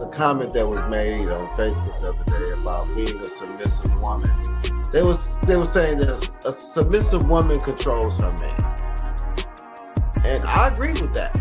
a comment that was made on Facebook the other day about being a submissive woman. They were saying that a submissive woman controls her man, and I agree with that.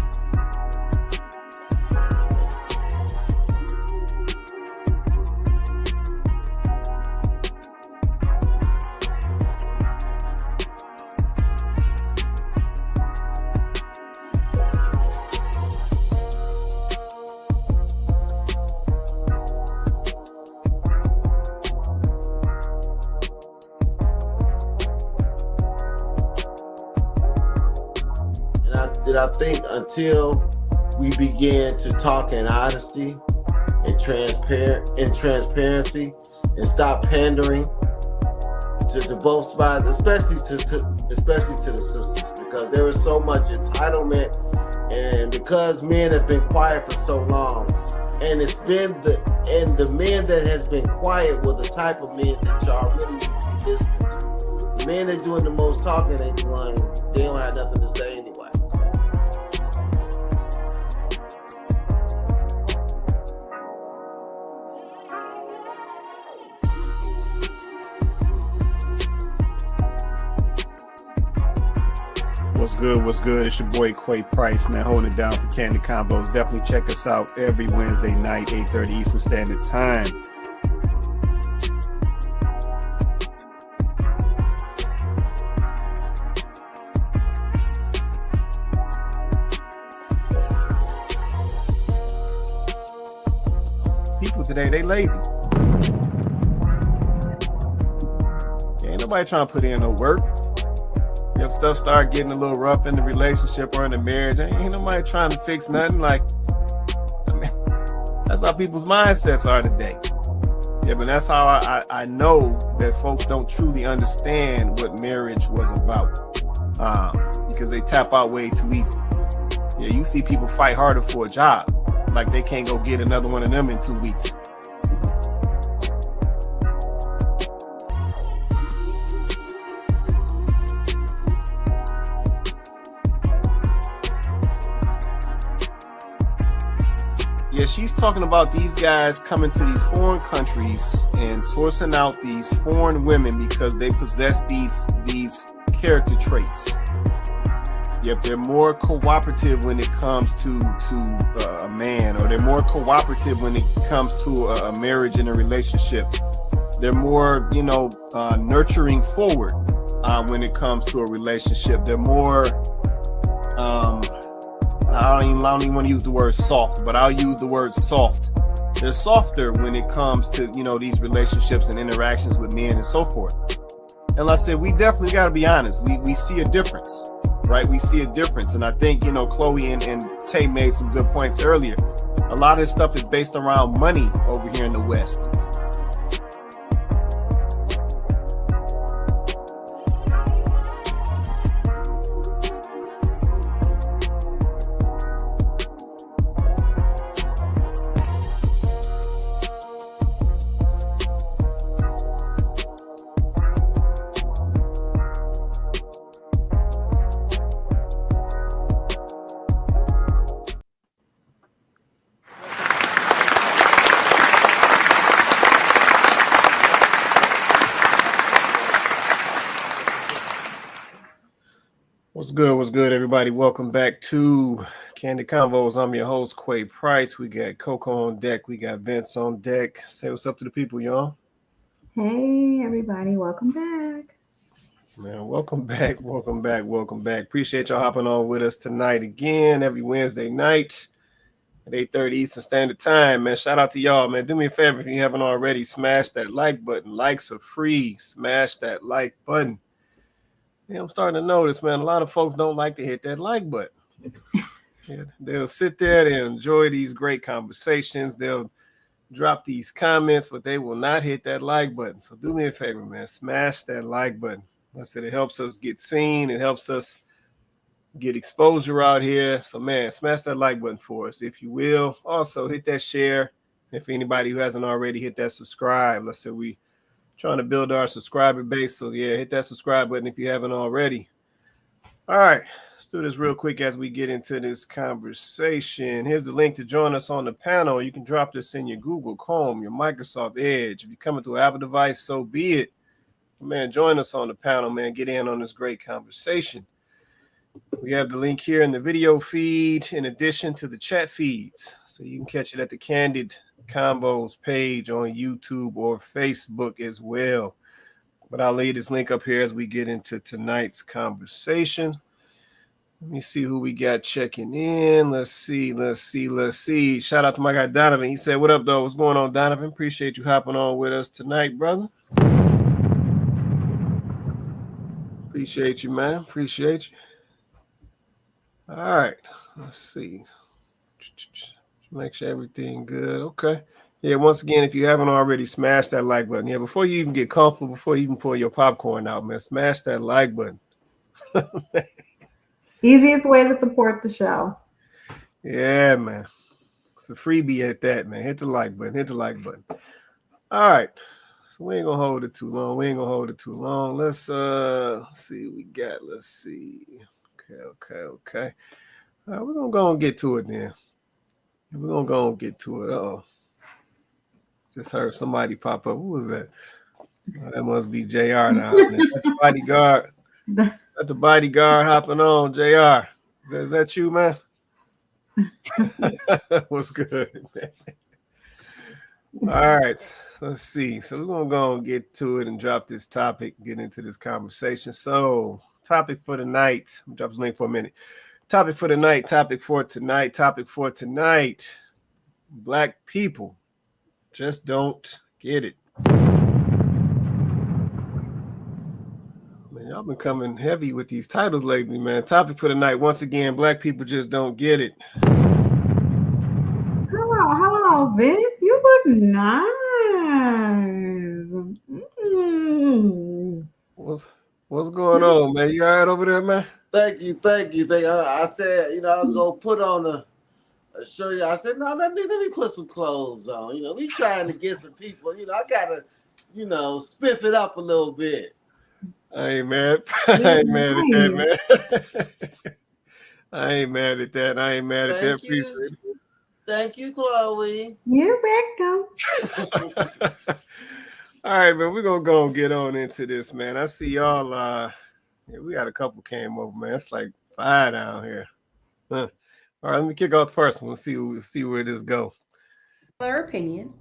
I think until we begin to talk in honesty and transparency and stop pandering to both sides, especially to the sisters, because there is so much entitlement, and because men have been quiet for so long, and it's been the men that has been quiet were the type of men that y'all really need to be listening to. The men that doing the most talking ain't the ones, they don't have nothing to say anyway. What's good? It's your boy Quay Price, man, holding it down for Kandid Konvos. Definitely check us out every Wednesday night, 8:30 Eastern Standard Time. People today, they lazy. Ain't nobody trying to put in no work. If stuff start getting a little rough in the relationship or in the marriage, ain't nobody trying to fix nothing. Like, I mean, that's how people's mindsets are today. Yeah, but that's how I know that folks don't truly understand what marriage was about, because they tap out way too easy. Yeah, you see people fight harder for a job, like they can't go get another one of them in 2 weeks. Yeah, she's talking about these guys coming to these foreign countries and sourcing out these foreign women because they possess these character traits. Yep, they're more cooperative when it comes to a man, or they're more cooperative when it comes to a marriage and a relationship. They're more, nurturing forward when it comes to a relationship. They're more I don't even want to use the word soft, but I'll use the word soft. They're softer when it comes to, these relationships and interactions with men and so forth. And like I said, we definitely got to be honest. We see a difference, right? We see a difference. And I think, Chloe and Tay made some good points earlier. A lot of this stuff is based around money over here in the West. What's good, everybody? Welcome back to Kandid Konvos. I'm your host, Quay Price. We got Coco on deck. We got Vince on deck. Say what's up to the people, y'all. Hey, everybody. Welcome back. Man, welcome back. Appreciate y'all hopping on with us tonight again, every Wednesday night at 8:30 Eastern Standard Time. Man, shout out to y'all, man. Do me a favor if you haven't already, smash that like button. Likes are free. Smash that like button. Yeah, I'm starting to notice, man, a lot of folks don't like to hit that like button. Yeah, they'll sit there, they'll enjoy these great conversations, they'll drop these comments, but they will not hit that like button. So do me a favor, man, smash that like button. Like I said, it helps us get seen, it helps us get exposure out here. So, man, smash that like button for us, if you will. Also, hit that share. If anybody who hasn't already hit that subscribe, let's say we trying to build our subscriber base. So yeah, hit that subscribe button if you haven't already. All right, let's do this real quick as we get into this conversation. Here's the link to join us on the panel. You can drop this in your Google Chrome, your Microsoft Edge. If you're coming through an Apple device, so be it. Man, join us on the panel, man. Get in on this great conversation. We have the link here in the video feed in addition to the chat feeds. So you can catch it at the Kandid Konvos page on YouTube or Facebook as well. But I'll lay this link up here as we get into tonight's conversation. Let me see who we got checking in. Let's see. Shout out to my guy Donovan. He said, what up, though? What's going on, Donovan? Appreciate you hopping on with us tonight, brother. Appreciate you, man. Appreciate you. All right. Let's see. Make sure everything good. Okay. Yeah, once again, if you haven't already, smash that like button. Yeah, before you even get comfortable, before you even pull your popcorn out, man, smash that like button. Easiest way to support the show. Yeah, man. It's a freebie at that, man. Hit the like button. Hit the like button. All right. So we ain't gonna hold it too long. Let's see what we got. Let's see. Okay. All right, we're gonna go and get to it then. We're gonna go and get to it. Oh. Just heard somebody pop up. Who was that? Oh, that must be JR now. That's the bodyguard. That's the bodyguard hopping on. JR. Is that you, man? What's good, man? All right. Let's see. So we're going to go and get to it and drop this topic, get into this conversation. So topic for the night. I'll drop this link for a minute. Topic for tonight. Black people just don't get it. Man, y'all been coming heavy with these titles lately, man. Topic for the night. Once again, black people just don't get it. Hello, Vince. You look nice. What's going on, man? You all right over there, man? Thank you. I said, I was gonna put on a show you. I said, no, let me put some clothes on. We trying to get some people. I gotta, spiff it up a little bit. I ain't mad at that, man. I ain't mad at that. Thank you. Thank you, Chloe. You're welcome. All right, man. We're gonna go and get on into this, man. I see y'all. We got a couple came over, man. It's like 5 down here. Huh. All right, let me kick off the first one. See where this go. Their opinion,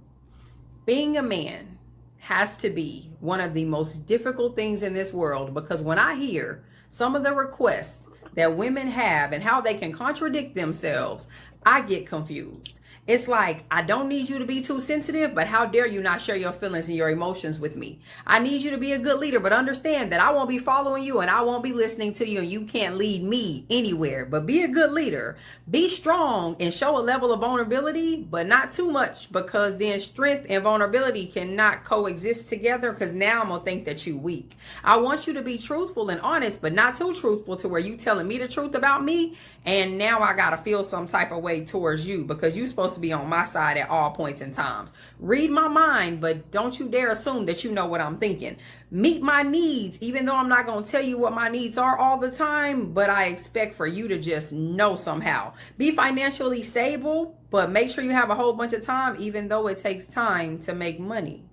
being a man has to be one of the most difficult things in this world, because when I hear some of the requests that women have and how they can contradict themselves, I get confused. It's like, I don't need you to be too sensitive, but how dare you not share your feelings and your emotions with me? I need you to be a good leader, but understand that I won't be following you and I won't be listening to you, and you can't lead me anywhere. But be a good leader. Be strong and show a level of vulnerability, but not too much, because then strength and vulnerability cannot coexist together, because now I'm going to think that you weak. I want you to be truthful and honest, but not too truthful to where you telling me the truth about me, and now I got to feel some type of way towards you, because you're supposed to be on my side at all points and times. Read my mind, but don't you dare assume that you know what I'm thinking. Meet my needs, even though I'm not going to tell you what my needs are all the time, but I expect for you to just know somehow. Be financially stable, but make sure you have a whole bunch of time, even though it takes time to make money.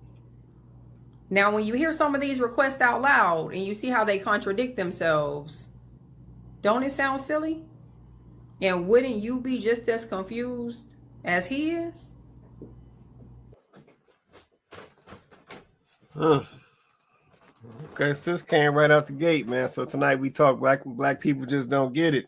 Now, when you hear some of these requests out loud and you see how they contradict themselves, don't it sound silly? And wouldn't you be just as confused as he is? Okay, sis came right out the gate, man. So tonight we talk black people just don't get it.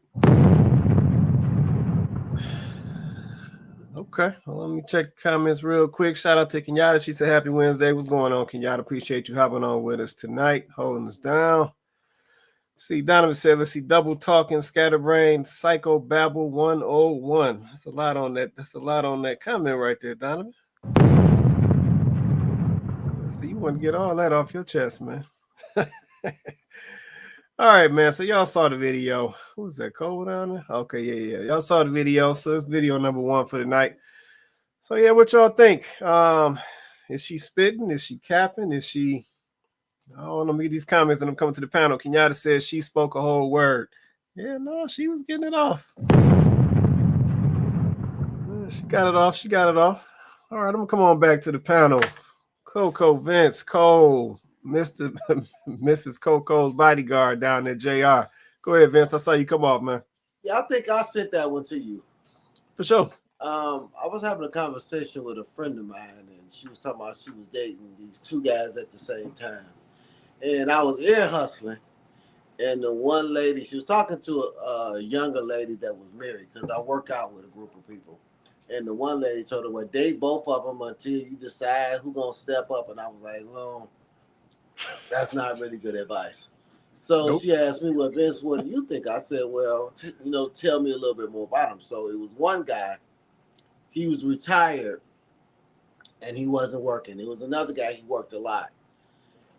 Okay, well, let me check the comments real quick. Shout out to Kenyatta. She said, happy Wednesday. What's going on, Kenyatta? Appreciate you hopping on with us tonight, holding us down. See, Donovan said, let's see, double talking, scatterbrain, psycho babble 101. That's a lot on that. That's a lot on that comment right there, Donovan. Let's see, you want to get all that off your chest, man. All right, man. So y'all saw the video. Who was that? Cole down there? Okay, yeah. Y'all saw the video. So it's video number 1 for the night. So yeah, what y'all think? Is she spitting? Is she capping? Is she? I don't know. Let me get these comments and I'm coming to the panel. Kenyatta says she spoke a whole word. Yeah, no, she was getting it off. She got it off. She got it off. All right, I'm gonna come on back to the panel. Coco, Vince, Cole, Mr. Mrs. Coco's bodyguard down there, JR. Go ahead, Vince. I saw you come off, man. Yeah, I think I sent that one to you. For sure. I was having a conversation with a friend of mine, and she was talking about she was dating these two guys at the same time. And I was ear hustling, and the one lady, she was talking to a younger lady that was married, because I work out with a group of people. And the one lady told her, well, date both of them until you decide who's going to step up. And I was like, well, that's not really good advice. So Nope. she asked me, well, Vince, what do you think? I said, well, tell me a little bit more about him. So it was one guy, he was retired and he wasn't working. It was another guy, he worked a lot.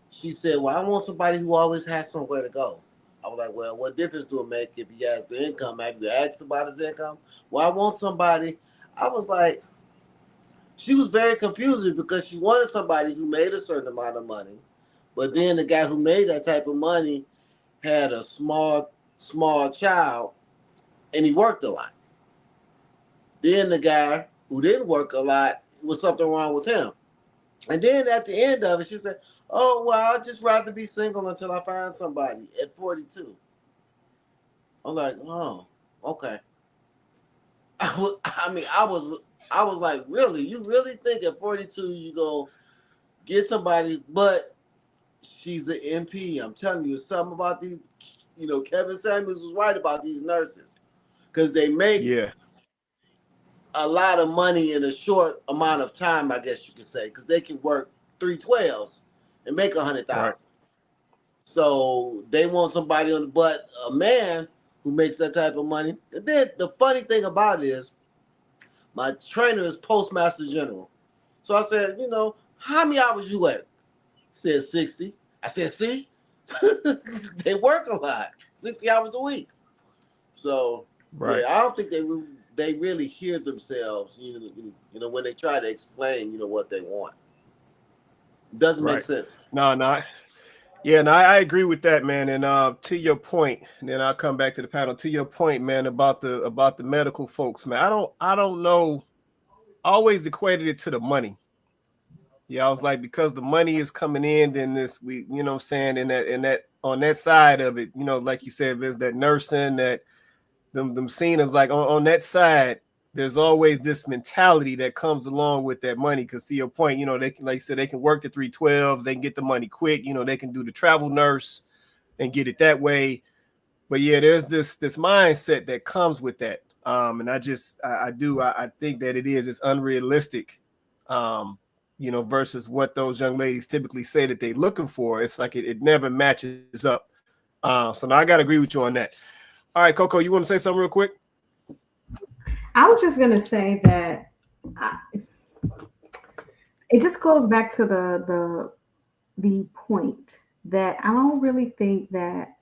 She said, well, I want somebody who always has somewhere to go. I was like, well, what difference do it make if he has the income? Have you asked about his income? Well, I want somebody. I was like, she was very confused because she wanted somebody who made a certain amount of money, but then the guy who made that type of money had a small child, and he worked a lot. Then the guy who didn't work a lot, was something wrong with him. And then at the end of it, she said, oh, well, I'd just rather be single until I find somebody at 42. I'm like, oh, okay. I was like, really? You really think at 42 you go get somebody? But she's the MP. I'm telling you, something about these. Kevin Samuels was right about these nurses, because they make a lot of money in a short amount of time, I guess you could say, because they can work 312s and make 100,000. Right. So they want somebody on the butt, a man who makes that type of money. And then the funny thing about it is, my trainer is postmaster general. So I said, how many hours you at? He said 60. I said, see, they work a lot, 60 hours a week. So right. Yeah, I don't think they really hear themselves, when they try to explain, what they want. Doesn't make sense. No. Yeah, no, I agree with that, man. And to your point, and then I'll come back to the panel. To your point, man, about the medical folks, man. I don't know. I always equated it to the money. Yeah, I was like, because the money is coming in, then you know what I'm saying, and that on that side of it, like you said, there's that nursing, that them seen as like on that side, there's always this mentality that comes along with that money. Because to your point, they can, like you said, they can work the 312s, they can get the money quick, they can do the travel nurse and get it that way. But yeah, there's this mindset that comes with that. And I think that it's unrealistic, versus what those young ladies typically say that they're looking for. It's like it never matches up. So now I got to agree with you on that. All right, Coco, you want to say something real quick? I was just going to say that it just goes back to the point that I don't really think that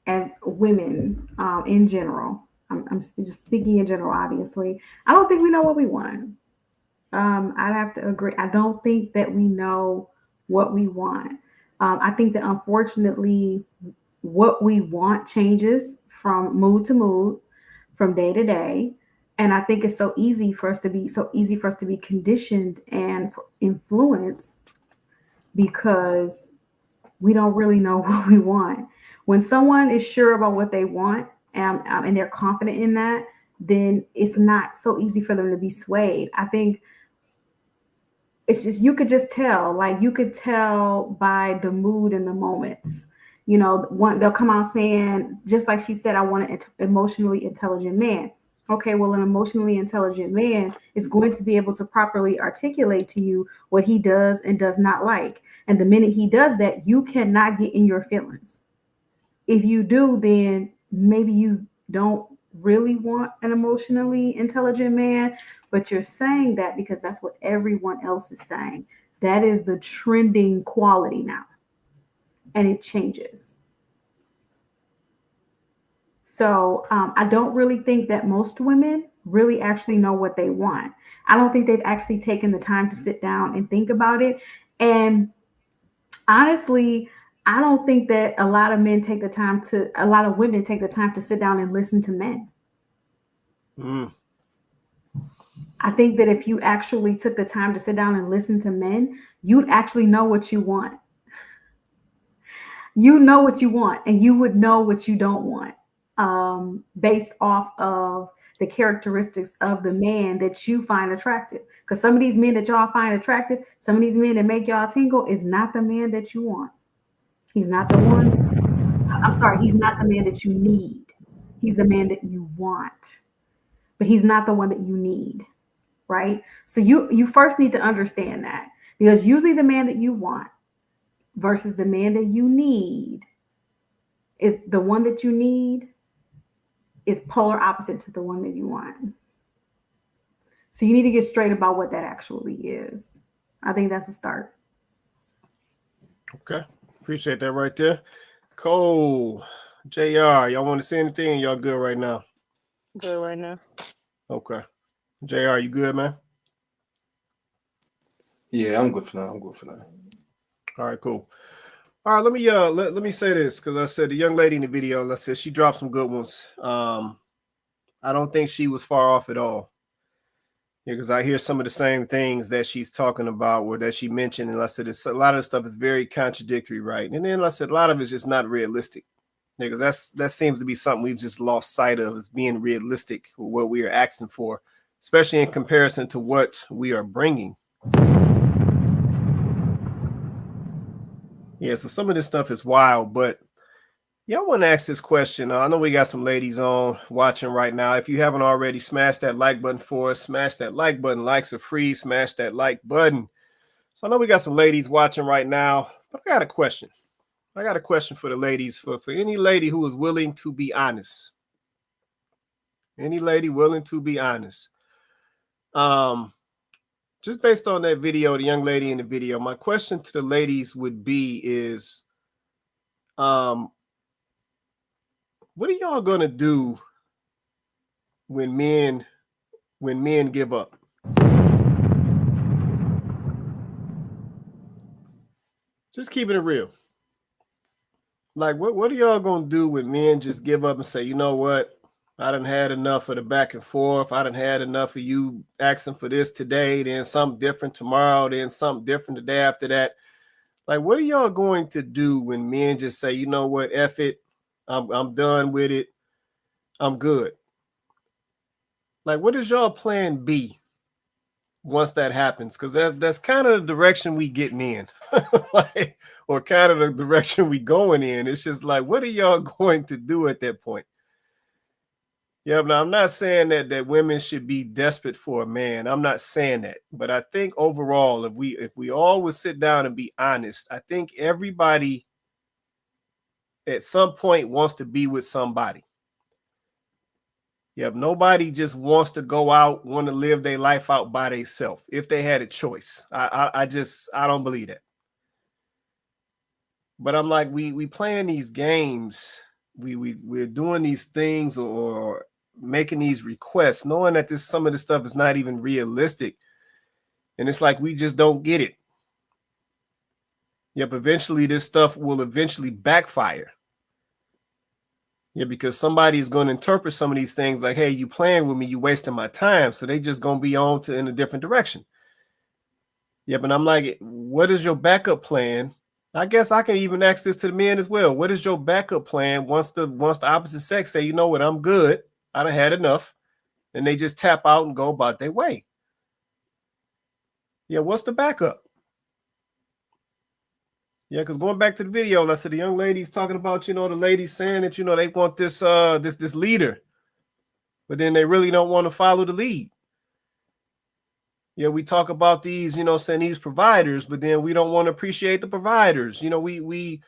as women in general, I'm just speaking in general, obviously, I don't think we know what we want. I'd have to agree. I don't think that we know what we want. I think that unfortunately, what we want changes from mood to mood, from day to day. And I think it's so easy for us to be conditioned and influenced because we don't really know what we want. When someone is sure about what they want and they're confident in that, then it's not so easy for them to be swayed. I think it's just, you could tell by the mood and the moments. They'll come out saying, just like she said, I want an emotionally intelligent man. Okay, well, an emotionally intelligent man is going to be able to properly articulate to you what he does and does not like. And the minute he does that, you cannot get in your feelings. If you do, then maybe you don't really want an emotionally intelligent man, but you're saying that because that's what everyone else is saying. That is the trending quality now, and it changes. So I don't really think that most women really actually know what they want. I don't think they've actually taken the time to sit down and think about it. And honestly, I don't think that a lot of women take the time to sit down and listen to men. I think that if you actually took the time to sit down and listen to men, you'd actually know what you want. You know what you want, and you would know what you don't want, based off of the characteristics of the man that you find attractive. Because some of these men that y'all find attractive, some of these men that make y'all tingle, is not the man that you want. He's not the one. I'm sorry, he's not the man that you need. He's the man that you want, but he's not the one that you need, right? So you first need to understand that, because usually the man that you want versus the man that you need, is the one that you need is polar opposite to the one that you want. So you need to get straight about what that actually is. I think that's a start. Okay. Appreciate that right there. Cole, JR, y'all want to say anything? Y'all good right now? Good right now. Okay. JR, you good, man? Yeah, I'm good for now. All right, cool. All right, let me say this, because I said the young lady in the video, let's say she dropped some good ones. I don't think she was far off at all. Yeah, because I hear some of the same things that she's talking about, or that she mentioned, and I said a lot of the stuff is very contradictory, right? And then I said a lot of it's just not realistic, because that seems to be something we've just lost sight of, as being realistic with what we are asking for, especially in comparison to what we are bringing. Yeah, so some of this stuff is wild, but yeah, I want to ask this question. I know we got some ladies on watching right now. If you haven't already, smash that like button for us. Smash that like button. Likes are free. Smash that like button. So I know we got some ladies watching right now, but I got a question. I got a question for the ladies, for any lady who is willing to be honest. Any lady willing to be honest. Just based on that video, the young lady in the video, my question to the ladies would be is, what are y'all gonna do when men give up? Just keeping it real. Like, what are y'all gonna do when men just give up and say, you know what? I done had enough of the back and forth. I done had enough of you asking for this today, then something different tomorrow, then something different the day after that. Like, what are y'all going to do when men just say, you know what, F it, I'm done with it, I'm good? Like, what is y'all plan B once that happens? Because that's kind of the direction we getting in, like, or kind of the direction we going in. It's just like, what are y'all going to do at that point? Yeah, but I'm not saying that women should be desperate for a man. I'm not saying that. But I think overall, if we all would sit down and be honest, I think everybody at some point wants to be with somebody. Yeah, nobody just wants to go out, want to live their life out by themselves if they had a choice. I don't believe that. But I'm like, we playing these games, we're doing these things or making these requests, knowing that some of this stuff is not even realistic. And it's like we just don't get it. Yep, eventually this stuff will eventually backfire. Yeah, because somebody is going to interpret some of these things like, hey, you playing with me, you wasting my time. So they just going to be on in a different direction. Yeah, but I'm like, what is your backup plan? I guess I can even ask this to the men as well. What is your backup plan once the opposite sex say, you know what, I'm good, I done had enough, and they just tap out and go about their way? Yeah, what's the backup? Yeah, because going back to the video, I said the young lady's talking about, the ladies saying that, they want this this leader, but then they really don't want to follow the lead. Yeah, we talk about these, saying these providers, but then we don't want to appreciate the providers. We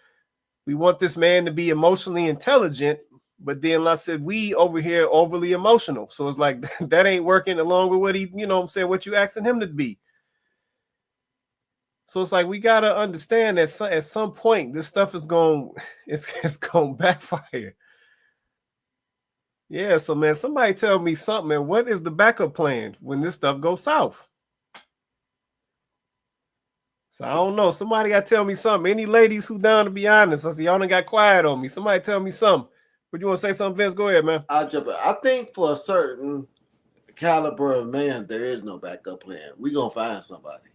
want this man to be emotionally intelligent, but then like I said, we over here overly emotional. So it's like that ain't working along with what he, what you asking him to be. So it's like we gotta understand that at some point this stuff is going to backfire. Yeah, so man, somebody tell me something, man. What is the backup plan when this stuff goes south? So I don't know. Somebody got to tell me something. Any ladies who down to be honest? I see y'all done got quiet on me. Somebody tell me something. But you want to say something, Vince? Go ahead, man. I'll jump in. I think for a certain caliber of man, there is no backup plan. We're going to find somebody.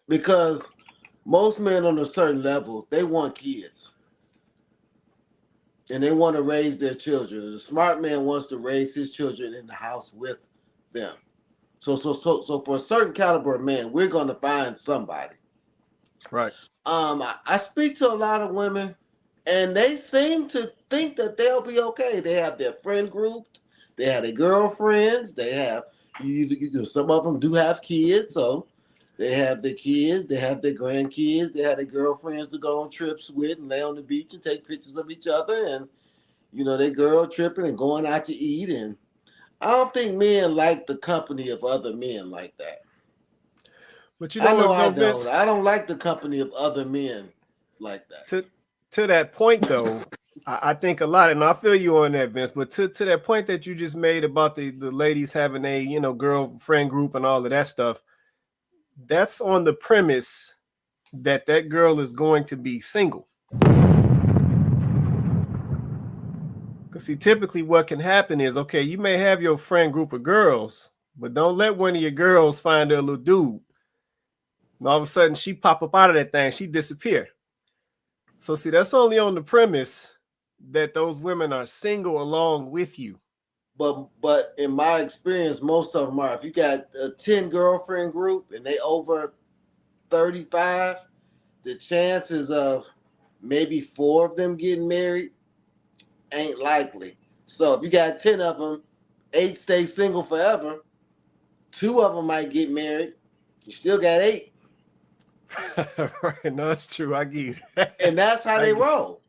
Because most men on a certain level, they want kids. And they want to raise their children. And the smart man wants to raise his children in the house with them. So for a certain caliber of man, we're going to find somebody. Right. I speak to a lot of women, and they seem to think that they'll be okay. They have their friend group, they have their girlfriends, they have some of them do have kids, so they have their kids, they have their grandkids, they have their girlfriends to go on trips with and lay on the beach and take pictures of each other, and they girl tripping and going out to eat. And I don't think men like the company of other men like that. But I don't. I don't like the company of other men like that. To that point, though, I think a lot, and I feel you on that, Vince. But to that point that you just made about the ladies having a girlfriend group and all of that stuff, that's on the premise that girl is going to be single. Because see, typically what can happen is, okay, you may have your friend group of girls, but don't let one of your girls find her little dude. And all of a sudden, she pop up out of that thing, she disappear. So see, that's only on the premise that those women are single along with you. But in my experience, most of them are. If you got a 10 girlfriend group and they over 35, the chances of maybe 4 of them getting married ain't likely. So if you got 10 of them, 8 stay single forever, 2 of them might get married. You still got 8. Right, no, that's true. I get it. And that's how they roll.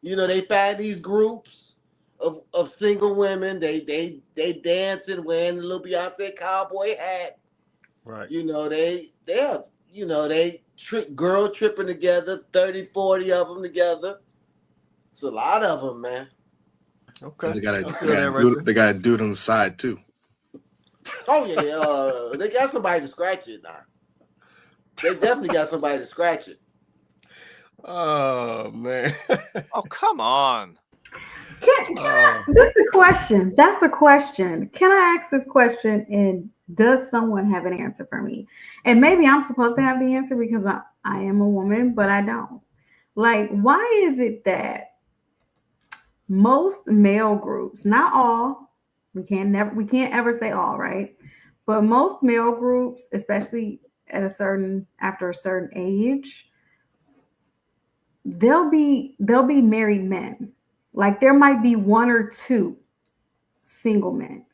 They find these groups of single women. They dancing, wearing a little Beyonce cowboy hat. Right. They have, they girl tripping together, 30, 40 of them together. It's a lot of them, man. Okay. They got a dude on the side too. Oh yeah, they got somebody to scratch it now. They definitely got somebody to scratch it. Oh man! Oh come on! That's the question. That's the question. Can I ask this question? And does someone have an answer for me? And maybe I'm supposed to have the answer because I am a woman, but I don't. Like, why is it that most male groups, not all, we can't ever say all, right? But most male groups, especially after a certain age, they'll be married men. Like there might be 1 or 2 single men,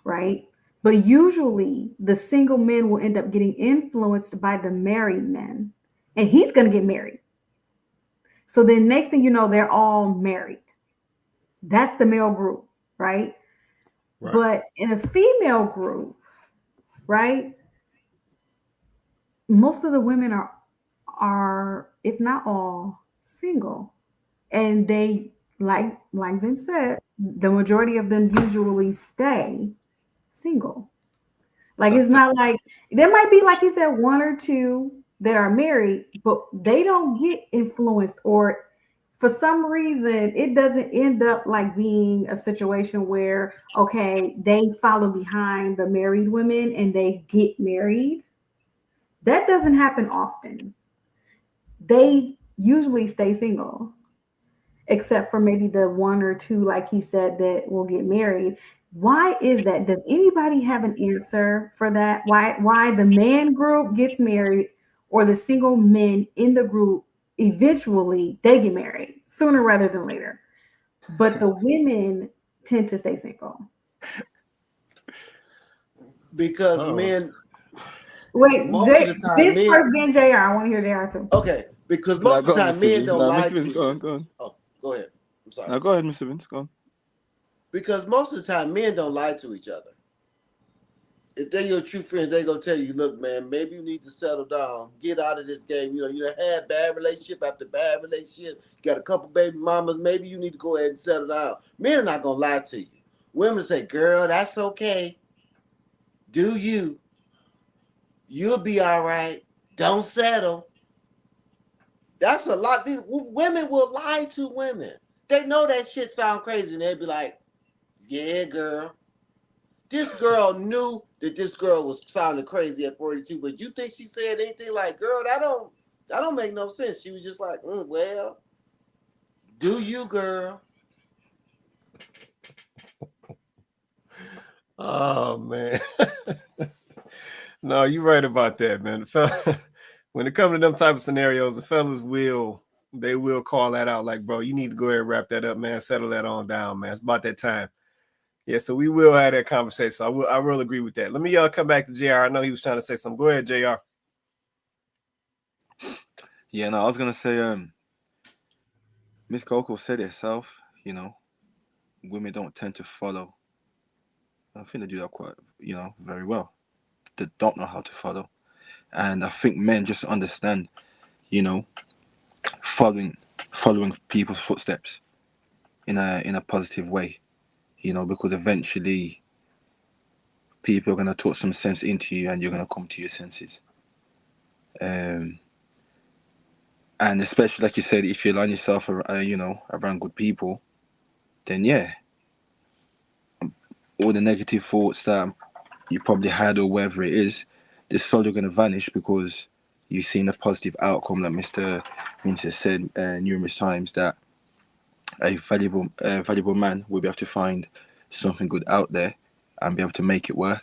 right? But usually the single men will end up getting influenced by the married men, and he's going to get married. So then next thing you know, they're all married. That's the male group, right? But in a female group, right? Most of the women are, if not all, single. And they, like Vince said, the majority of them usually stay single. Like it's not like, there might be, like he said, 1 or 2 that are married, but they don't get influenced, or for some reason, it doesn't end up like being a situation where, okay, they follow behind the married women and they get married. That doesn't happen often. They usually stay single, except for maybe the 1 or 2, like he said, that will get married. Why is that? Does anybody have an answer for that? Why the man group gets married, or the single men in the group eventually they get married sooner rather than later, but the women tend to stay single? Because men. Wait, this first being JR. I want to hear JR too. Okay, because most of the time men don't lie to each other. Go on. Oh, go ahead. I'm sorry. Now go ahead, Mr. Vince. Go on. Because most of the time men don't lie to each other. If they're your true friends, they're gonna tell you, look, man, maybe you need to settle down, get out of this game. You had bad relationship after bad relationship, you got a couple baby mamas, maybe you need to go ahead and settle down. Men are not gonna lie to you. Women say, girl, that's okay. Do you? You'll be all right. Don't settle. That's a lot. These women will lie to women. They know that shit sound crazy, and they'll be like, "Yeah, girl." This girl knew that this girl was sounding crazy at 42, but you think she said anything like, "Girl, that don't make no sense." She was just like, "Well, do you, girl?" Oh man. No, you're right about that, man. When it comes to them type of scenarios, the fellas will call that out like, bro, you need to go ahead and wrap that up, man. Settle that on down, man. It's about that time. Yeah, so we will have that conversation. So I will agree with that. Let me come back to JR. I know he was trying to say something. Go ahead, JR. Yeah, no, I was gonna say, Miss Coco said it herself. You know, women don't tend to follow. I think they do that quite, very well. They don't know how to follow, and I think men just understand, following people's footsteps in a positive way. Because eventually people are gonna talk some sense into you, and you're gonna come to your senses. And especially like you said, if you align yourself, around good people, then yeah, all the negative thoughts that you probably had or whatever it is, they're slowly going to vanish because you've seen a positive outcome, like Mr. Vince has said numerous times, that a valuable man will be able to find something good out there and be able to make it work.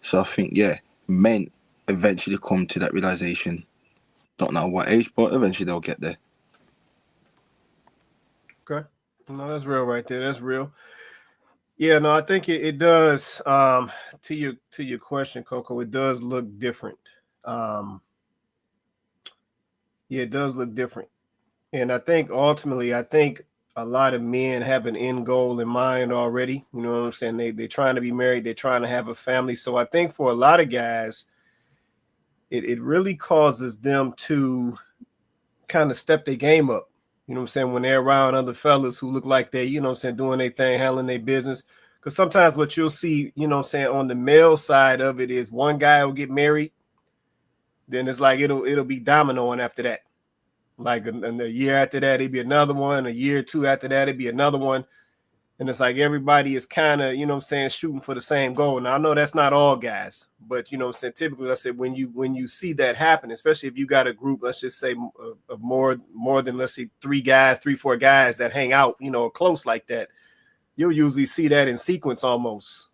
So I think, yeah, men eventually come to that realization. Don't know what age, but eventually they'll get there. Okay. No, that's real right there. That's real. Yeah, no, I think it does. To your question, Coco, it does look different. Yeah, it does look different. And I think ultimately, a lot of men have an end goal in mind already. You know what I'm saying? They're trying to be married. They're trying to have a family. So I think for a lot of guys, it really causes them to kind of step their game up. You know what I'm saying? When they're around other fellas who look like they, you know what I'm saying, doing their thing, handling their business. Because sometimes what you'll see, you know what I'm saying, on the male side of it is one guy will get married. Then it's like it'll be dominoing after that. Like a year after that, it'd be another one. A year or two after that, it'd be another one. And it's like everybody is kind of, you know what I'm saying, shooting for the same goal. Now, I know that's not all guys, but, you know what I'm saying, typically, I said, when you see that happen, especially if you got a group, let's just say of more than, let's say, 4 guys that hang out, you know, close like that, you'll usually see that in sequence almost.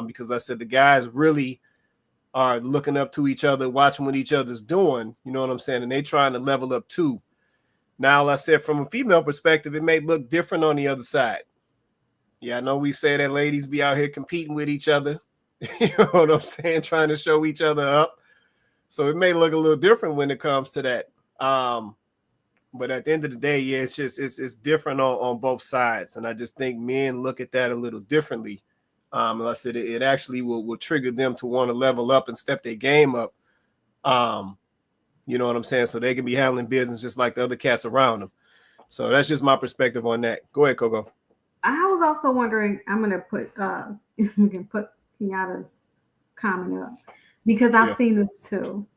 Because I said the guys really are looking up to each other, watching what each other's doing, you know what I'm saying, and they trying to level up too. Now, like I said, from a female perspective, it may look different on the other side. Yeah, I know we say that ladies be out here competing with each other, you know what I'm saying, trying to show each other up. So it may look a little different when it comes to that. But at the end of the day, yeah, it's different on both sides. And I just think men look at that a little differently. Like I said, it actually will trigger them to want to level up and step their game up. You know what I'm saying? So they can be handling business just like the other cats around them. So that's just my perspective on that. Go ahead, Coco. I was also wondering, I'm going to put, we can put Kenyatta's comment up because I've seen this too.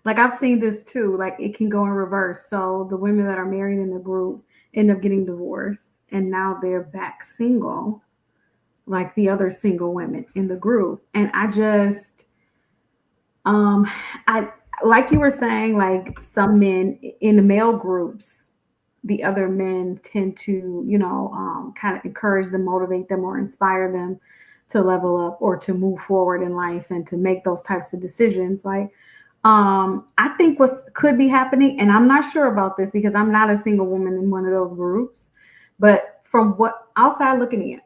Like it can go in reverse. So the women that are married in the group end up getting divorced and now they're back single, like the other single women in the group. And I just, like you were saying, like some men in the male groups, the other men tend to, kind of encourage them, motivate them, or inspire them to level up or to move forward in life and to make those types of decisions. Like, I think what could be happening, and I'm not sure about this because I'm not a single woman in one of those groups, but from what outside looking in,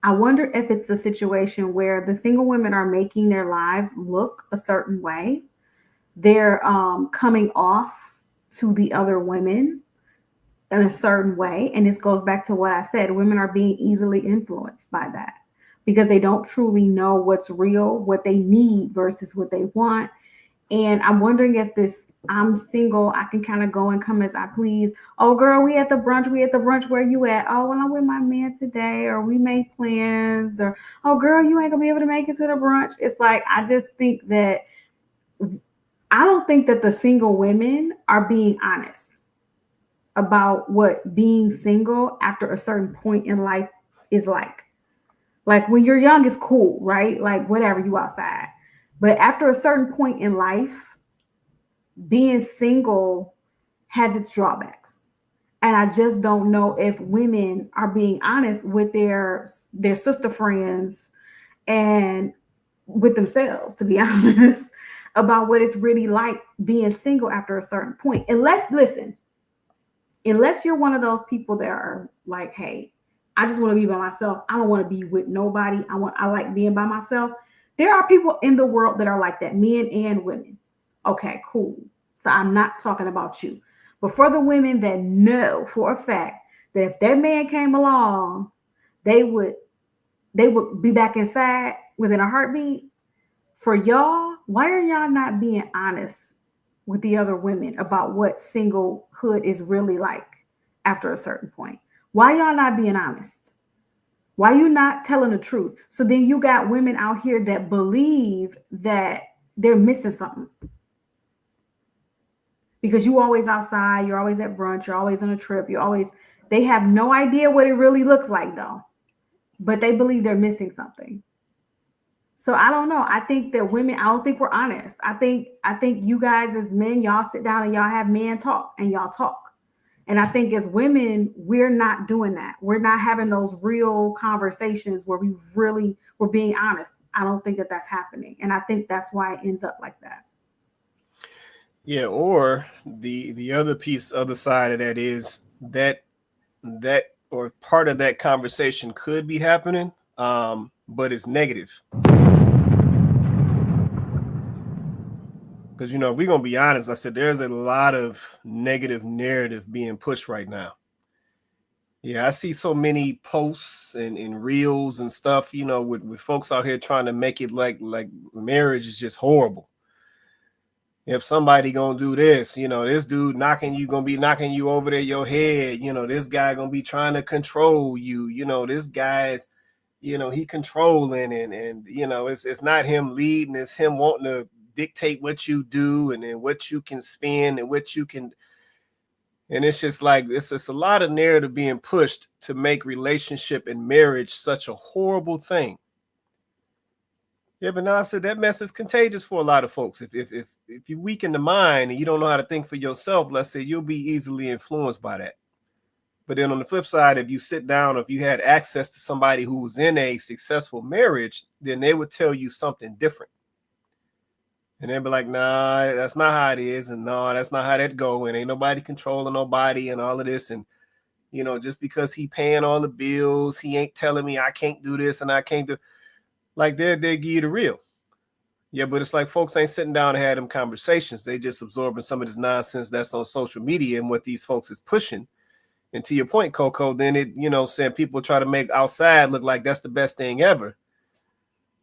I wonder if it's a situation where the single women are making their lives look a certain way. They're coming off to the other women in a certain way. And this goes back to what I said. Women are being easily influenced by that because they don't truly know what's real, what they need versus what they want. And I'm wondering if I'm single, I can kind of go and come as I please. Oh, girl, we at the brunch. Where you at? Oh, well, I'm with my man today, or we make plans, or, oh, girl, you ain't gonna be able to make it to the brunch. It's like, I just think that I don't think that the single women are being honest about what being single after a certain point in life is like. Like when you're young, it's cool, right? Like whatever, you outside. But after a certain point in life, being single has its drawbacks. And I just don't know if women are being honest with their sister friends and with themselves, to be honest, about what it's really like being single after a certain point. Unless you're one of those people that are like, hey, I just want to be by myself. I don't want to be with nobody. I like being by myself. There are people in the world that are like that, men and women. Okay, cool. So I'm not talking about you. But for the women that know for a fact that if that man came along, they would be back inside within a heartbeat. For y'all, why are y'all not being honest with the other women about what singlehood is really like after a certain point? Why y'all not being honest? Why you not telling the truth? So then you got women out here that believe that they're missing something. Because you always outside, you're always at brunch, you're always on a trip, they have no idea what it really looks like though. But they believe they're missing something. So I don't know. I think that women, I don't think we're honest. I think you guys as men, y'all sit down and y'all have men talk and y'all talk. And I think as women, we're not doing that. We're not having those real conversations where we're being honest. I don't think that that's happening. And I think that's why it ends up like that. Yeah, or the other side of that is that or part of that conversation could be happening, but it's negative. Because, if we're going to be honest, I said there's a lot of negative narrative being pushed right now. Yeah, I see so many posts and reels and stuff, with folks out here trying to make it like marriage is just horrible. If somebody gonna do this, this dude gonna be knocking you over there your head, this guy gonna be trying to control you, this guy's, he controlling and it's not him leading, it's him wanting to dictate what you do and then what you can spend and what you can. And it's just like, it's just a lot of narrative being pushed to make relationship and marriage such a horrible thing. Yeah, but now I said that mess is contagious for a lot of folks. If you weaken the mind and you don't know how to think for yourself, let's say, you'll be easily influenced by that. But then on the flip side, if you sit down, if you had access to somebody who was in a successful marriage, then they would tell you something different. And they'd be like, nah, that's not how it is. And no, that's not how that go. And ain't nobody controlling nobody and all of this. And, just because he paying all the bills, he ain't telling me I can't do this and I can't do. Like they give you the real. Yeah, but it's like folks ain't sitting down and had them conversations. They just absorbing some of this nonsense that's on social media and what these folks is pushing. And to your point, Coco, then it, saying people try to make outside look like that's the best thing ever.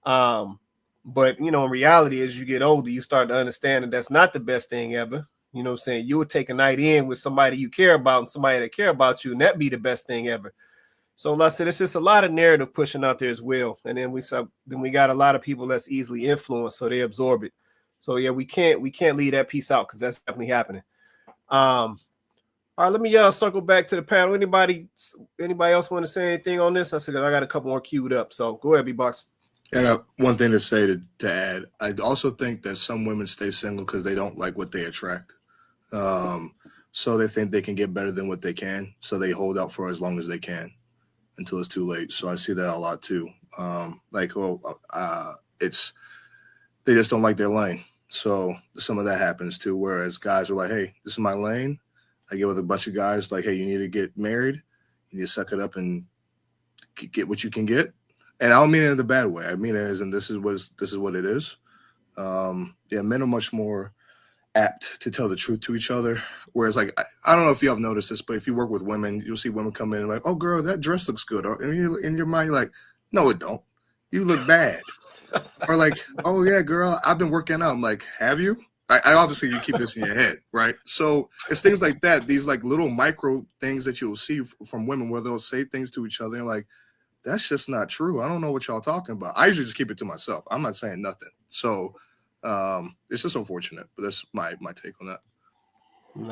But, in reality, as you get older, you start to understand that that's not the best thing ever. Saying you would take a night in with somebody you care about and somebody that care about you, and that be the best thing ever. So like I said, it's just a lot of narrative pushing out there as well. And then we got a lot of people that's easily influenced, so they absorb it. So yeah, we can't leave that piece out because that's definitely happening. All right, let me circle back to the panel. Anybody else want to say anything on this? I said I got a couple more queued up. So go ahead, B-Box. I got one thing to say to add. I also think that some women stay single because they don't like what they attract. So they think they can get better than what they can. So they hold out for as long as they can until it's too late. So I see that a lot too. It's they just don't like their lane. So some of that happens too. Whereas guys are like, hey, this is my lane. I get with a bunch of guys like, hey, you need to get married. You need to suck it up and get what you can get. And I don't mean it in the bad way. I mean it as in this is what it is. Men are much more apt to tell the truth to each other. Whereas, like, I don't know if you have noticed this, but if you work with women, you'll see women come in and like, oh, girl, that dress looks good. Or in your mind, you're like, no, it don't. You look bad. Or like, oh, yeah, girl, I've been working out. I'm like, have you? I obviously, you keep this in your head, right? So it's things like that, these like little micro things that you'll see from women where they'll say things to each other and like, that's just not true. I don't know what y'all talking about. I usually just keep it to myself. I'm not saying nothing. So It's just unfortunate, but that's my take on that.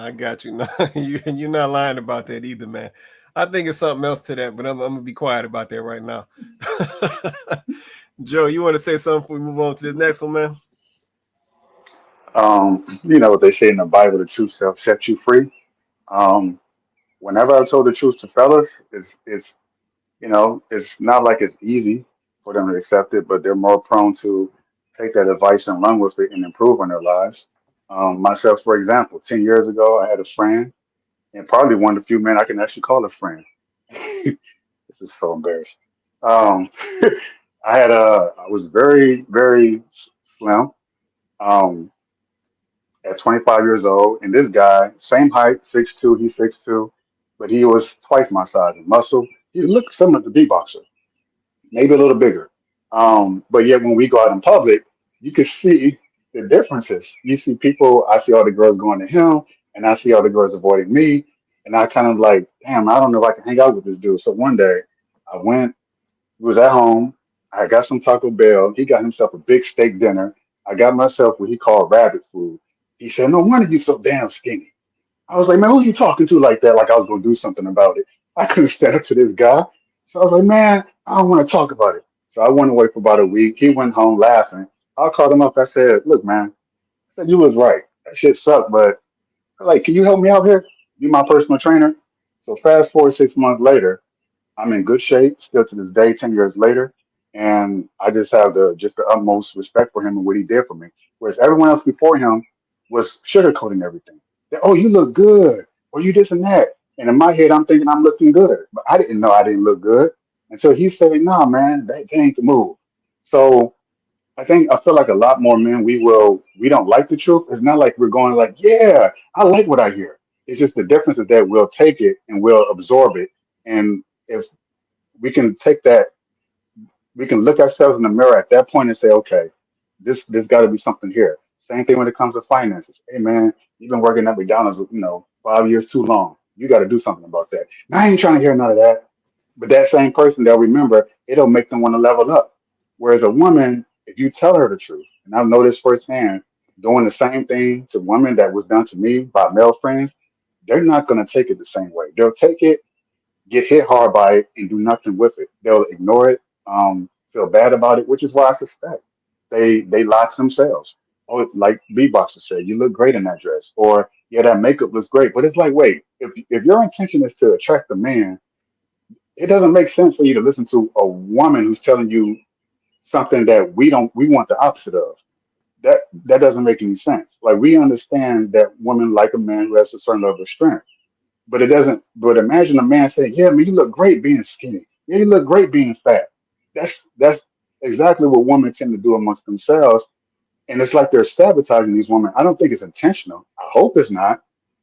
I got you. No, you're not lying about that either, man. I think it's something else to that, but I'm gonna be quiet about that right now. Joe, you want to say something before we move on to this next one, man? You know what they say in the Bible, the truth shall set you free. Um, Whenever I told the truth to fellas, it's you know, it's not like it's easy for them to accept it, but they're more prone to take that advice and run with it and improve on their lives. Myself, for example, 10 years ago, I had a friend, and probably one of the few men I can actually call a friend. This is so embarrassing. Um, I was very, very slim. Um, at 25 years old, and this guy, same height, 6'2", he's 6'2", but he was twice my size in muscle. He looked similar to B-Boxer, maybe a little bigger. But yet when we go out in public, you can see the differences. You see people, I see all the girls going to him, and I see all the girls avoiding me. And I kind of like, damn, I don't know if I can hang out with this dude. So one day I went, was at home. I got some Taco Bell. He got himself a big steak dinner. I got myself what he called rabbit food. He said, no wonder you so damn skinny. I was like, man, who are you talking to like that? Like I was going to do something about it. I couldn't stand up to this guy. So I was like, man, I don't want to talk about it. So I went away for about a week. He went home laughing. I called him up. I said, look, man, I said, you was right. That shit sucked, but like, can you help me out here? Be my personal trainer. So fast forward 6 months later, I'm in good shape still to this day, 10 years later. And I just have the utmost respect for him and what he did for me. Whereas everyone else before him was sugarcoating everything. Oh, you look good. Or you this and that. And in my head, I'm thinking I'm looking good. But I didn't know I didn't look good until he said, nah, man, that ain't the move. So I feel like a lot more men, we don't like the truth. It's not like we're going like, yeah, I like what I hear. It's just the difference is that we'll take it and we'll absorb it. And if we can take that, we can look ourselves in the mirror at that point and say, okay, this got to be something here. Same thing when it comes to finances. Hey man, you've been working at McDonald's, 5 years too long. You got to do something about that. Now, I ain't trying to hear none of that. But that same person, they'll remember, it'll make them want to level up. Whereas a woman, if you tell her the truth, and I've noticed firsthand, doing the same thing to women that was done to me by male friends, they're not going to take it the same way. They'll take it, get hit hard by it, and do nothing with it. They'll ignore it, feel bad about it, which is why I suspect they lie to themselves. Oh, like B-Boxer said, you look great in that dress, or yeah, that makeup looks great. But it's like, wait, if your intention is to attract a man, it doesn't make sense for you to listen to a woman who's telling you something that we want the opposite of. That doesn't make any sense. Like we understand that women like a man who has a certain level of strength. But it doesn't. But imagine a man saying, "Yeah, man, you look great being skinny. Yeah, you look great being fat." That's exactly what women tend to do amongst themselves, and it's like they're sabotaging these women. I don't think it's intentional. I hope it's not.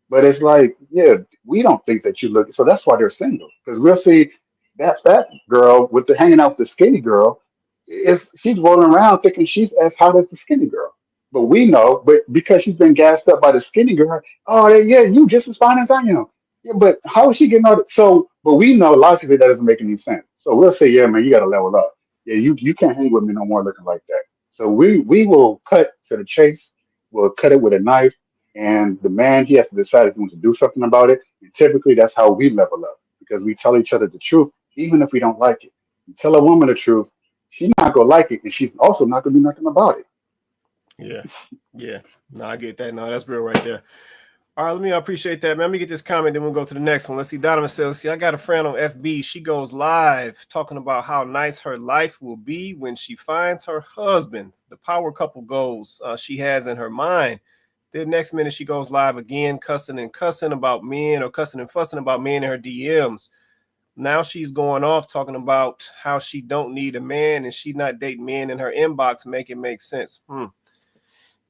But it's like, yeah, we don't think that you look. So that's why they're single, because we'll see that fat girl with the hanging out with the skinny girl. Is she's rolling around thinking she's as hot as the skinny girl. But we know, but because she's been gassed up by the skinny girl, oh yeah, you just as fine as I am. Yeah, but how is she getting all that? So, but we know logically that doesn't make any sense. So we'll say, yeah, man, you got to level up. Yeah, you can't hang with me no more looking like that. So we will cut to the chase. We'll cut it with a knife, and the man he has to decide if he wants to do something about it. And typically, that's how we level up because we tell each other the truth, even if we don't like it. You tell a woman the truth, she's not gonna like it, and she's also not gonna do nothing about it. Yeah. No, I get that. No, that's real right there. All right, I appreciate that, man. Let me get this comment, then we'll go to the next one. Let's see. Donovan says, see, I got a friend on FB. She goes live talking about how nice her life will be when she finds her husband, the power couple goals she has in her mind. The next minute, she goes live again, cussing about men or cussing and fussing about men in her DMs. Now she's going off talking about how she don't need a man and she not dating men in her inbox. Make it make sense.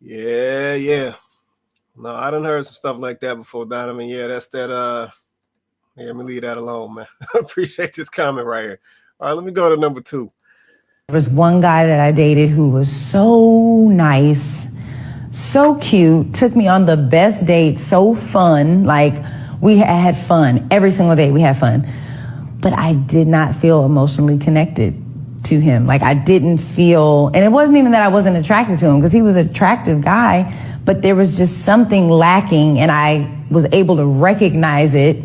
Yeah. No, I done heard some stuff like that before, Donovan. Yeah, that's that. Yeah, let me leave that alone, man. Appreciate this comment right here. All right, let me go to number 2. There was one guy that I dated who was so nice, so cute, took me on the best date, so fun. Like, we had fun every single day. We had fun. But I did not feel emotionally connected. to him. Like I didn't feel, and it wasn't even that I wasn't attracted to him because he was an attractive guy, but there was just something lacking, and I was able to recognize it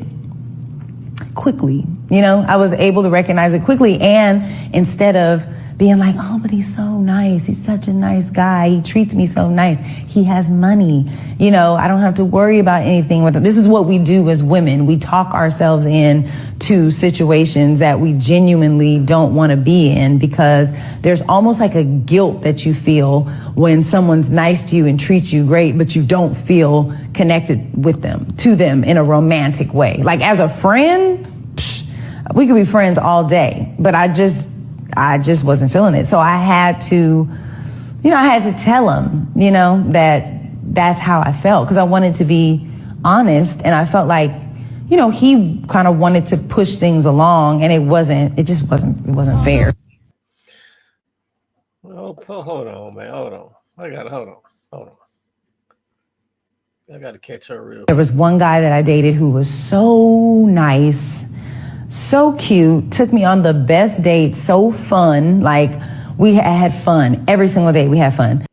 quickly. You know, I was able to recognize it quickly, and instead of being like, oh, but he's so nice. He's such a nice guy. He treats me so nice. He has money. You know, I don't have to worry about anything with him. This is what we do as women. We talk ourselves in to situations that we genuinely don't want to be in because there's almost like a guilt that you feel when someone's nice to you and treats you great, but you don't feel connected with them, to them in a romantic way. Like as a friend, we could be friends all day, but I just wasn't feeling it. So I had to tell him, you know, that that's how I felt because I wanted to be honest, and I felt like, you know, he kind of wanted to push things along, and it wasn't fair. Well, hold on, man. Hold on. I got to catch her real. There was one guy that I dated who was so nice, so cute, took me on the best date, so fun. Like we had fun every single day. We had fun.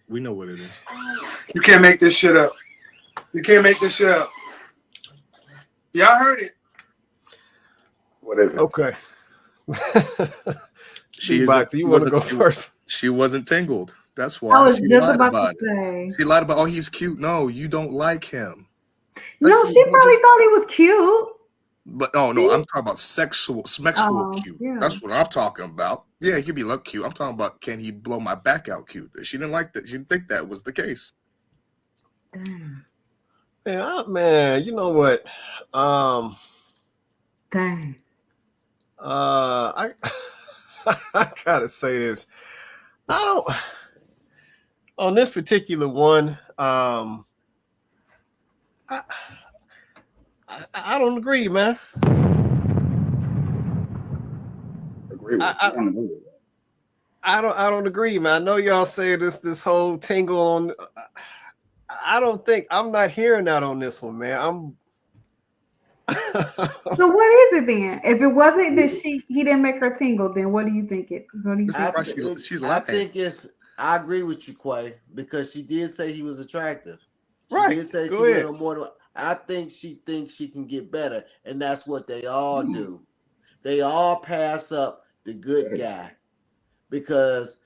We know what it is. You can't make this shit up. You can't make this shit up. Y'all heard it. What is it? Okay. She Box, you want to go first? She wasn't tingled. That's why. I was she just lied about to it. say. She lied about, oh, he's cute. No, you don't like him. No, she probably thought he was cute. But no, I'm talking about sexual cute. Yeah. That's what I'm talking about. Yeah, he could be look cute. I'm talking about can he blow my back out cute? She didn't like that. She didn't think that was the case. Dang. Man, you know what? Dang. I gotta say this. On this particular one, I don't agree, man. Agree with you. I don't agree, man. I know y'all say this whole tingle on. I'm not hearing that on this one, man. So what is it then? If it wasn't that he didn't make her tingle, then what do you think it? What do you think? She's I laughing. think I agree with you, Quay, because she did say he was attractive. She Right. did say Go she ahead. wanted more. I think she thinks she can get better, and that's what they all do. They all pass up the good guy because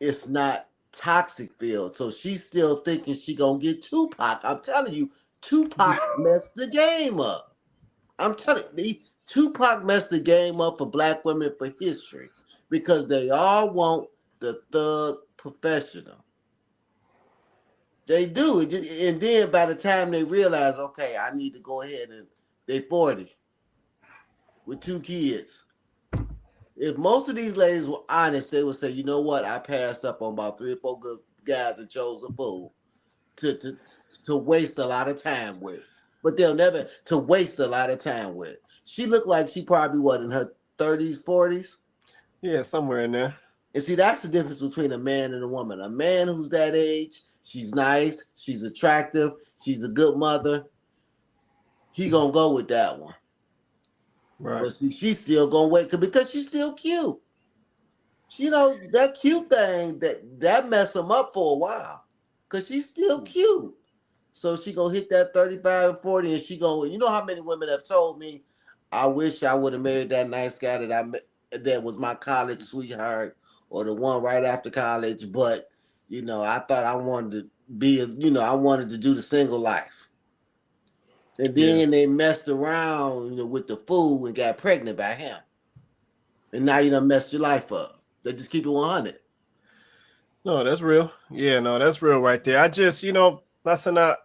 it's not toxic filled. So she's still thinking she gonna get Tupac. I'm telling you, Tupac messed the game up. I'm telling you, Tupac messed the game up for black women for history because they all want the thug professional. They do. And then by the time they realize, okay, I need to go ahead and they 40 with 2 kids. If most of these ladies were honest, they would say, you know what? I passed up on about 3 or 4 good guys and chose a fool to waste a lot of time with. But they'll never to waste a lot of time with. She looked like she probably was in her 30s, 40s. Yeah, somewhere in there. And see, that's the difference between a man and a woman. A man who's that age, she's nice, she's attractive, she's a good mother. He gonna go with that one. Right. But see, she's still gonna wait because she's still cute. You know, that cute thing that messed him up for a while. Because she's still cute. So she gonna hit that 35 and 40 and she gonna, you know how many women have told me, I wish I would have married that nice guy that I met, that was my college sweetheart or the one right after college, but you know, I thought I wanted to be I wanted to do the single life. And then they messed around, with the fool and got pregnant by him. And now you done messed your life up. They just keep it 100. No, that's real. Yeah, no, that's real right there. I just, that's not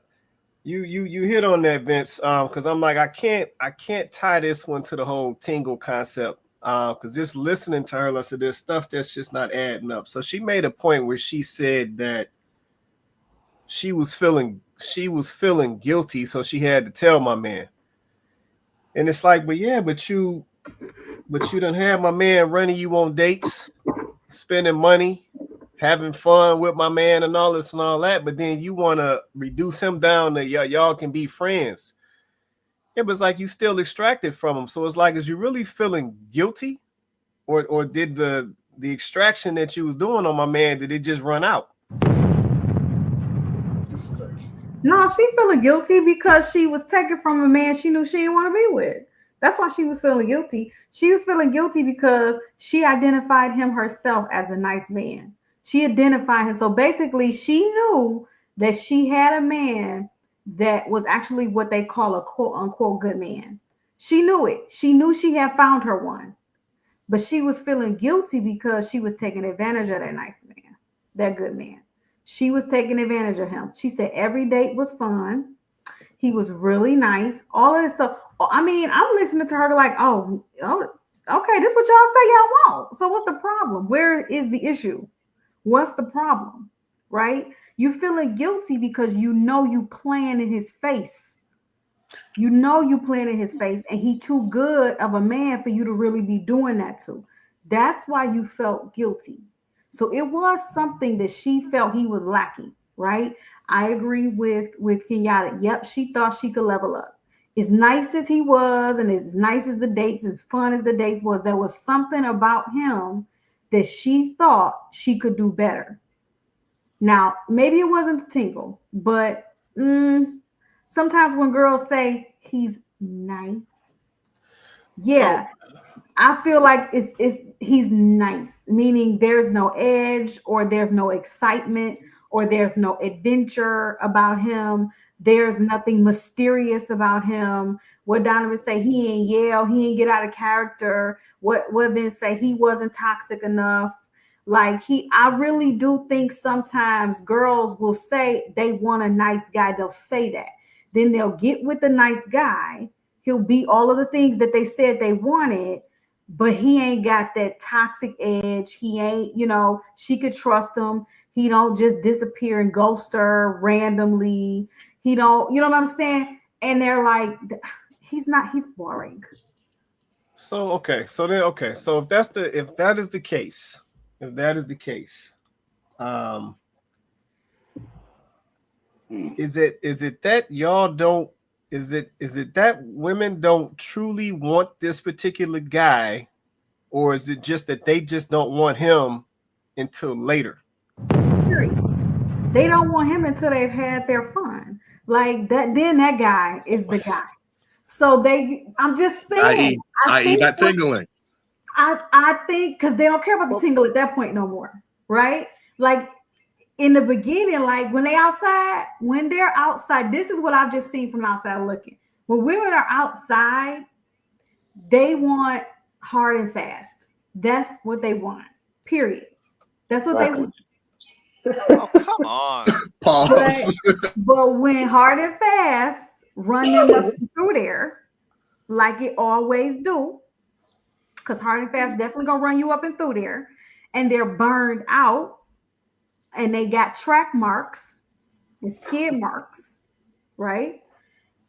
you hit on that, Vince. Because I'm like, I can't tie this one to the whole tingle concept. Because just listening to her, so there's stuff that's just not adding up. So she made a point where she said that she was feeling guilty, so she had to tell my man. And it's like, but you done had my man running you on dates, spending money, having fun with my man and all this and all that, but then you want to reduce him down to y'all can be friends. It was like you still extracted from him. So it's like, is you really feeling guilty, or did the extraction that you was doing on my man, did it just run out? No, she feeling guilty because she was taken from a man she knew she didn't want to be with. That's why she was feeling guilty. She was feeling guilty because she identified him herself as a nice man. She identified him. So basically, she knew that she had a man that was actually what they call a quote unquote good man. She knew it. She knew she had found her one. But she was feeling guilty because she was taking advantage of that nice man, that good man. She was taking advantage of him. She said every date was fun. He was really nice. All of this stuff. I mean, I'm listening to her like, oh, okay, this is what y'all say y'all want. So what's the problem? Where is the issue? What's the problem? Right? You feeling guilty because you know you playing in his face. You know you playing in his face, and he too good of a man for you to really be doing that to. That's why you felt guilty. So it was something that she felt he was lacking, right? I agree with Kenyatta. Yep, she thought she could level up. As nice as he was, and as nice as the dates, as fun as the dates was, there was something about him that she thought she could do better. Now, maybe it wasn't the tingle, but sometimes when girls say he's nice, yeah, I feel like it's he's nice, meaning there's no edge, or there's no excitement, or there's no adventure about him. There's nothing mysterious about him. What Donovan say, he ain't yell, he ain't get out of character. What Vince say, he wasn't toxic enough. Like I really do think sometimes girls will say they want a nice guy. They'll say that. Then they'll get with the nice guy. He'll be all of the things that they said they wanted, but he ain't got that toxic edge. He ain't, she could trust him. He don't just disappear and ghost her randomly. He don't, you know what I'm saying? And they're like, he's boring. So, okay. So if that is the case, is it that y'all don't, is it that women don't truly want this particular guy, or is it just that they just don't want him until later? They don't want him until they've had their fun. Like that, then that guy is the guy. So I'm just saying. I think that tingling. I think because they don't care about the tingle at that point no more, right? Like in the beginning, like when they're outside, this is what I've just seen from outside looking. When women are outside, they want hard and fast. That's what they want. Period. That's what they want. Oh, come on. Pause. But when hard and fast run them up through there, like it always do, because hard and fast definitely gonna run you up and through there, and they're burned out, and they got track marks and skid marks, right?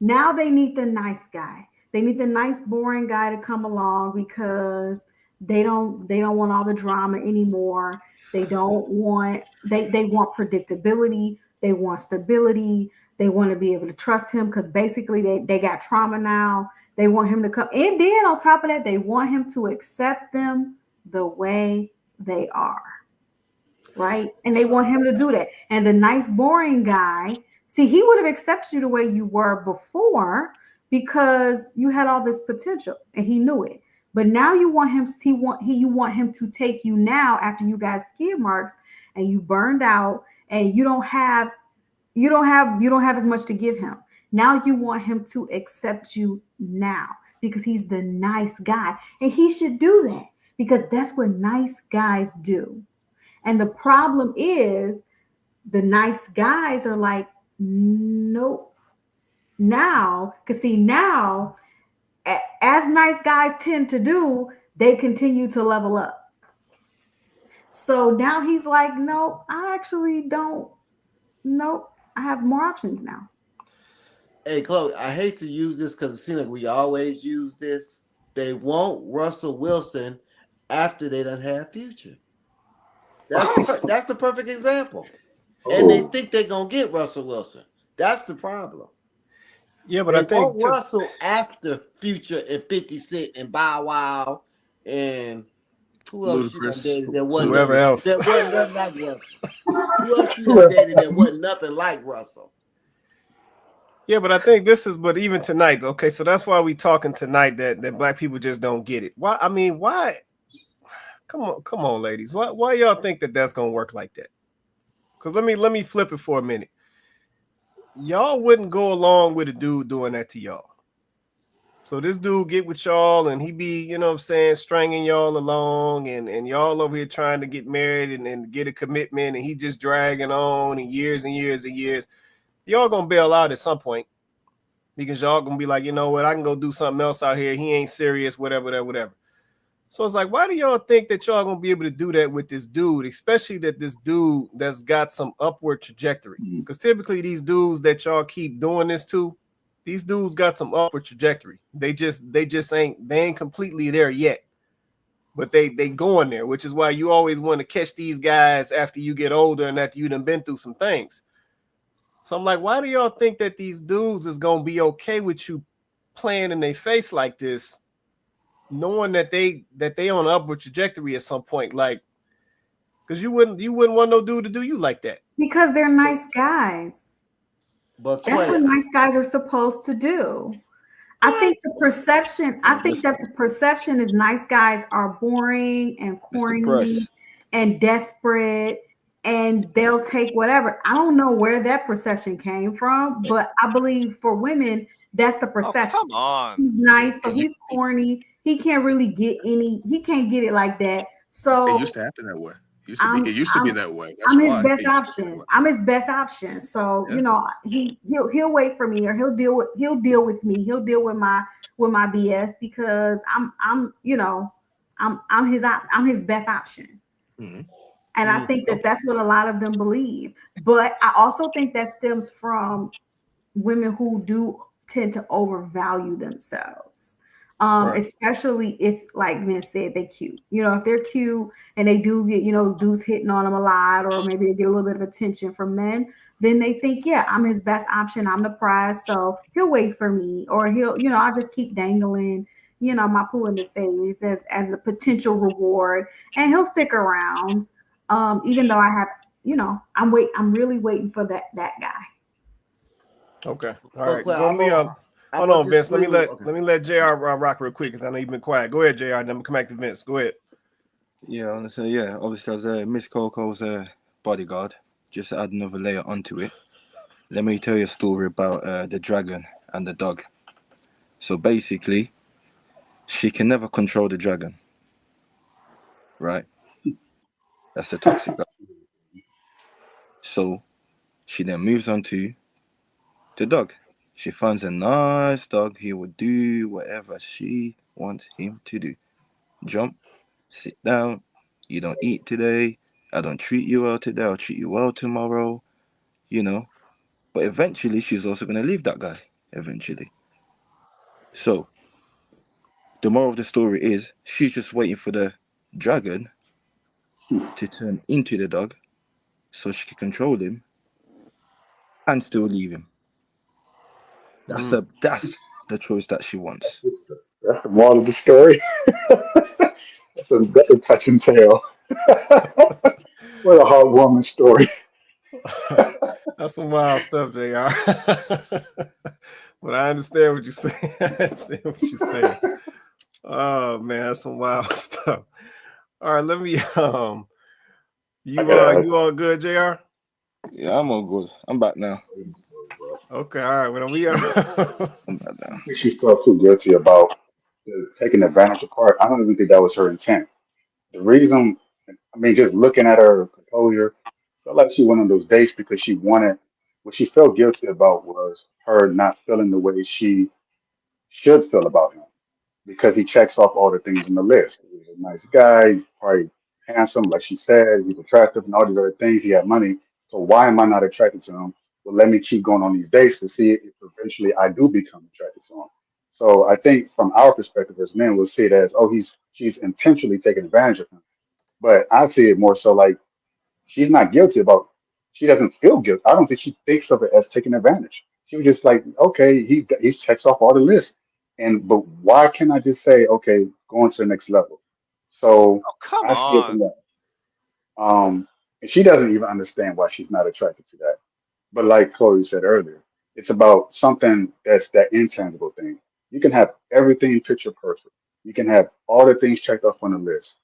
Now they need the nice guy. They need the nice, boring guy to come along because they don't want all the drama anymore. They don't want, they want predictability. They want stability. They want to be able to trust him because basically they got trauma now. They want him to come. And then on top of that, they want him to accept them the way they are. Right? And they want him to do that. And the nice, boring guy, see, he would have accepted you the way you were before because you had all this potential and he knew it. But now you want him, you want him to take you now after you got skid marks and you burned out and you don't have as much to give him. Now you want him to accept you now because he's the nice guy. And he should do that because that's what nice guys do. And the problem is the nice guys are like, nope. Now, because see, now, as nice guys tend to do, they continue to level up. So now he's like, nope, I actually don't. Nope, I have more options now. Hey, Chloe, I hate to use this because it seems like we always use this. They want Russell Wilson after they done have Future. That's the perfect example. And they think they're gonna get Russell Wilson. That's the problem. Yeah, but They I think want Russell after Future and 50 Cent and Bow Wow and who else she done Ludacris. dated that wasn't whoever nothing, else. that wasn't nothing like Russell? Who else she done dated that wasn't nothing like Russell? Yeah, but I think this is, but even tonight, okay, so that's why we talking tonight that black people just don't get it. Why? I mean, why? Come on, ladies. Why y'all think that that's gonna work like that? Because let me flip it for a minute. Y'all wouldn't go along with a dude doing that to y'all. So this dude get with y'all and he be, you know what I'm saying, stringing y'all along and y'all over here trying to get married and get a commitment and he just dragging on and years and years and years. Y'all gonna bail out at some point because y'all gonna be like, you know what, I can go do something else out here. He ain't serious, whatever. So it's like, why do y'all think that y'all gonna be able to do that with this dude, especially that this dude that's got some upward trajectory? Because typically these dudes that y'all keep doing this to, these dudes got some upward trajectory. They ain't completely there yet, but they going there, which is why you always want to catch these guys after you get older and after you done been through some things. So I'm like, why do y'all think that these dudes is gonna be okay with you playing in their face like this, knowing that they on an upward trajectory at some point? Like, because you wouldn't want no dude to do you like that. Because they're nice guys. But That's what Quay, nice guys are supposed to do. I think that the perception is nice guys are boring and It's the corny price. and desperate and they'll take whatever. I don't know where that perception came from, but I believe for women, that's the Oh, perception. come on. He's nice, so he's corny. He can't really he can't get it like that. It So used to happen that way. I'm It used to be I'm that way. That's I'm his why it best used to be that option. way. I'm his best option. So Yeah. you know he'll wait for me or he'll deal with me. He'll deal with my BS because I'm you know I'm his best option. Mm-hmm. And I think that that's what a lot of them believe. But I also think that stems from women who do tend to overvalue themselves. Right. Especially if, like Vince said, they cute. You know, if they're cute and they do get, dudes hitting on them a lot, or maybe they get a little bit of attention from men, then they think, yeah, I'm his best option. I'm the prize. So he'll wait for me, or he'll, I'll just keep dangling, my poo in his face as a potential reward. And he'll stick around. Even though I have, I'm really waiting for that guy. Okay. All but right. Quay, Well, I'm hold gonna on, Vince. disagree with. Let me let JR rock real quick because I know you've been quiet. Go ahead, JR. Then I'm gonna come back to Vince. Go ahead. Yeah, honestly, yeah. Obviously, as Miss Coco's bodyguard, just to add another layer onto it, let me tell you a story about the dragon and the dog. So basically, she can never control the dragon, right? That's the toxic guy. So she then moves on to the dog. She finds a nice dog. He will do whatever she wants him to do. Jump, sit down. You don't eat today. I don't treat you well today. I'll treat you well tomorrow. You know. But eventually, she's also going to leave that guy. Eventually. So the moral of the story is she's just waiting for the dragon to turn into the dog so she can control him and still leave him. That's the choice that she wants. That's the moral of the story. That's a touching tale. What a heartwarming story. That's some wild stuff, JR. But I understand what you're saying. I understand what you're saying. Oh man, that's some wild stuff. All right, let me you all good, JR? Yeah, I'm all good. I'm back now. Okay, all right. Well, we I'm are back I now. don't think she felt too guilty about the taking advantage of part. I don't even think that was her intent. The reason, I mean, just looking at her composure, felt like she went on those dates because she wanted, what she felt guilty about was her not feeling the way she should feel about him because he checks off all the things on the list. He's a nice guy, he's probably handsome, like she said, he's attractive and all these other things. He had money. So why am I not attracted to him? Well, let me keep going on these dates to see if eventually I do become attracted to him. So I think from our perspective as men, we'll see it as, oh, she's intentionally taking advantage of him. But I see it more so like she's not guilty about. She doesn't feel guilt. I don't think she thinks of it as taking advantage. She was just like, okay, he checks off all the lists, but why can't I just say, okay, going to the next level? So Oh, come I see it from on. that. And she doesn't even understand why she's not attracted to that. But like Chloe said earlier, it's about something that's that intangible thing. You can have everything picture perfect. You can have all the things checked off on the list,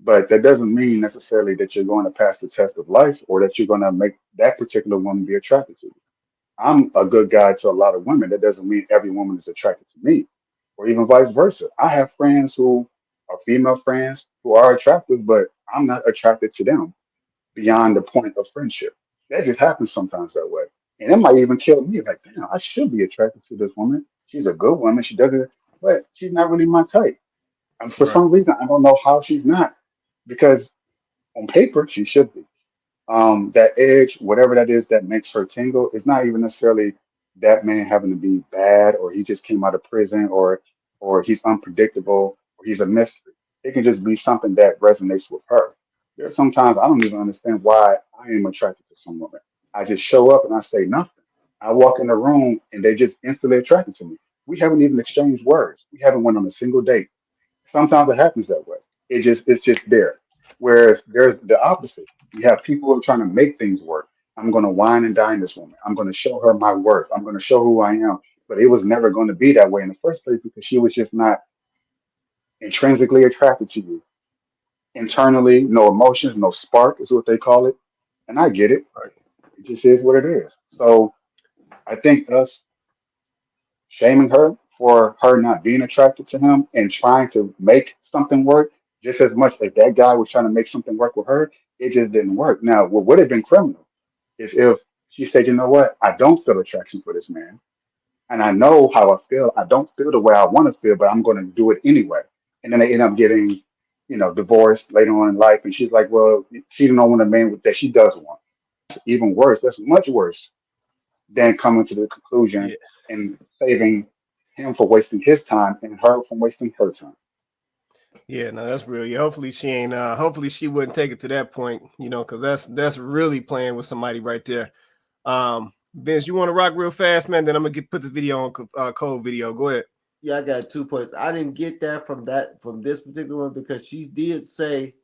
but that doesn't mean necessarily that you're going to pass the test of life or that you're going to make that particular woman be attracted to you. I'm a good guy to a lot of women. That doesn't mean every woman is attracted to me, or even vice versa. I have friends who are female friends who are attractive, but I'm not attracted to them beyond the point of friendship. That just happens sometimes that way. And it might even kill me. Like, damn, I should be attracted to this woman. She's a good woman. She does it, but she's not really my type. And for Right. some reason, I don't know how she's not, because on paper, she should be. That edge, whatever that is that makes her tingle, it's not even necessarily that man having to be bad, or he just came out of prison, or he's unpredictable, or he's a mystery. It can just be something that resonates with her. There's sometimes I don't even understand why I am attracted to some woman. I just show up and I say nothing. I walk in the room and they just instantly attracted to me. We haven't even exchanged words. We haven't went on a single date. Sometimes it happens that way. It's just there. Whereas there's the opposite. You have people who are trying to make things work. I'm going to wine and dine this woman. I'm going to show her my worth. I'm going to show who I am. But it was never going to be that way in the first place because she was just not intrinsically attracted to you. Internally, no emotions, no spark is what they call it. And I get it. Right. It just is what it is. So I think us shaming her for her not being attracted to him and trying to make something work just as much as that guy was trying to make something work with her, it just didn't work. Now, what would have been criminal is if she said, you know what, I don't feel attraction for this man. And I know how I feel. I don't feel the way I want to feel, but I'm going to do it anyway. And then they end up getting, divorced later on in life. And she's like, well, she don't want a man that she does want. Even worse. That's much worse than coming to the conclusion Yeah. and saving him for wasting his time and her from wasting her time. Yeah, no, that's real. Yeah, hopefully she ain't. Hopefully she wouldn't take it to that point, because that's really playing with somebody right there. Vince, you want to rock real fast, man? Then I'm gonna put this video on Cole video. Go ahead. Yeah, I got 2 points. I didn't get that from this particular one because she did say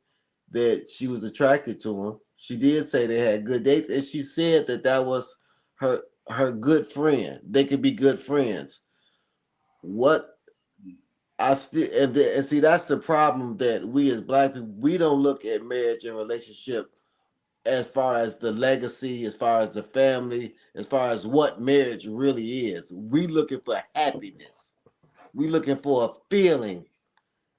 that she was attracted to him. She did say they had good dates, and she said that was her good friend. They could be good friends. What I still and see that's the problem that we as Black people, we don't look at marriage and relationship as far as the legacy, as far as the family, as far as what marriage really is. We looking for happiness. We looking for a feeling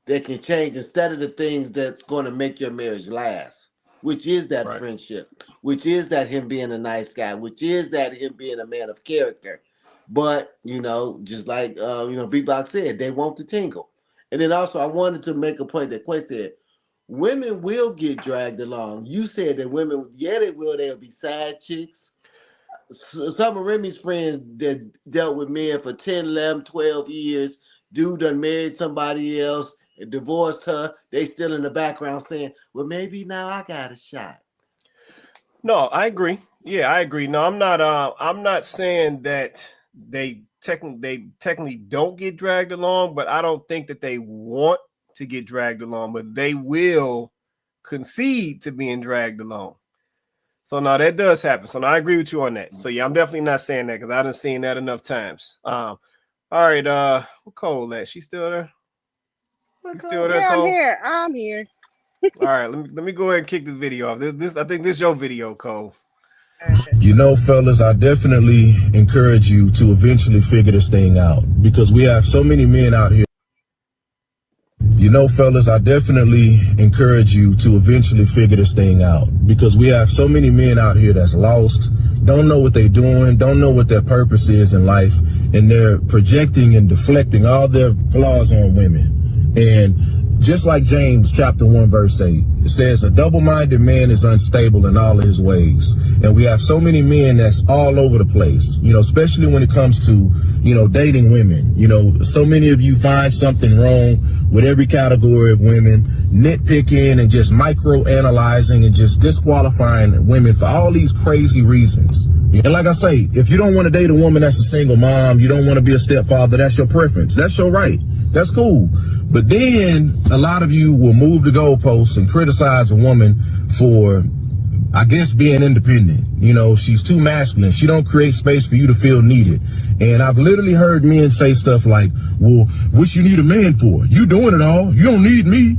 that can change instead of the things that's going to make your marriage last, which is that Right. friendship, which is that him being a nice guy, which is that him being a man of character. But, just like, V-Block said, they want to tingle. And then also I wanted to make a point that Quay said, women will get dragged along. You said that women, yeah, they will. They'll be side chicks. Some of Remy's friends that dealt with men for 10, 11, 12 years. Dude done married somebody else and divorced her. They still in the background saying, well, maybe now I got a shot. No, I agree. Yeah, I agree. No, I'm not saying that they technically don't get dragged along, but I don't think that they want to get dragged along, but they will concede to being dragged along. So no, that does happen. So no, I agree with you on that. So yeah, I'm definitely not saying that because I done seen that enough times. All right, what Cole at? She still there? You still there, Yeah, Cole? I'm here. All right, let me go ahead and kick this video off. This I think this is your video, Cole. Fellas, I definitely encourage you to eventually figure this thing out because we have so many men out here. Fellas, I definitely encourage you to eventually figure this thing out because we have so many men out here that's lost, don't know what they're doing, don't know what their purpose is in life, and they're projecting and deflecting all their flaws on women. And just like James chapter 1 verse 8, it says a double-minded man is unstable in all of his ways. And we have so many men that's all over the place, especially when it comes to, dating women. So many of you find something wrong with every category of women, nitpicking and just micro analyzing and just disqualifying women for all these crazy reasons. And like I say, if you don't want to date a woman that's a single mom, you don't want to be a stepfather, that's your preference. That's your right. That's cool. But then a lot of you will move the goalposts and criticize a woman for, I guess, being independent. You know, she's too masculine. She don't create space for you to feel needed. And I've literally heard men say stuff like, well, what you need a man for? You doing it all. You don't need me.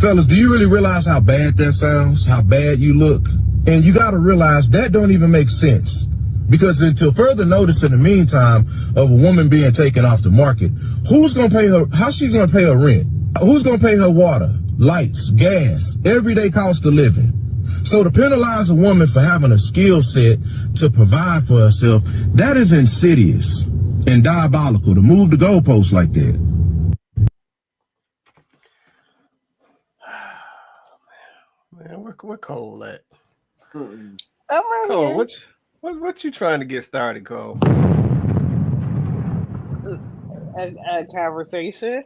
Fellas, do you really realize how bad that sounds? How bad you look? And you got to realize that don't even make sense. Because until further notice in the meantime of a woman being taken off the market, who's going to pay her? How's she going to pay her rent? Who's going to pay her water, lights, gas, everyday cost of living? So to penalize a woman for having a skill set to provide for herself, that is insidious and diabolical to move the goalposts like that. Man, where Cole at? I'm right Cole, here. what you trying to get started, Cole? A conversation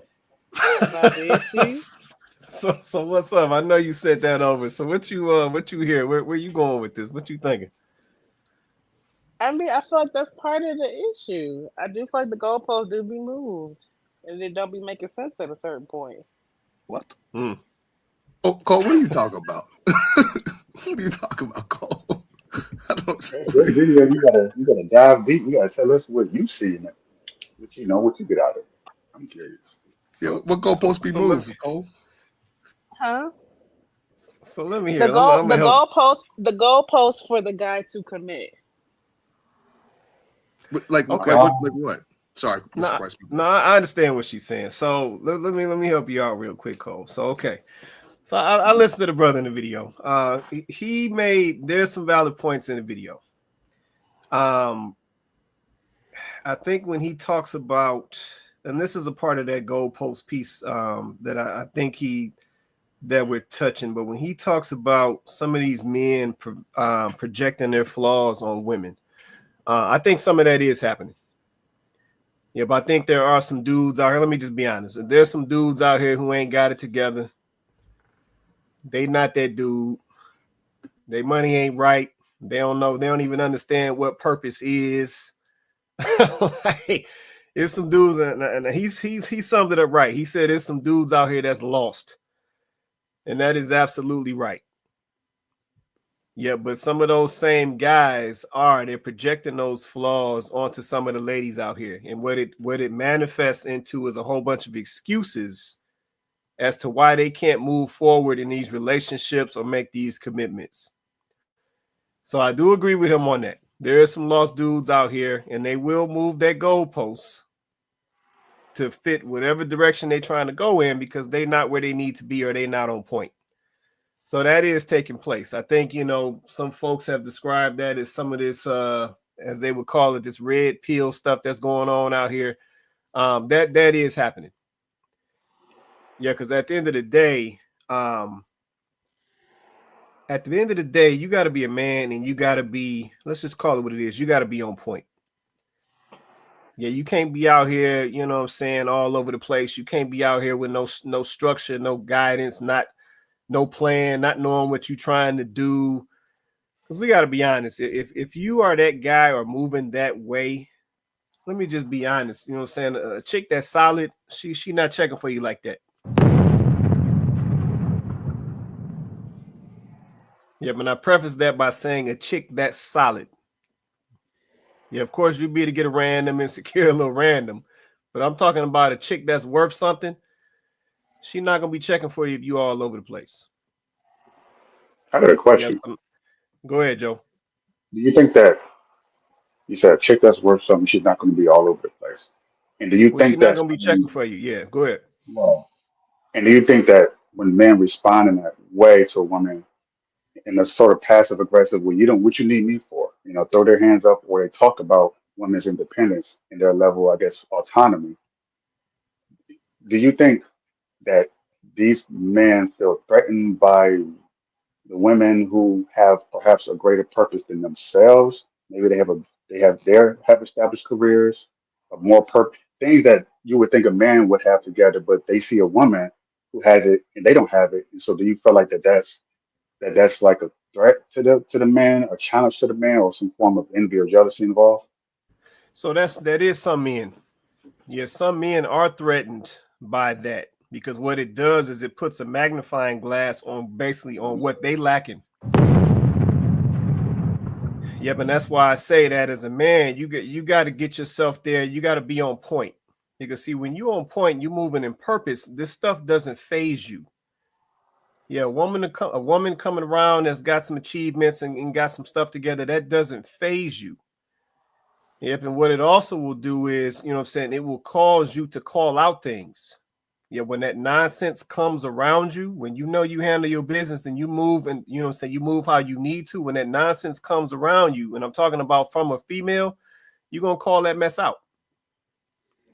about the issue. So what's up? I know you said that over. So what you hear? Where you going with this? What you thinking? I mean, I feel like that's part of the issue. I do feel like the goalposts do be moved, and it don't be making sense at a certain point. What? Hmm. Oh, Cole, what are you talking about? What are you talking about, Cole? I don't. This video, you gotta dive deep. You gotta tell us what you see in it, what you know, what you get out of it. I'm curious. Yeah, what goalposts be moved, Cole? Huh? So let me hear. The I'm gonna help. goalpost for the guy to commit. Like Okay. what? Sorry, Mr. Price. No, I understand what she's saying. So let me help you out real quick, Cole. So okay. So I listened to the brother in the video. There's some valid points in the video. I think when he talks about, and this is a part of that goalpost piece that I think that we're touching, but when he talks about some of these men projecting their flaws on women, I think some of that is happening. Yeah, but I think there are some dudes out here. Let me just be honest. There's some dudes out here who ain't got it together. They not that dude. Their money ain't right. They don't know. They don't even understand what purpose is. Like, it's some dudes, and he summed it up right. He said there's some dudes out here that's lost, and that is absolutely right. Yeah, but some of those same guys they're projecting those flaws onto some of the ladies out here, and what it manifests into is a whole bunch of excuses as to why they can't move forward in these relationships or make these commitments. So I do agree with him on that. There are some lost dudes out here, and they will move their goalposts to fit whatever direction they're trying to go in because they're not where they need to be or they're not on point. So that is taking place. I think, some folks have described that as some of this, as they would call it, this red pill stuff that's going on out here. That is happening. Yeah, because at the end of the day, you got to be a man and you got to be, let's just call it what it is. You got to be on point. Yeah, you can't be out here, you know what I'm saying, all over the place. You can't be out here with no structure, no guidance, no plan, not knowing what you're trying to do. Because we got to be honest. If you are that guy or moving that way, let me just be honest. You know what I'm saying? A chick that's solid, she not checking for you like that. Yeah, but I preface that by saying a chick that's solid. Yeah, of course, you'd be to get a random and secure a little random. But I'm talking about a chick that's worth something. She's not going to be checking for you if you all over the place. I got a question. Yeah, go ahead, Joe. Do you think that you said a chick that's worth something, she's not going to be all over the place? And do you think she's not that's going to be checking for you? Yeah, go ahead. well, and do you think that when men respond in that way to a woman in a sort of passive aggressive, well, what you need me for? Throw their hands up where they talk about women's independence and their level, I guess, autonomy. Do you think that these men feel threatened by the women who have perhaps a greater purpose than themselves? Maybe they have established careers, a more things that you would think a man would have together, but they see a woman who has it and they don't have it. And so do you feel like that's like a threat to the man, a challenge to the man, or some form of envy or jealousy involved? So that is some men. Yes, some men are threatened by that because what it does is it puts a magnifying glass on basically on what they lacking. Yep, and that's why I say that as a man, you got to get yourself there. You got to be on point. Because see, when you're on point, you're moving in purpose. This stuff doesn't phase you. Yeah, a woman coming around that's got some achievements and got some stuff together, that doesn't phase you. Yep, and what it also will do is, you know what I'm saying, it will cause you to call out things. Yeah, when that nonsense comes around you, when you know you handle your business and you move and, you know what I'm saying, you move how you need to, when that nonsense comes around you, and I'm talking about from a female, you're going to call that mess out.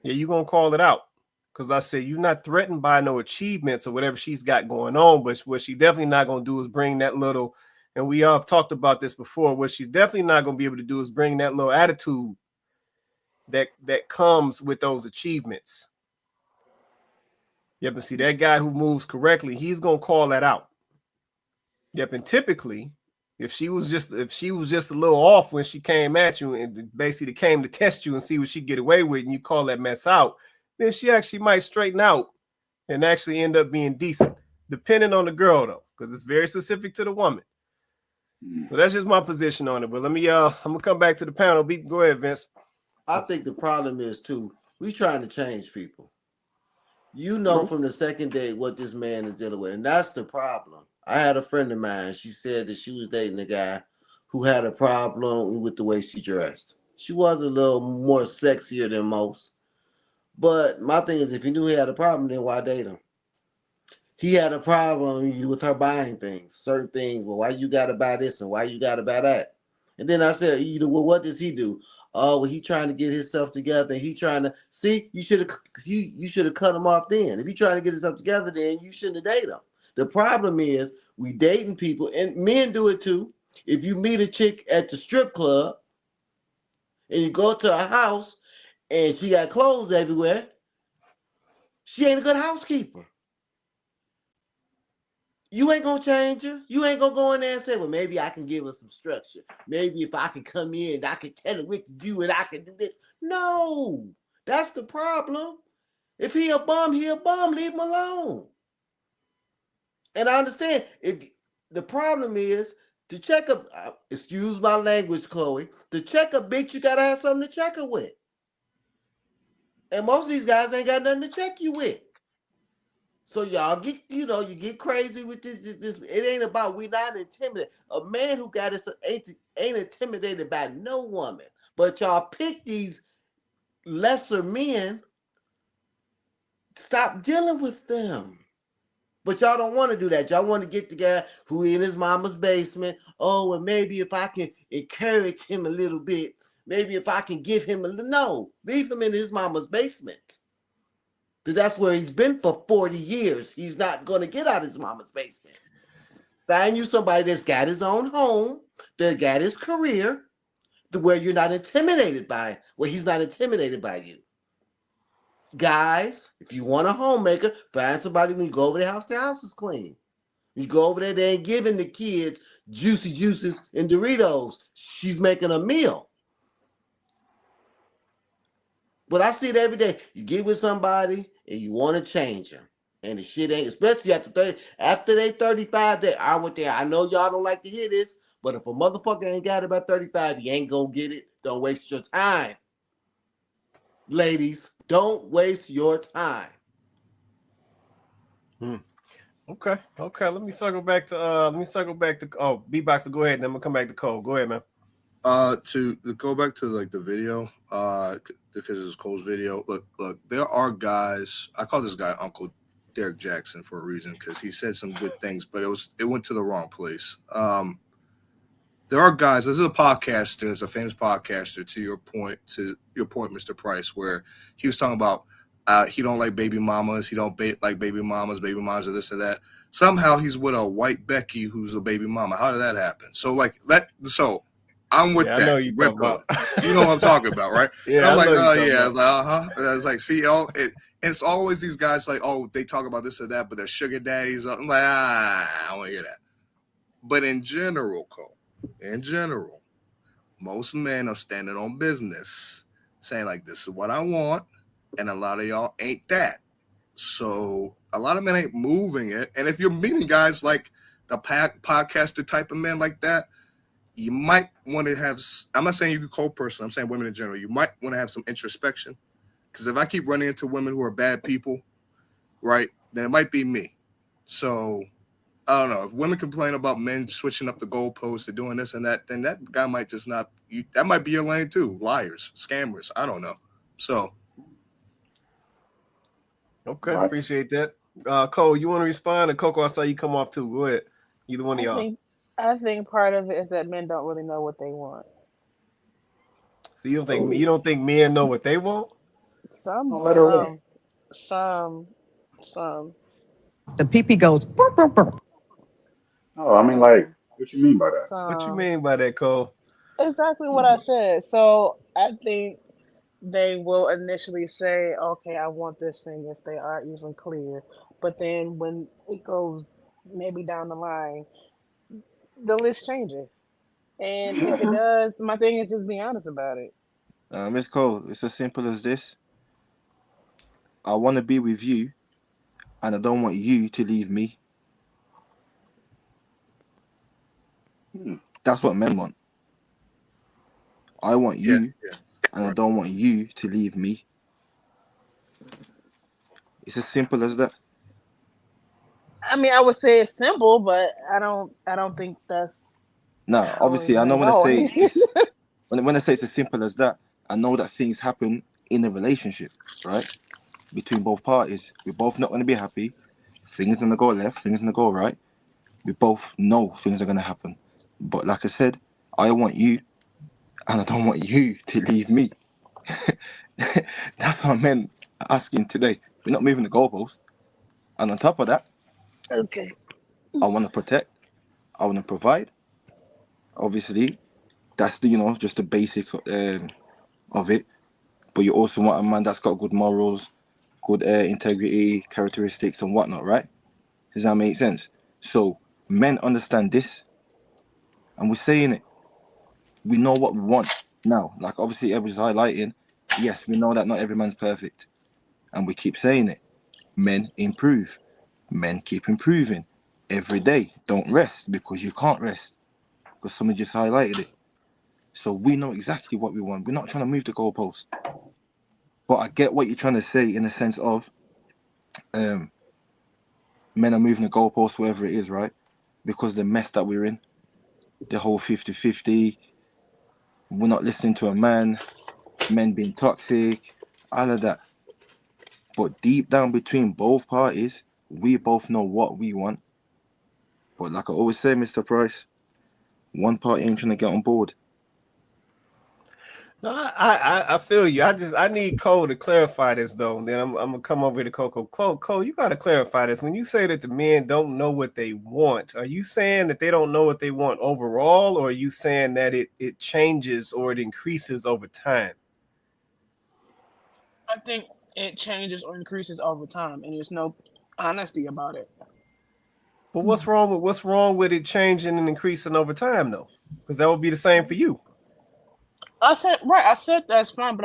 Yeah, you're going to call it out. Because I said, you're not threatened by no achievements or whatever she's got going on, but what she definitely not going to do is bring that little, and we all have talked about this before, what she's definitely not going to be able to do is bring that little attitude that comes with those achievements. Yep, and see, that guy who moves correctly, he's going to call that out. Yep, and typically, if she was just a little off when she came at you and basically came to test you and see what she get away with, and you call that mess out, then she actually might straighten out and actually end up being decent, depending on the girl though, because it's very specific to the woman. So that's just my position on it. But let me I'm gonna come back to the panel. Go ahead, Vince. I think the problem is too, we trying to change people. You know from the second date what this man is dealing with, and that's the problem. I had a friend of mine. She said that she was dating a guy who had a problem with the way she dressed. She was a little more sexier than most. But my thing is, if he knew he had a problem, then why date him? He had a problem with her buying things, certain things. Well, why you got to buy this and why you got to buy that? And then I said, well, what does he do? Oh, well, he trying to get himself together. He trying to see. You should have cut him off then. If he trying to get himself together, then you shouldn't have dated him. The problem is we dating people, and men do it too. If you meet a chick at the strip club and you go to her house and she got clothes everywhere, she ain't a good housekeeper. You ain't gonna change her. You ain't gonna go in there and say, well, maybe I can give her some structure. Maybe if I can come in, I can tell her what to do and I can do this. No, that's the problem. If he a bum, leave him alone. And I understand if the problem is to check up, excuse my language, Chloe, to check a bitch, you gotta have something to check her with. And most of these guys ain't got nothing to check you with. So y'all get, you get crazy with this. It ain't about, we not intimidated. A man who got this ain't intimidated by no woman. But y'all pick these lesser men. Stop dealing with them. But y'all don't want to do that. Y'all want to get the guy who in his mama's basement. Oh, and maybe if I can encourage him a little bit, maybe if I can give him no, leave him in his mama's basement. Because that's where he's been for 40 years. He's not going to get out of his mama's basement. Find you somebody that's got his own home, that got his career, where you're not intimidated by, where he's not intimidated by you. Guys, if you want a homemaker, find somebody when you go over their house is clean. You go over there, they ain't giving the kids juicy juices and Doritos. She's making a meal. But I see it every day. You get with somebody and you want to change them. And the shit ain't, especially after they 35, I know y'all don't like to hear this, but if a motherfucker ain't got it by 35, you ain't gonna get it. Don't waste your time. Ladies, don't waste your time. Okay. Let me circle back to B-Box, go ahead, then I'm gonna come back to Cole. Go ahead, man. To go back to like the video, because it's Cole's video. Look, there are guys. I call this guy Uncle Derek Jackson for a reason, because he said some good things, but it went to the wrong place. There are guys. This is a podcaster. It's a famous podcaster. To your point, Mr. Price, where he was talking about he don't like baby mamas. He don't like baby mamas. Baby mamas or this or that. Somehow he's with a white Becky who's a baby mama. How did that happen? So like that. So I'm with Yeah, I that. know you Rip talking about. you know what I'm talking about, right? Yeah, and I'm I like, know you oh talking yeah, about. And I was like, see, and it's always these guys like, oh, they talk about this or that, but they're sugar daddies. I'm like, I don't want to hear that. But in general, Cole, most men are standing on business, saying like, this is what I want, and a lot of y'all ain't that. So a lot of men ain't moving it. And if you're meeting guys like the podcaster type of men like that, you might want to have, I'm not saying you could co-person, I'm saying women in general, you might want to have some introspection. Because if I keep running into women who are bad people, right, then it might be me. So I don't know. If women complain about men switching up the goalposts, and doing this and that, then that guy might just not, that might be your lane too. Liars, scammers, I don't know. So. Okay, appreciate that. Cole, you want to respond? And Coco, I saw you come off too. Go ahead. Either one of y'all. I think part of it is that men don't really know what they want. So you don't think men know what they want? Some. The pee goes. Burr, burr, burr. No, I mean, like, what you mean by that? What you mean by that, Cole? Exactly what I said. So I think they will initially say, okay, I want this thing if they are even clear. But then when it goes maybe down the line, the list changes. And if it does, my thing is just be honest about it. Miss Cole, it's as simple as this. I want to be with you, and I don't want you to leave me. That's what men want. I want you, and I don't want you to leave me. It's as simple as that. I mean, I would say it's simple, but I don't think that's. No, obviously, I know when I say when I say it's as simple as that, I know that things happen in a relationship, right? Between both parties, we're both not going to be happy. Things are going to go left, things are going to go right. We both know things are going to happen. But like I said, I want you, and I don't want you to leave me. That's what men are asking today. We're not moving the goalpost. And on top of that, okay, I want to protect, I want to provide. Obviously, that's the just the basic of it. But you also want a man that's got good morals, good integrity, characteristics, and whatnot, right? Does that make sense? So men understand this, and we're saying it. We know what we want now. Like obviously, everyone's highlighting. Yes, we know that not every man's perfect, and we keep saying it. Men improve. Men keep improving every day. Don't rest because you can't rest because someone just highlighted it. So we know exactly what we want. We're not trying to move the goalpost. But I get what you're trying to say in the sense of men are moving the goalpost wherever it is, right? Because the mess that we're in, the whole 50-50, we're not listening to a man, men being toxic, all of that. But deep down between both parties, we both know what we want. But like I always say, Mr. Price, one party ain't trying to get on board. No, I feel you. I need Cole to clarify this though. Then I'm gonna come over to Coco. Cole, you gotta clarify this. When you say that the men don't know what they want, are you saying that they don't know what they want overall, or are you saying that it changes or it increases over time? I think it changes or increases over time, and there's no honesty about it. But what's wrong with it changing and increasing over time though? Because that would be the same for you. I said that's fine, but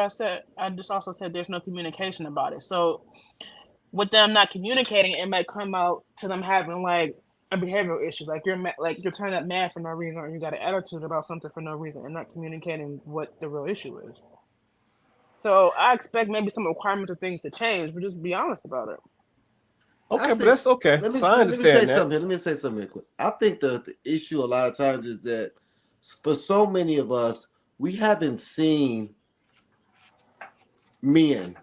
I just also said there's no communication about it. So with them not communicating, it might come out to them having like a behavioral issue, like you're turning up mad for no reason, or you got an attitude about something for no reason, and not communicating what the real issue is. So I expect maybe some requirements or things to change, but just be honest about it. Okay, but that's okay. So I understand that. Let me say something real quick. I think the issue a lot of times is that for so many of us, we haven't seen men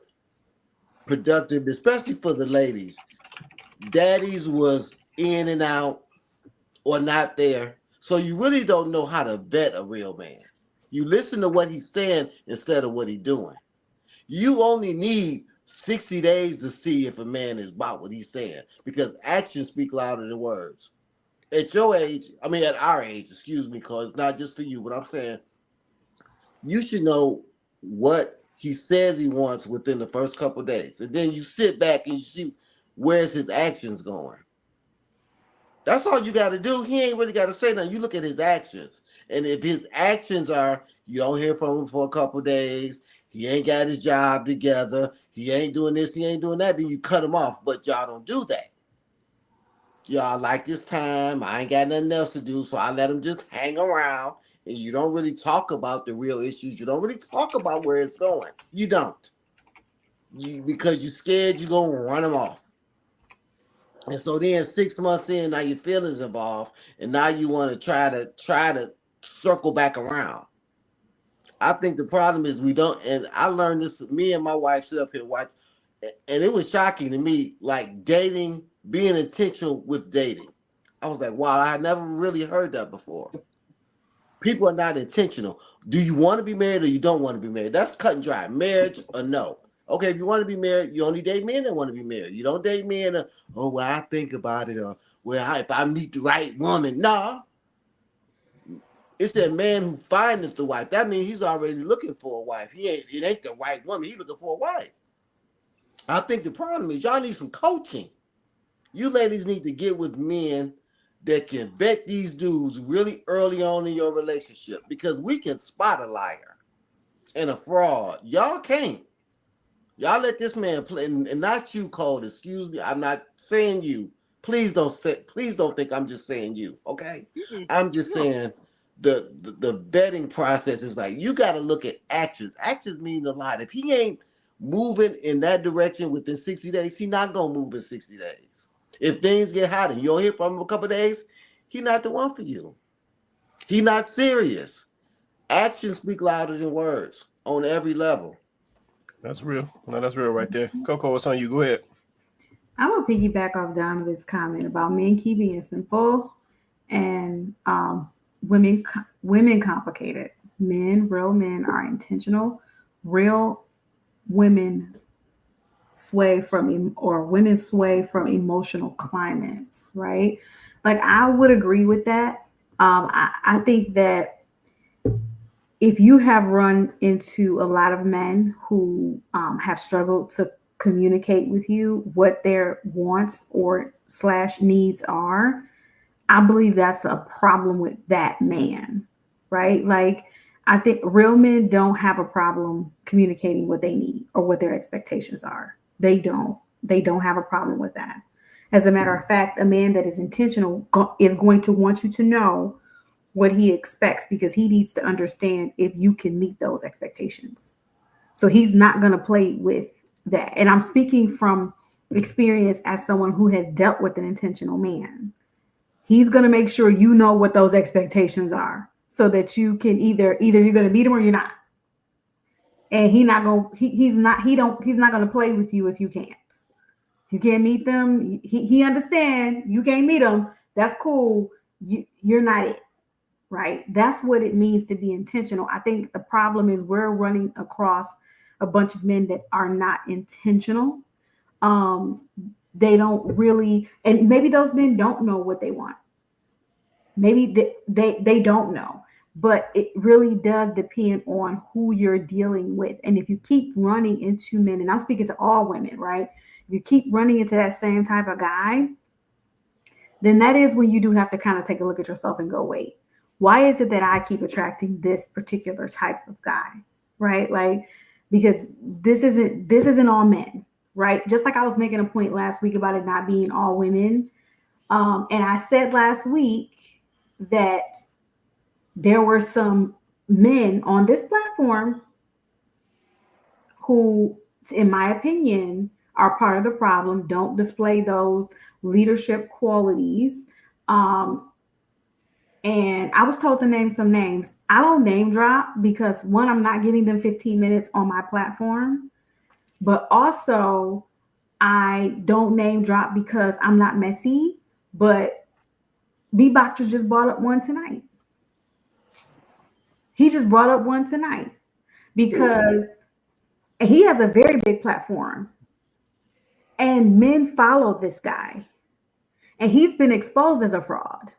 productive, especially for the ladies. Daddies was in and out or not there. So you really don't know how to vet a real man. You listen to what he's saying instead of what he's doing. You only need 60 days to see if a man is about what he's saying because actions speak louder than words. At your age, I mean at our age, excuse me, because it's not just for you, but I'm saying you should know what he says he wants within the first couple of days. And then you sit back and you see where's his actions going. That's all you got to do. He ain't really got to say nothing. You look at his actions. And if his actions are, you don't hear from him for a couple of days, he ain't got his job together, he ain't doing this, he ain't doing that, then you cut him off. But y'all don't do that. Y'all like this time, I ain't got nothing else to do, so I let him just hang around. And you don't really talk about the real issues. You don't really talk about where it's going. You don't. Because you're scared you're going to run him off. And so then 6 months in, now your feelings involved, and now you want to try to circle back around. I think the problem is we don't, and I learned this, me and my wife sit up here and watch, and it was shocking to me, like dating, being intentional with dating. I was like, wow, I had never really heard that before. People are not intentional. Do you want to be married or you don't want to be married? That's cut and dry. Marriage or no. Okay, if you want to be married, you only date men that want to be married. You don't date men, oh, well, I think about it, or, well, if I meet the right woman. No. It's that man who finds the wife. That means he's already looking for a wife. It ain't the right woman. He's looking for a wife. I think the problem is y'all need some coaching. You ladies need to get with men that can vet these dudes really early on in your relationship, because we can spot a liar and a fraud. Y'all can't. Y'all let this man play, and not you, Cole. Excuse me. I'm not saying you. Please don't think I'm just saying you. Okay? I'm just saying the vetting process is like, you got to look at actions. Actions mean a lot. If he ain't moving in that direction within 60 days, he's not gonna move in 60 days. If things get hot and you don't hear from him a couple of days, he's not the one for you. He's not serious. Actions speak louder than words on every level. That's real. No, that's real right there. Coco, what's on you? Go ahead. I'm gonna piggyback off Donovan's comment about men keeping it simple and women complicated. Real men are intentional. Real women women sway from emotional climates, right? Like, I would agree with that. I think that if you have run into a lot of men who have struggled to communicate with you what their wants or / needs are, I believe that's a problem with that man, right? Like, I think real men don't have a problem communicating what they need or what their expectations are. They don't have a problem with that. As a matter of fact, a man that is intentional is going to want you to know what he expects, because he needs to understand if you can meet those expectations. So he's not going to play with that. And I'm speaking from experience as someone who has dealt with an intentional man. He's going to make sure you know what those expectations are, so that you can either you're going to meet him or you're not. And he's not going to play with you if you can't. If you can't meet them, he understands you can't meet them. That's cool. You're not it. Right? That's what it means to be intentional. I think the problem is we're running across a bunch of men that are not intentional. They don't really, and maybe those men don't know what they want. Maybe they don't know, but it really does depend on who you're dealing with. And if you keep running into men, and I'm speaking to all women, right? If you keep running into that same type of guy, then that is when you do have to kind of take a look at yourself and go, wait, why is it that I keep attracting this particular type of guy, right? Like, because this isn't all men, right? Just like I was making a point last week about it not being all women. And I said last week that there were some men on this platform who, in my opinion, are part of the problem, don't display those leadership qualities. And I was told to name some names. I don't name drop because, one, I'm not giving them 15 minutes on my platform, but also I don't name drop because I'm not messy. But B-Boxer just brought up one tonight. He just brought up one tonight because he has a very big platform and men follow this guy, and he's been exposed as a fraud.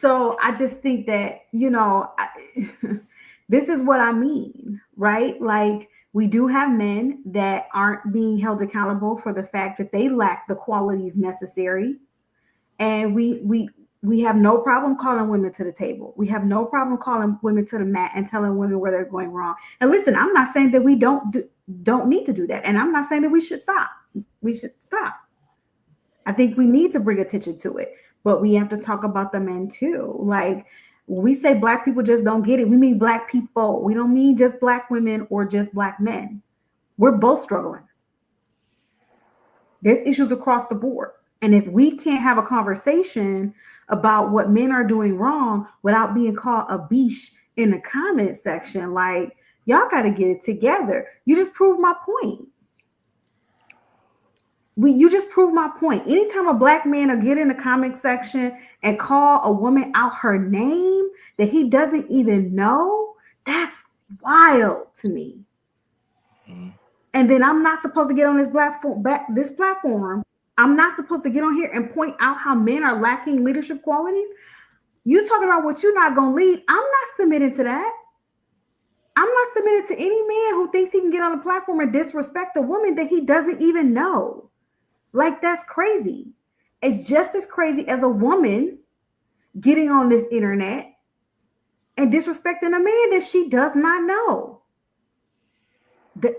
So I just think that, this is what I mean, right? Like, we do have men that aren't being held accountable for the fact that they lack the qualities necessary. And we have no problem calling women to the table. We have no problem calling women to the mat and telling women where they're going wrong. And listen, I'm not saying that we don't need to do that. And I'm not saying that we should stop. We should stop. I think we need to bring attention to it, but we have to talk about the men too. Like, when we say black people just don't get it, we mean black people. We don't mean just black women or just black men. We're both struggling. There's issues across the board. And if we can't have a conversation about what men are doing wrong without being called a biche in the comment section, like, y'all got to get it together. You just proved my point. You just proved my point. Anytime a black man will get in the comment section and call a woman out her name that he doesn't even know, that's wild to me. And then I'm not supposed to get on this platform. I'm not supposed to get on here and point out how men are lacking leadership qualities. You talking about what you're not going to lead. I'm not submitting to that. I'm not submitting to any man who thinks he can get on a platform and disrespect a woman that he doesn't even know. Like, that's crazy. It's just as crazy as a woman getting on this internet and disrespecting a man that she does not know.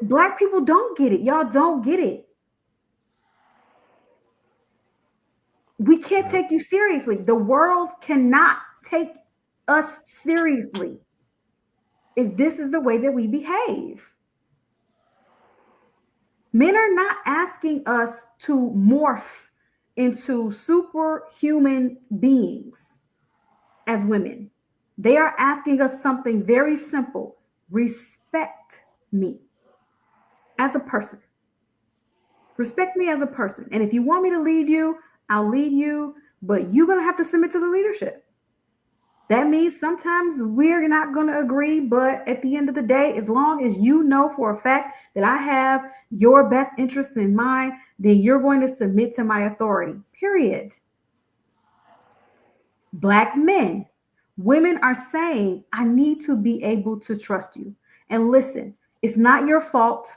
Black people don't get it. Y'all don't get it. We can't take you seriously. The world cannot take us seriously if this is the way that we behave. Men are not asking us to morph into superhuman beings as women. They are asking us something very simple. Respect me as a person. Respect me as a person. And if you want me to lead you, I'll lead you, but you're going to have to submit to the leadership. That means sometimes we're not going to agree, but at the end of the day, as long as you know for a fact that I have your best interest in mind, then you're going to submit to my authority, period. Black men, women are saying, I need to be able to trust you. And listen, it's not your fault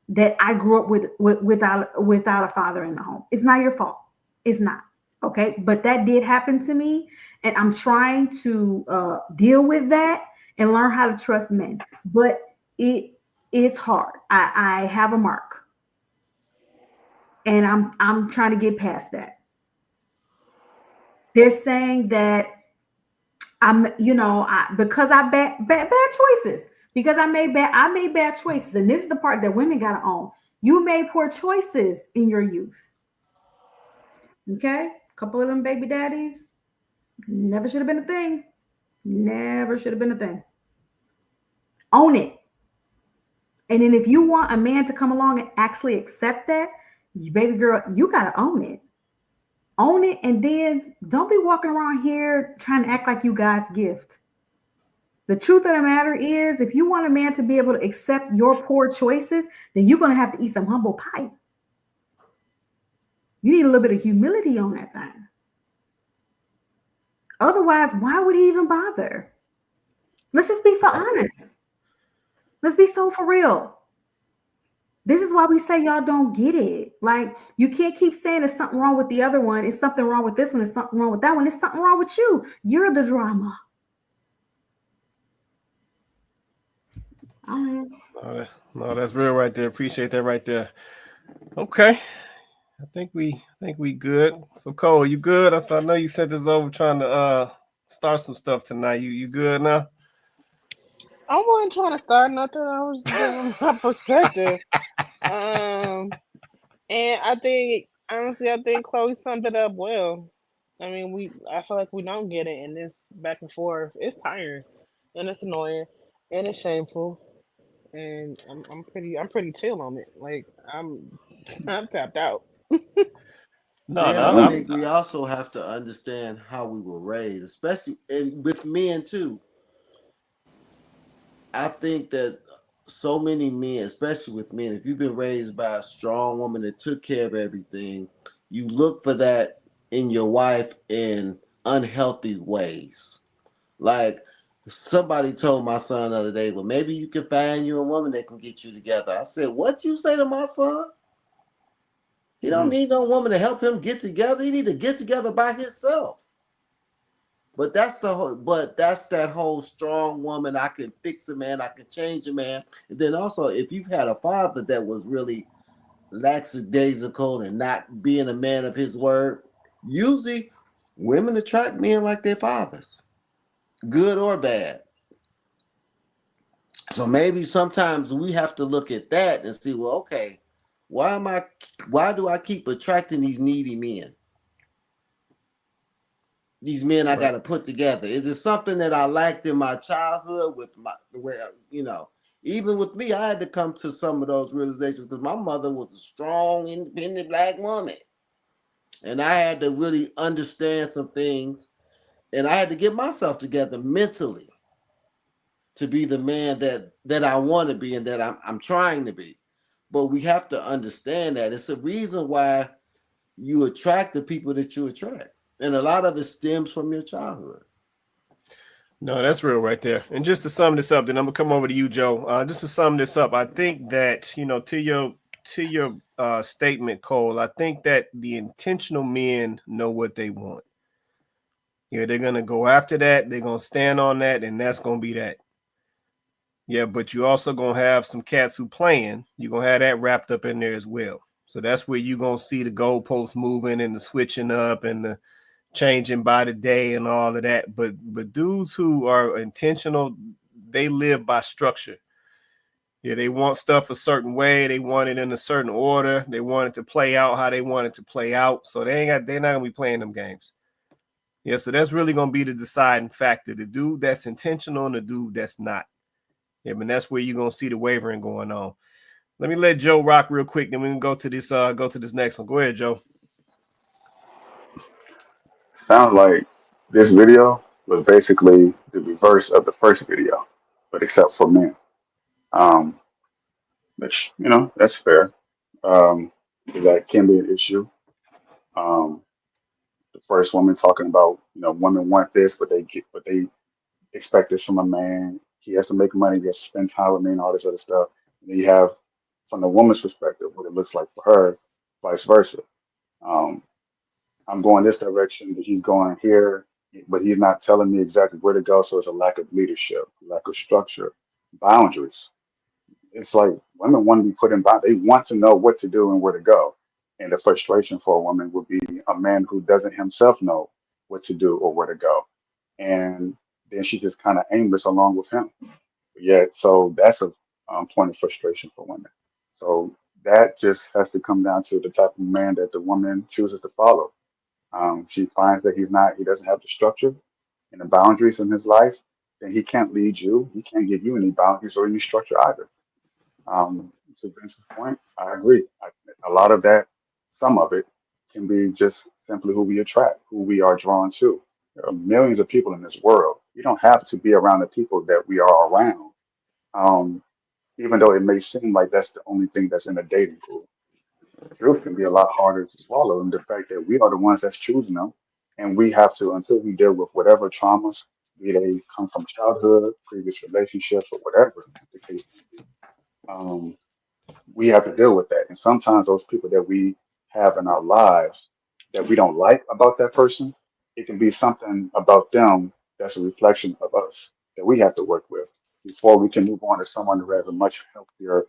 that I grew up without a father in the home. It's not your fault. It's not. Okay. But that did happen to me. And I'm trying to deal with that and learn how to trust men. But it is hard. I have a mark. And I'm trying to get past that. They're saying that because I bad choices. Because I made bad choices. And this is the part that women gotta own. You made poor choices in your youth. Okay? A couple of them baby daddies. Never should have been a thing. Never should have been a thing. Own it. And then if you want a man to come along and actually accept that, baby girl, you got to own it. Own it, and then don't be walking around here trying to act like you God's gift. The truth of the matter is, if you want a man to be able to accept your poor choices, then you're going to have to eat some humble pie. You need a little bit of humility on that thing. Otherwise, why would he even bother? Let's just be for honest. Let's be so for real. This is why we say y'all don't get it. Like, you can't keep saying there's something wrong with the other one. It's something wrong with this one. It's something wrong with that one. It's something wrong with you. You're the drama. No, that's real right there. Appreciate that right there. Okay. I think we good. So Cole, you good? I know you sent this over trying to start some stuff tonight. You good now? I wasn't trying to start nothing. I was giving my perspective. And I think Chloe summed it up well. I mean, I feel like we don't get it, and this back and forth, it's tiring, and it's annoying, and it's shameful, and I'm pretty chill on it. Like, I'm tapped out. I think we also have to understand how we were raised, especially with men too. I think that so many men, especially with men, if you've been raised by a strong woman that took care of everything, you look for that in your wife, and unhealthy ways. Like somebody told my son the other day, well, maybe you can find you a woman that can get you together. I said, what you say to my son? He don't need no woman to help him get together. He need to get together by himself. But that's that whole strong woman. I can fix a man. I can change a man. And then also, if you've had a father that was really lackadaisical and not being a man of his word, usually women attract men like their fathers, good or bad. So maybe sometimes we have to look at that and see, well, okay, why do I keep attracting these needy men? These men I got to put together. Is it something that I lacked in my childhood with even with me, I had to come to some of those realizations because my mother was a strong, independent black woman. And I had to really understand some things and I had to get myself together mentally to be the man that I want to be and that I'm trying to be. But we have to understand that it's a reason why you attract the people that you attract. And a lot of it stems from your childhood. No, that's real right there. And just to sum this up, then I'm gonna come over to you, Joe. Just to sum this up, I think that to your statement, Cole. I think that the intentional men know what they want. Yeah, they're gonna go after that. They're gonna stand on that, and that's gonna be that. Yeah, but you also gonna have some cats who playing. You're gonna have that wrapped up in there as well. So that's where you're gonna see the goalposts moving and the switching up and the changing by the day and all of that. But dudes who are intentional, they live by structure. Yeah, they want stuff a certain way. They want it in a certain order. They want it to play out how they want it to play out. So they're not gonna be playing them games. Yeah, so that's really gonna be the deciding factor. The dude that's intentional and the dude that's not. Yeah, but that's where you're gonna see the wavering going on. Let me let Joe rock real quick, then we can go to this next one. Go ahead, Joe. Sounds like this video was basically the reverse of the first video, but except for men. Um, which that's fair. Um, 'Cause that can be an issue. Um, the first woman talking about women want this, but they expect this from a man. He has to make money, he has to spend time with me, and all this other stuff. And then you have from the woman's perspective what it looks like for her, vice versa. Um, I'm going this direction, but he's going here, but he's not telling me exactly where to go. So it's a lack of leadership, lack of structure, boundaries. It's like women want to be put in boundaries. They want to know what to do and where to go. And the frustration for a woman would be a man who doesn't himself know what to do or where to go. And then she's just kind of aimless along with him. Yeah, so that's a point of frustration for women. So that just has to come down to the type of man that the woman chooses to follow. She finds that he doesn't have the structure and the boundaries in his life, then he can't lead you. He can't give you any boundaries or any structure either. To Vince's point, I agree. A lot of that, some of it, can be just simply who we attract, who we are drawn to. There are millions of people in this world. You don't have to be around the people that we are around, um, even though it may seem like that's the only thing that's in a dating pool. The truth can be a lot harder to swallow, and the fact that we are the ones that's choosing them, and we have to until we deal with whatever traumas, be they come from childhood, previous relationships, or whatever the case may be. Um, we have to deal with that. And sometimes those people that we have in our lives that we don't like about that person, it can be something about them that's a reflection of us that we have to work with before we can move on to someone who has a much healthier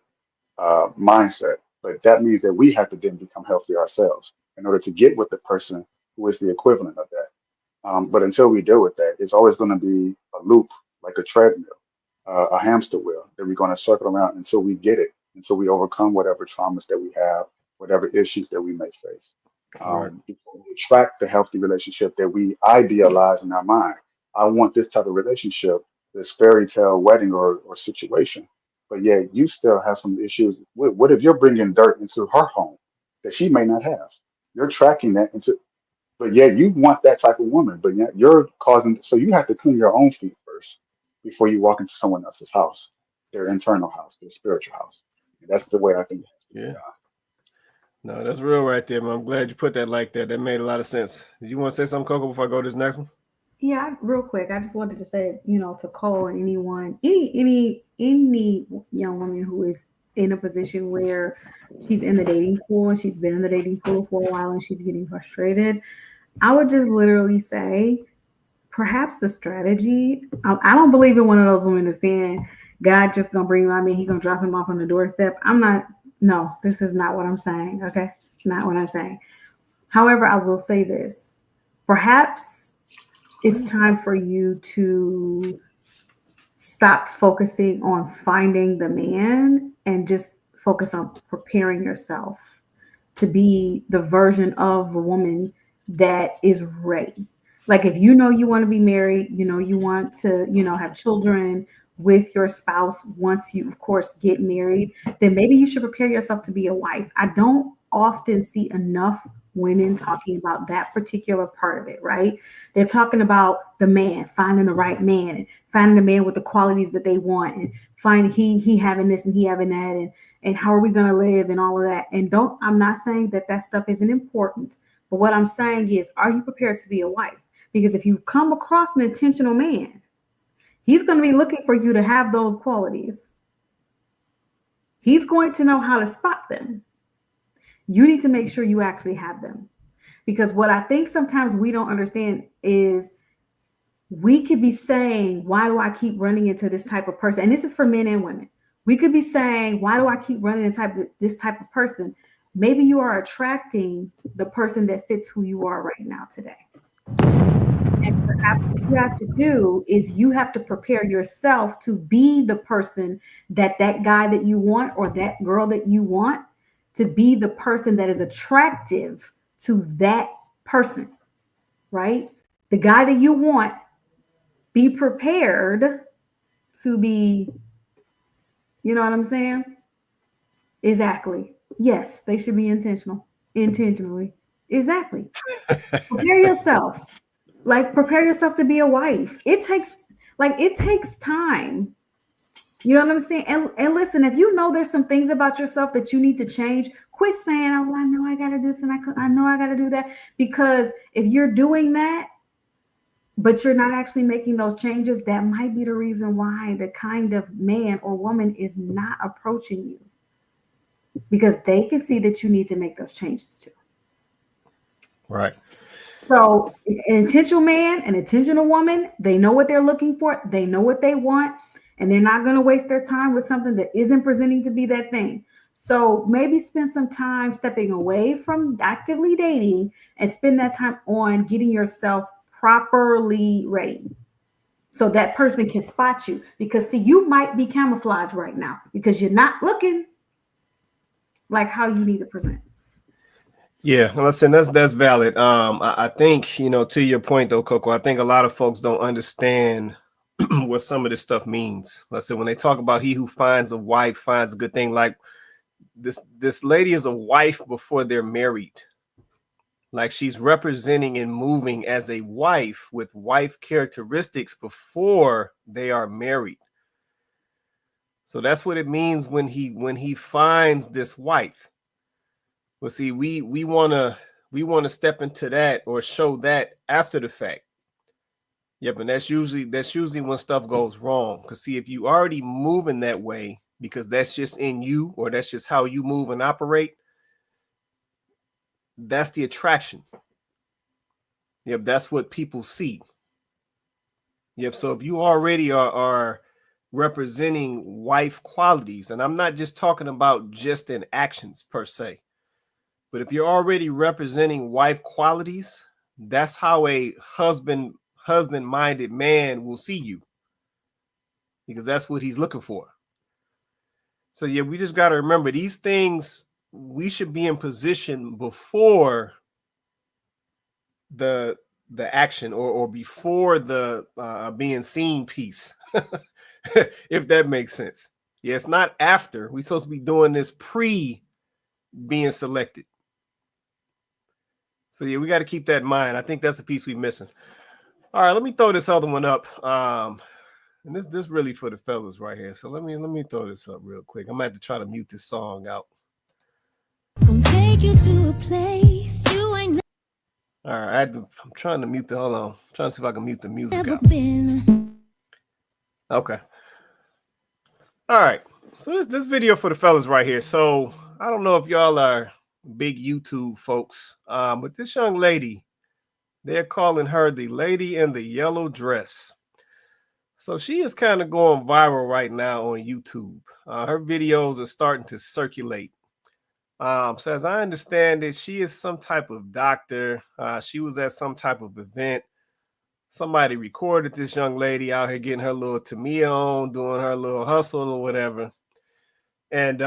mindset. But that means that we have to then become healthy ourselves in order to get with the person who is the equivalent of that. But until we deal with that, it's always going to be a loop, like a treadmill, a hamster wheel that we're going to circle around until we get it, until we overcome whatever traumas that we have, whatever issues that we may face. Right. Before we attract the healthy relationship that we idealize in our mind. I want this type of relationship, this fairy tale wedding or situation. But yet you still have some issues. What if you're bringing dirt into her home that she may not have? You're tracking that into, but yet you want that type of woman, but yet you're causing, so you have to clean your own feet first before you walk into someone else's house, their internal house, their spiritual house. And that's the way I think it has to be Yeah. done. No, that's real right there, man. I'm glad you put that like that. That made a lot of sense. Did you want to say something, Coco, before I go to this next one? Yeah, real quick. I just wanted to say, to Cole and anyone, any young woman who is in a position where she's in the dating pool and she's been in the dating pool for a while and she's getting frustrated, I would just literally say, perhaps the strategy. I don't believe in one of those women that's saying, God just gonna bring my man, he gonna drop him off on the doorstep. No, this is not what I'm saying. Okay, not what I'm saying. However, I will say this. Perhaps it's time for you to stop focusing on finding the man and just focus on preparing yourself to be the version of a woman that is ready. Like if you want to be married, you want to, have children with your spouse once you, of course, get married, then maybe you should prepare yourself to be a wife. I don't often see enough women talking about that particular part of it, right? They're talking about the man, finding the right man, and finding the man with the qualities that they want, and finding he having this and he having that, and how are we going to live and all of that. And I'm not saying that stuff isn't important, but what I'm saying is, are you prepared to be a wife? Because if you come across an intentional man, he's going to be looking for you to have those qualities. He's going to know how to spot them. You need to make sure you actually have them. Because what I think sometimes we don't understand is we could be saying, why do I keep running into this type of person? And this is for men and women. We could be saying, why do I keep running into this type of person? Maybe you are attracting the person that fits who you are right now today. And perhaps what you have to do is you have to prepare yourself to be the person that guy that you want or that girl that you want, to be the person that is attractive to that person, right? The guy that you want, be prepared to be, you know what I'm saying? Exactly. Yes, they should be intentionally. Exactly. Prepare yourself. Prepare yourself to be a wife. It takes time. You know what I'm saying? And listen, if you know there's some things about yourself that you need to change, quit saying, oh, I know I got to do this and I know I got to do that. Because if you're doing that, but you're not actually making those changes, that might be the reason why the kind of man or woman is not approaching you. Because they can see that you need to make those changes too. Right. So an intentional man, an intentional woman, they know what they're looking for. They know what they want. And they're not going to waste their time with something that isn't presenting to be that thing. So maybe spend some time stepping away from actively dating and spend that time on getting yourself properly ready so that person can spot you. Because see, you might be camouflaged right now because you're not looking like how you need to present. Yeah, listen, that's valid. I think, to your point though, Coco, I think a lot of folks don't understand what some of this stuff means. Let's say when they talk about he who finds a wife finds a good thing, like this lady is a wife before they're married. Like she's representing and moving as a wife with wife characteristics before they are married. So that's what it means when he finds this wife. Well, see, we want to step into that or show that after the fact. Yep, and that's usually when stuff goes wrong. Because see, if you already moving that way because that's just in you or that's just how you move and operate, that's the attraction. Yep, that's what people see. Yep, so if you already are representing wife qualities, and I'm not just talking about just in actions per se, but if you're already representing wife qualities, that's how a husband-minded man will see you, because that's what he's looking for. So yeah, we just got to remember these things. We should be in position before the action or before the being seen piece, if that makes sense. Yeah, it's not after. We're supposed to be doing this pre being selected. So yeah, we got to keep that in mind. I think that's a piece we're missing. All right, let me throw this other one up. And this really for the fellas right here. So let me throw this up real quick. I'm gonna have to try to mute this song out. take you to a place you ain't All right, I'm trying to mute the. Hold on, I'm trying to see if I can mute the music never out. been. Okay. All right. So this video for the fellas right here. So I don't know if y'all are big YouTube folks, but this young lady, they're calling her the lady in the yellow dress. So she is kind of going viral right now on YouTube. Her videos are starting to circulate. So as I understand it, she is some type of doctor. She was at some type of event. Somebody recorded this young lady out here getting her little Tamiya on, doing her little hustle or whatever. And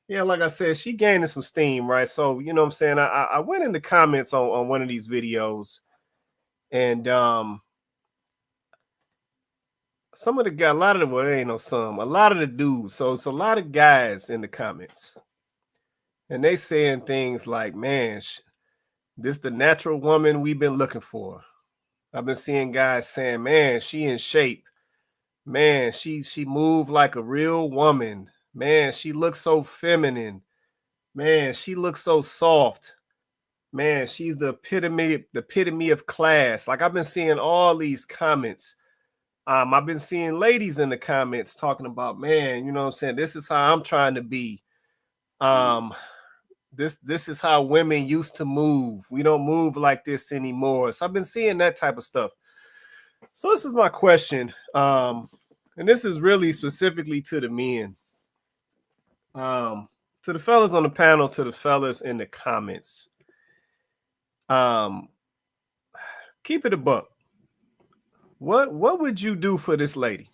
yeah, like I said, she gaining some steam, right? So, you know what I'm saying? I went in the comments on one of these videos, and some of the guys, a lot of the, well, there ain't no some, a lot of the dudes. So it's a lot of guys in the comments. And they saying things like, man, this the natural woman we've been looking for. I've been seeing guys saying, man, she in shape. Man, she moved like a real woman. Man, she looks so feminine. Man, she looks so soft. Man, she's the epitome of class. Like, I've been seeing all these comments. I've been seeing ladies in the comments talking about, man, you know what I'm saying? This is how I'm trying to be. This is how women used to move. We don't move like this anymore. So I've been seeing that type of stuff. So this is my question. And this is really specifically to the men. To the fellas on the panel, to the fellas in the comments. Keep it a buck. What would you do for this lady?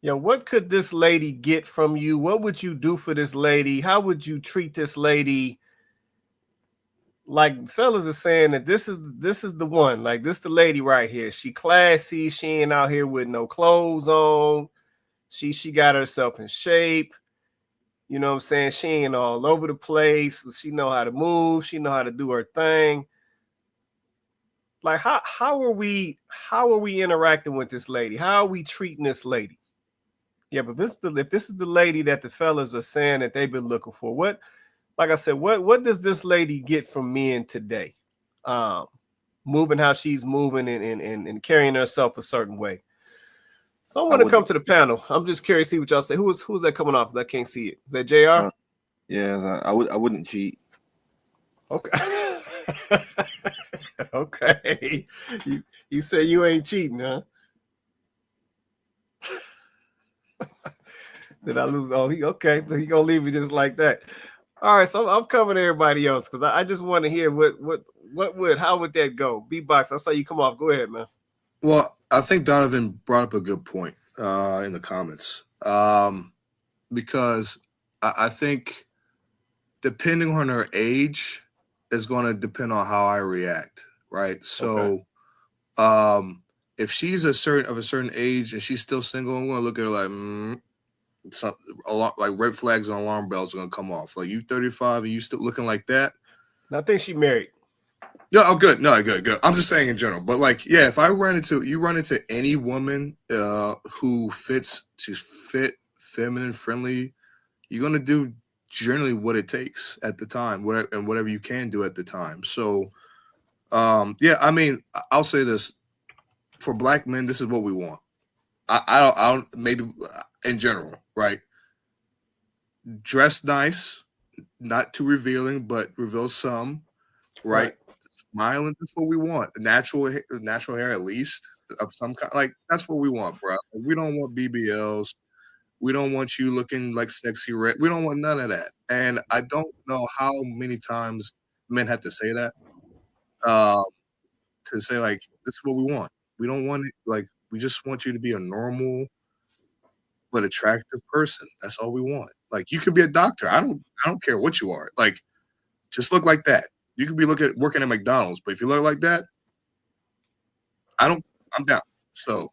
What could this lady get from you? What would you do for this lady? How would you treat this lady? Like, fellas are saying that this is the one. Like, this the lady right here. She classy. She ain't out here with no clothes on. She got herself in shape. You know what I'm saying? She ain't all over the place. She know how to move. She know how to do her thing. Like, how are we interacting with this lady? How are we treating this lady? Yeah, but if this is the lady that the fellas are saying that they've been looking for, what, like I said, what does this lady get from men today? Moving how she's moving and carrying herself a certain way. So I want to come to the panel. I'm just curious to see what y'all say. Who's that coming off? I can't see it. Is that JR? Yeah, I wouldn't cheat. Okay. Okay. You say you ain't cheating, huh? Did I lose? Oh, okay. He gonna leave it just like that. All right, so I'm covering everybody else because I just want to hear how would that go? B-Box, I saw you come off. Go ahead, man. Well, I think Donovan brought up a good point in the comments because I think depending on her age is going to depend on how I react, right? So if she's a certain age and she's still single, I'm going to look at her like, like red flags and alarm bells are going to come off. Like, you 35 and you still looking like that? I think she married. Yeah, oh, good. No, good. I'm just saying in general. But, like, yeah, if you run into any woman who fits, she's fit, feminine, friendly, you're going to do generally what it takes at the time, whatever you can do at the time. So, yeah, I mean, I'll say this. For black men, this is what we want. I don't maybe in general, right? Dress nice, not too revealing, but reveal some, right? Smiling, that's what we want. Natural hair, at least of some kind. Like, that's what we want, bro. We don't want BBLs. We don't want you looking like sexy red. We don't want none of that. And I don't know how many times men have to say that. To say, like, this is what we want. We don't want it, like, we just want you to be a normal but attractive person. That's all we want. Like, you could be a doctor. I don't care what you are. Like, just look like that. You could be working at McDonald's, but if you look like that, I'm down. So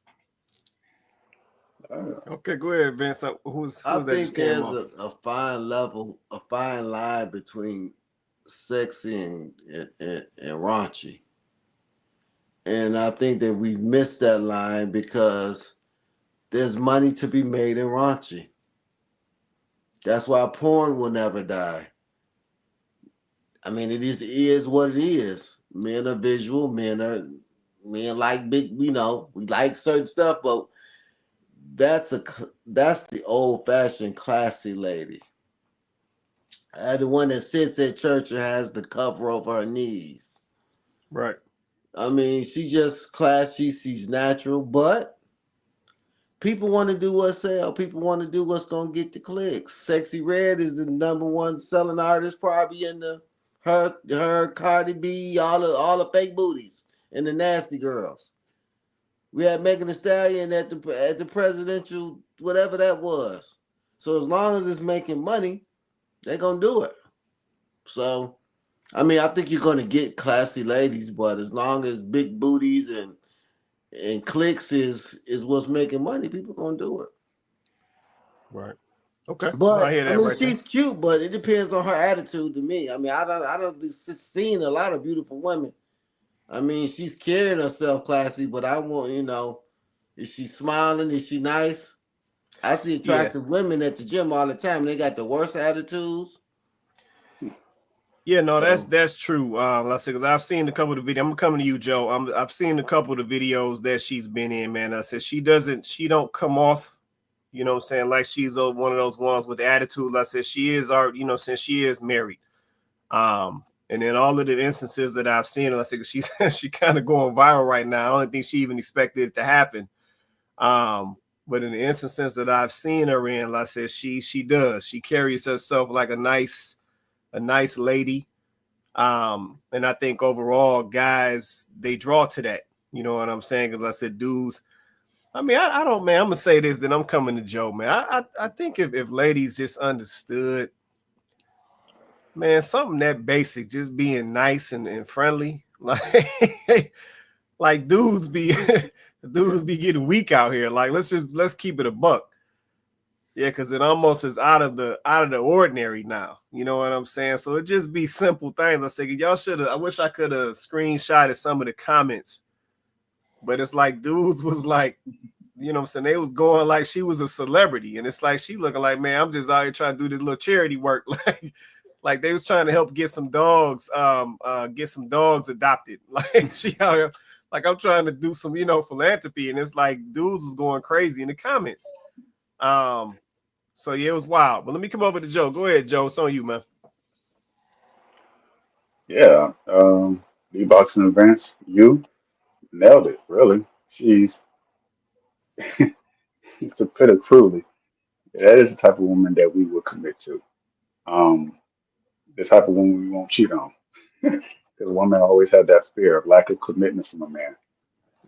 okay, go ahead, Vince. Who's I that think just came there's off? a fine line between sexy and raunchy. And I think that we've missed that line because there's money to be made in raunchy. That's why porn will never die. I mean, it is what it is. Men are visual. Men like big. We like certain stuff, but that's the old fashioned classy lady. The one that sits at church and has the cover over her knees. Right. I mean, she just classy. She's natural, but people want to do what sell. People want to do what's gonna get the clicks. Sexy Red is the number one selling artist, probably in the her Cardi B, all the fake booties and the nasty girls. We had Megan Thee Stallion at the presidential whatever that was. So as long as it's making money, they're gonna do it. So I mean, I think you're gonna get classy ladies, but as long as big booties and clicks is what's making money, people gonna do it. Right. Okay. No, I But hear I that mean, right there. she's cute, but it depends on her attitude to me. I mean, I don't seen a lot of beautiful women. I mean, she's carrying herself classy, but I want is she smiling? Is she nice? I see Yeah. attractive women at the gym all the time. They got the worst attitudes. Yeah, no, that's So that's true. Let's say because I've seen a couple of the videos. I'm coming to you, Joe. I've seen a couple of the videos that she's been in, man. I said she don't come off, you know what I'm saying, like she's one of those ones with the attitude. Like I said, she is since she is married. And then all of the instances that I've seen, I said she's she kind of going viral right now. I don't think she even expected it to happen. But in the instances that I've seen her in, like I said, she does. She carries herself like a nice lady. And I think overall, guys, they draw to that. You know what I'm saying? Because I said, dudes. I mean, I don't, man. I'm gonna say this, then I'm coming to Joe, man. I think if ladies just understood, man, something that basic, just being nice and friendly, like dudes be dudes be getting weak out here. Like let's keep it a buck. Yeah, because it almost is out of the ordinary now. You know what I'm saying? So it just be simple things. I say y'all should have. I wish I could have screenshotted some of the comments, but it's like dudes was like, you know what I'm saying? They was going like she was a celebrity, and it's like she looking like, man, I'm just out here trying to do this little charity work, like they was trying to help get some dogs adopted. Like she out here, like I'm trying to do some philanthropy, and it's like dudes was going crazy in the comments. So yeah, it was wild. But let me come over to Joe. Go ahead, Joe. It's on you, man. Yeah, the boxing events, you nailed it. Really, she's to put it crudely, that is the type of woman that we would commit to. Um, the type of woman we won't cheat on, because women always have that fear of lack of commitment from a man.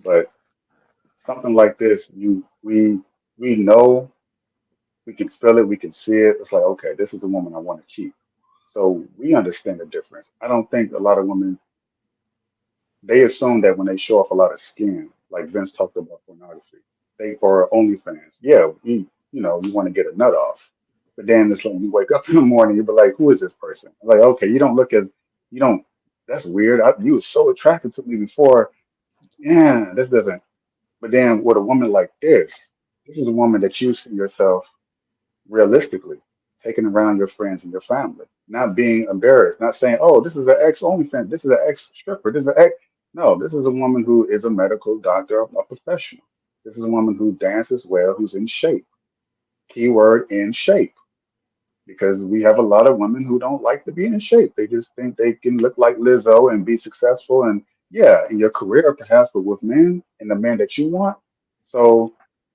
But something like this, we know, we can feel it, we can see it. It's like, okay, this is the woman I want to keep. So we understand the difference. I don't think a lot of women, they assume that when they show off a lot of skin, like Vince talked about pornography, they or OnlyFans, yeah, you want to get a nut off. But then it's like you wake up in the morning, you be like, who is this person? Like, okay, you don't, that's weird. You was so attracted to me before. Yeah, this doesn't. But then with a woman like this is a woman that you see yourself realistically, taking around your friends and your family, not being embarrassed, not saying, "Oh, this is an ex OnlyFans, this is an ex stripper, this is an ex." No, this is a woman who is a medical doctor, a professional. This is a woman who dances well, who's in shape. Keyword in shape, because we have a lot of women who don't like to be in shape. They just think they can look like Lizzo and be successful, and yeah, in your career perhaps, but with men and the man that you want. So,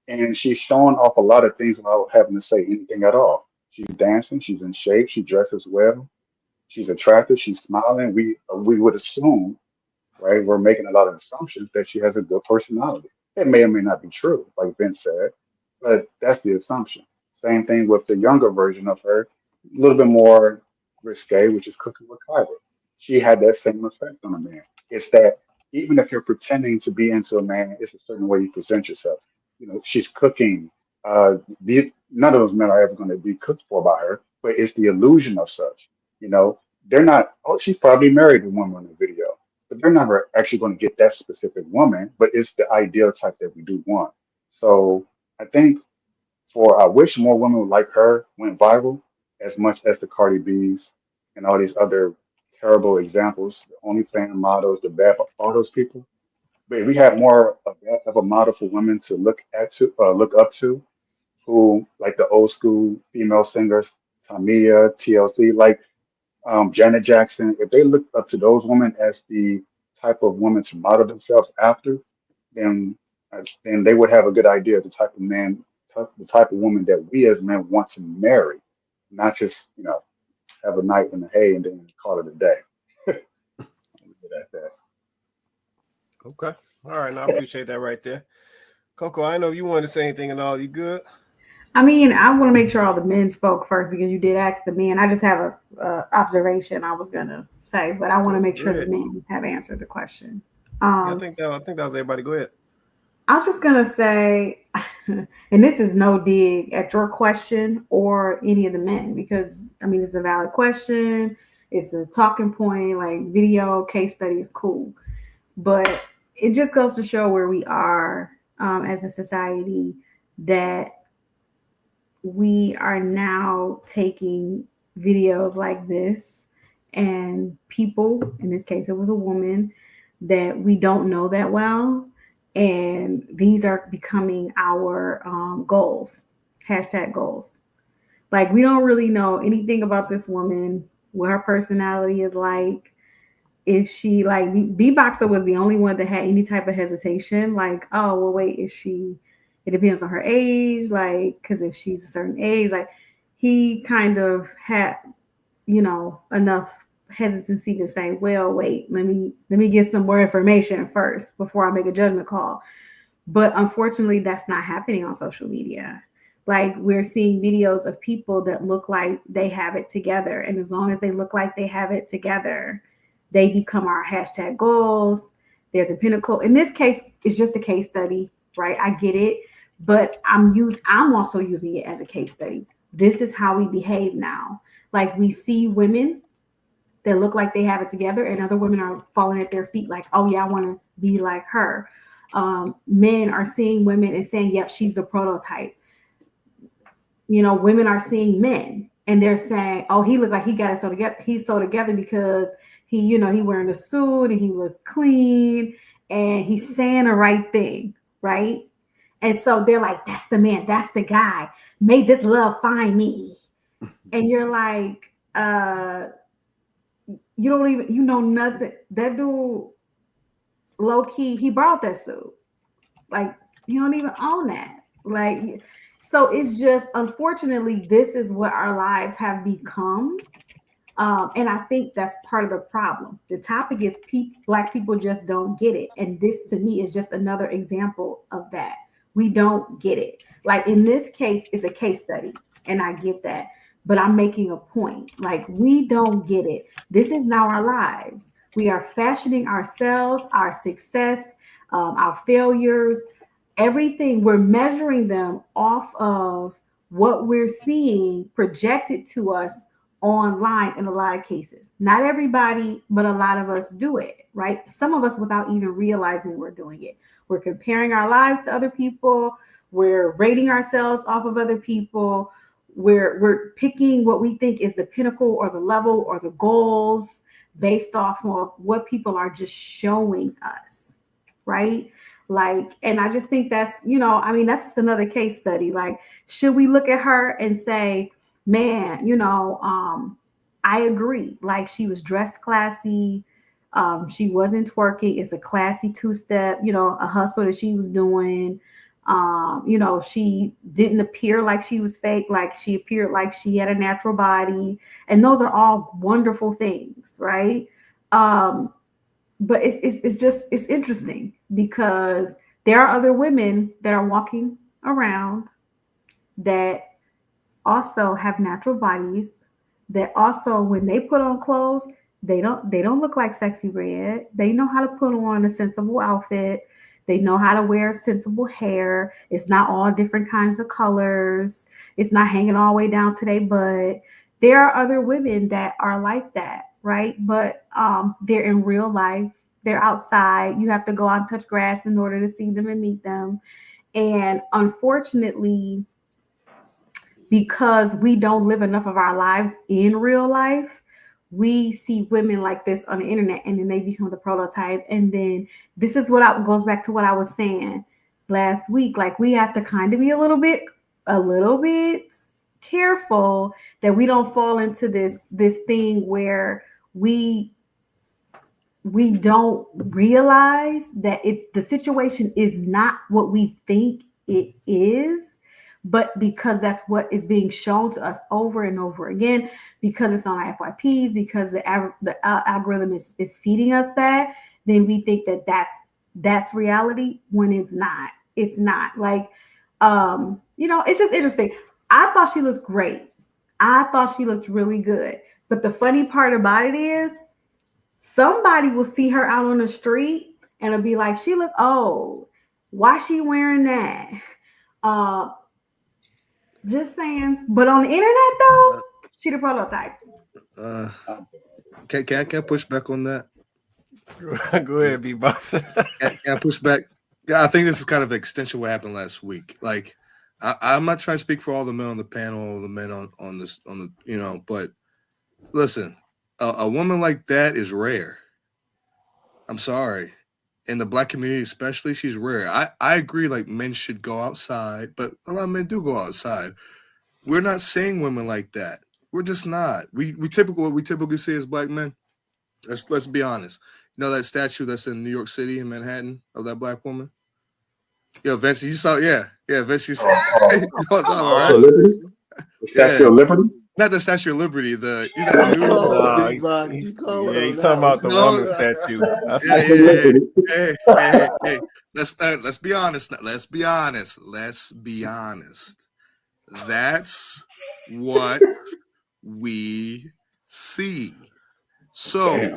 and she's showing off a lot of things without having to say anything at all. She's dancing, she's in shape, she dresses well, she's attractive, she's smiling. We would assume, right? We're making a lot of assumptions that she has a good personality. It may or may not be true, like Vince said, but that's the assumption. Same thing with the younger version of her, a little bit more risque, which is Cooking with Kyler. She had that same effect on a man. It's that even if you're pretending to be into a man, it's a certain way you present yourself. She's cooking. None of those men are ever going to be cooked for by her, but it's the illusion of such. They're not. Oh, she's probably married to one in the video, but they're never actually going to get that specific woman. But it's the ideal type that we do want. So I think I wish more women like her went viral as much as the Cardi B's and all these other terrible examples, the OnlyFans models, the bad, all those people. But if we had more of a model for women to look up to, who like the old school female singers, Tamia, TLC, like Janet Jackson, if they looked up to those women as the type of women to model themselves after, then then they would have a good idea of the type of man, the type of woman that we as men want to marry, not just have a night in the hay and then call it a day. Leave it at that. Okay. All right. Now I appreciate that right there. Coco, I know you wanted to say anything and all. You good? I mean, I want to make sure all the men spoke first because you did ask the men. I just have a observation I was gonna say, but I want to make sure the men have answered the question. Yeah, I think that was everybody. Go ahead. I was just gonna say, and this is no dig at your question or any of the men because I mean it's a valid question. It's a talking point, like video case study is cool, but it just goes to show where we are as a society that we are now taking videos like this and people, in this case, it was a woman that we don't know that well. And these are becoming our goals, hashtag goals. Like, we don't really know anything about this woman, what her personality is like. If she, like, B-Boxer was the only one that had any type of hesitation. Like, oh, well, wait, is she, it depends on her age. Like, because if she's a certain age, like, he kind of had, enough hesitancy to say, well, wait, let me get some more information first before I make a judgment call. But unfortunately, that's not happening on social media. Like, we're seeing videos of people that look like they have it together. And as long as they look like they have it together, they become our hashtag goals. They're the pinnacle. In this case, it's just a case study, right? I get it. But I'm also using it as a case study. This is how we behave now. Like, we see women that look like they have it together, and other women are falling at their feet like, oh, yeah, I want to be like her. Men are seeing women and saying, yep, she's the prototype. Women are seeing men and they're saying, oh, he looked like he got it so together. He's so together because he wearing a suit and he was clean and he's saying the right thing, right? And so they're like, that's the man, that's the guy. May this love find me. And you're like, you don't even, nothing. That dude, low key, he brought that suit. Like, you don't even own that. Like, so it's just, unfortunately, this is what our lives have become. And I think that's part of the problem. The topic is Black people just don't get it. And this, to me, is just another example of that. We don't get it. Like, in this case, it's a case study, and I get that. But I'm making a point. Like, we don't get it. This is now our lives. We are fashioning ourselves, our success, our failures, everything. We're measuring them off of what we're seeing projected to us online in a lot of cases. Not everybody, but a lot of us do it, right? Some of us without even realizing we're doing it. We're comparing our lives to other people. We're rating ourselves off of other people. We're picking what we think is the pinnacle or the level or the goals based off of what people are just showing us, right? Like, and I just think that's, that's just another case study. Like, should we look at her and say, man, I agree. Like, she was dressed classy. She wasn't twerking. It's a classy two-step, a hustle that she was doing. She didn't appear like she was fake. Like, she appeared like she had a natural body. And those are all wonderful things, right? But it's interesting because there are other women that are walking around that also have natural bodies, that also, when they put on clothes, they don't look like Sexy Red. They know how to put on a sensible outfit. They know how to wear sensible hair. It's not all different kinds of colors. It's not hanging all the way down to their butt. There are other women that are like that, right? But they're in real life. They're outside. You have to go out and touch grass in order to see them and meet them. And unfortunately, because we don't live enough of our lives in real life, we see women like this on the internet, and then they become the prototype. And then this is what goes back to what I was saying last week. Like, we have to kind of be a little bit careful that we don't fall into this thing where we don't realize that the situation is not what we think it is, but because that's what is being shown to us over and over again, because it's on our FYPs, because the algorithm is feeding us that, then we think that that's reality when it's not. It's not. Like, it's just interesting. I thought she looked great. I thought she looked really good. But the funny part about it is, somebody will see her out on the street and it'll be like, she look old. Why she wearing that? Just saying. But on the internet, though, she the prototype. Can I push back on that? Go ahead, B-Boss. Can I push back? Yeah, I think this is kind of an extension of what happened last week. Like, I'm not trying to speak for all the men on the panel, all the men on this, but listen, a woman like that is rare. I'm sorry. In the Black community, especially, she's rare. I agree, like, men should go outside, but a lot of men do go outside. We're not seeing women like that. We're just not. What we typically see as Black men. Let's be honest. You know that statue that's in New York City in Manhattan of that Black woman? Yo, Vince, you saw? Yeah, Vince, you saw? Also, Liberty? The Statue of Liberty? Not the Statue of Liberty. The he's talking about the woman statue. Hey. Let's be honest. Let's be honest. That's what we see. So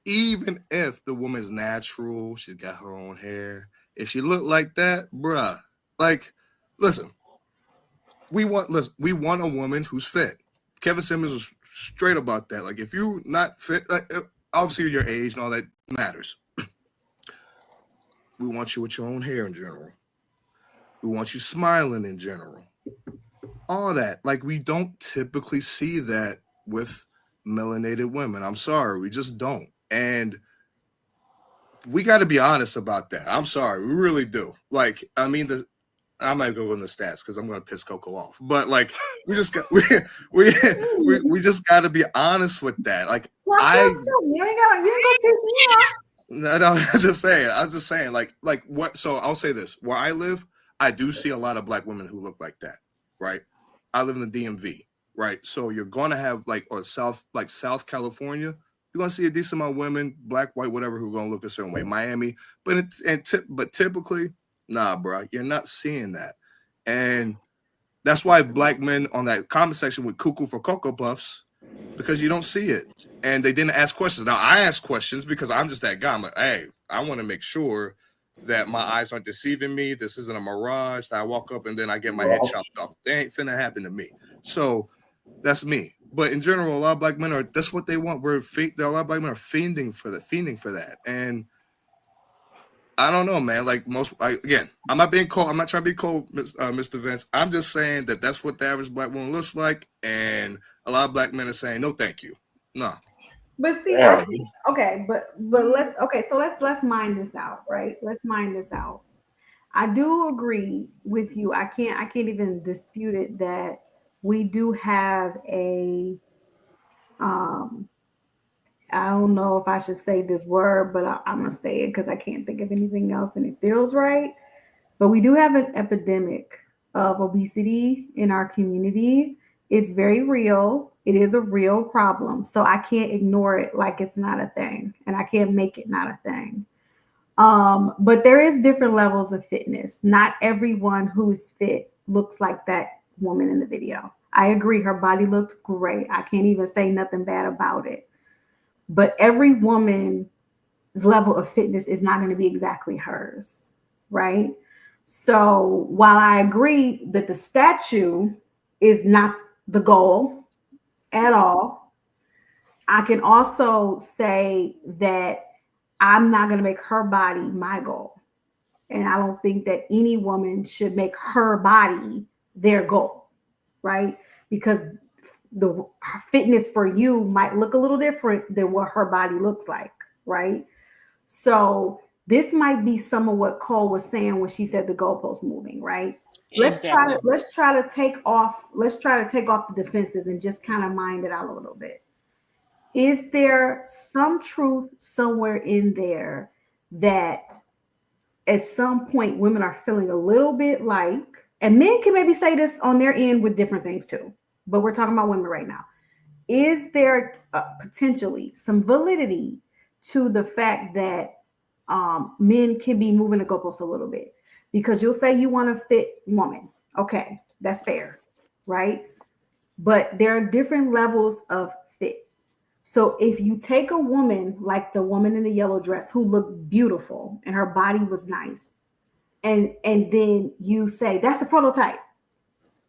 even if the woman's natural, she's got her own hair, if she looked like that, bruh, like, listen, we want a woman who's fit. Kevin Simmons was straight about that. Like, if you're not fit, like, obviously your age and all that matters. We want you with your own hair in general. We want you smiling in general. All that. Like, we don't typically see that with melanated women. I'm sorry, we just don't. And we got to be honest about that. I'm sorry, we really do. Like, I mean, I'm not going to go in the stats because I'm going to piss Coco off. But, like, we just got we just got to be honest with that. Like, you ain't gonna piss me off. No, I'm just saying, like what? So I'll say this: where I live, I do see a lot of Black women who look like that, right? I live in the DMV, right? So you're gonna have South California, you're gonna see a decent amount of women, Black, white, whatever, who are gonna look a certain way. Miami, but typically, nah, bro, you're not seeing that, and that's why Black men on that comment section with cuckoo for Cocoa Puffs, because you don't see it. And they didn't ask questions. Now, I ask questions because I'm just that guy. I'm like, hey, I want to make sure that my eyes aren't deceiving me. This isn't a mirage that I walk up and then I get my head chopped off. That ain't finna happen to me. So that's me. But in general, a lot of Black men that's what they want. A lot of Black men are fiending for that. And I don't know, man. Like I'm not being cold. I'm not trying to be cold, Mr. Vince. I'm just saying that that's what the average Black woman looks like. And a lot of Black men are saying, no, thank you. No. But see, I think, so let's mine this out, right? Let's mine this out. I do agree with you. I can't even dispute it that we do have a I don't know if I should say this word, but I'm gonna say it because I can't think of anything else and it feels right. But we do have an epidemic of obesity in our community. It's very real. It is a real problem. So I can't ignore it like it's not a thing. And I can't make it not a thing. But there is different levels of fitness. Not everyone who's fit looks like that woman in the video. I agree. Her body looked great. I can't even say nothing bad about it. But every woman's level of fitness is not going to be exactly hers. Right? So while I agree that the statue is not the goal at all, I can also say that I'm not going to make her body my goal. And I don't think that any woman should make her body their goal, right? Because her fitness for you might look a little different than what her body looks like, right? So this might be some of what Cole was saying when she said the goalpost moving, right? Exactly. Let's try to take off the defenses and just kind of mind it out a little bit. Is there some truth somewhere in there that at some point women are feeling a little bit like, and men can maybe say this on their end with different things too, but we're talking about women right now. Is there potentially some validity to the fact that men can be moving the goalposts a little bit? Because you'll say you want a fit woman. Okay, that's fair, right? But there are different levels of fit. So if you take a woman like the woman in the yellow dress who looked beautiful and her body was nice, and then you say that's a prototype,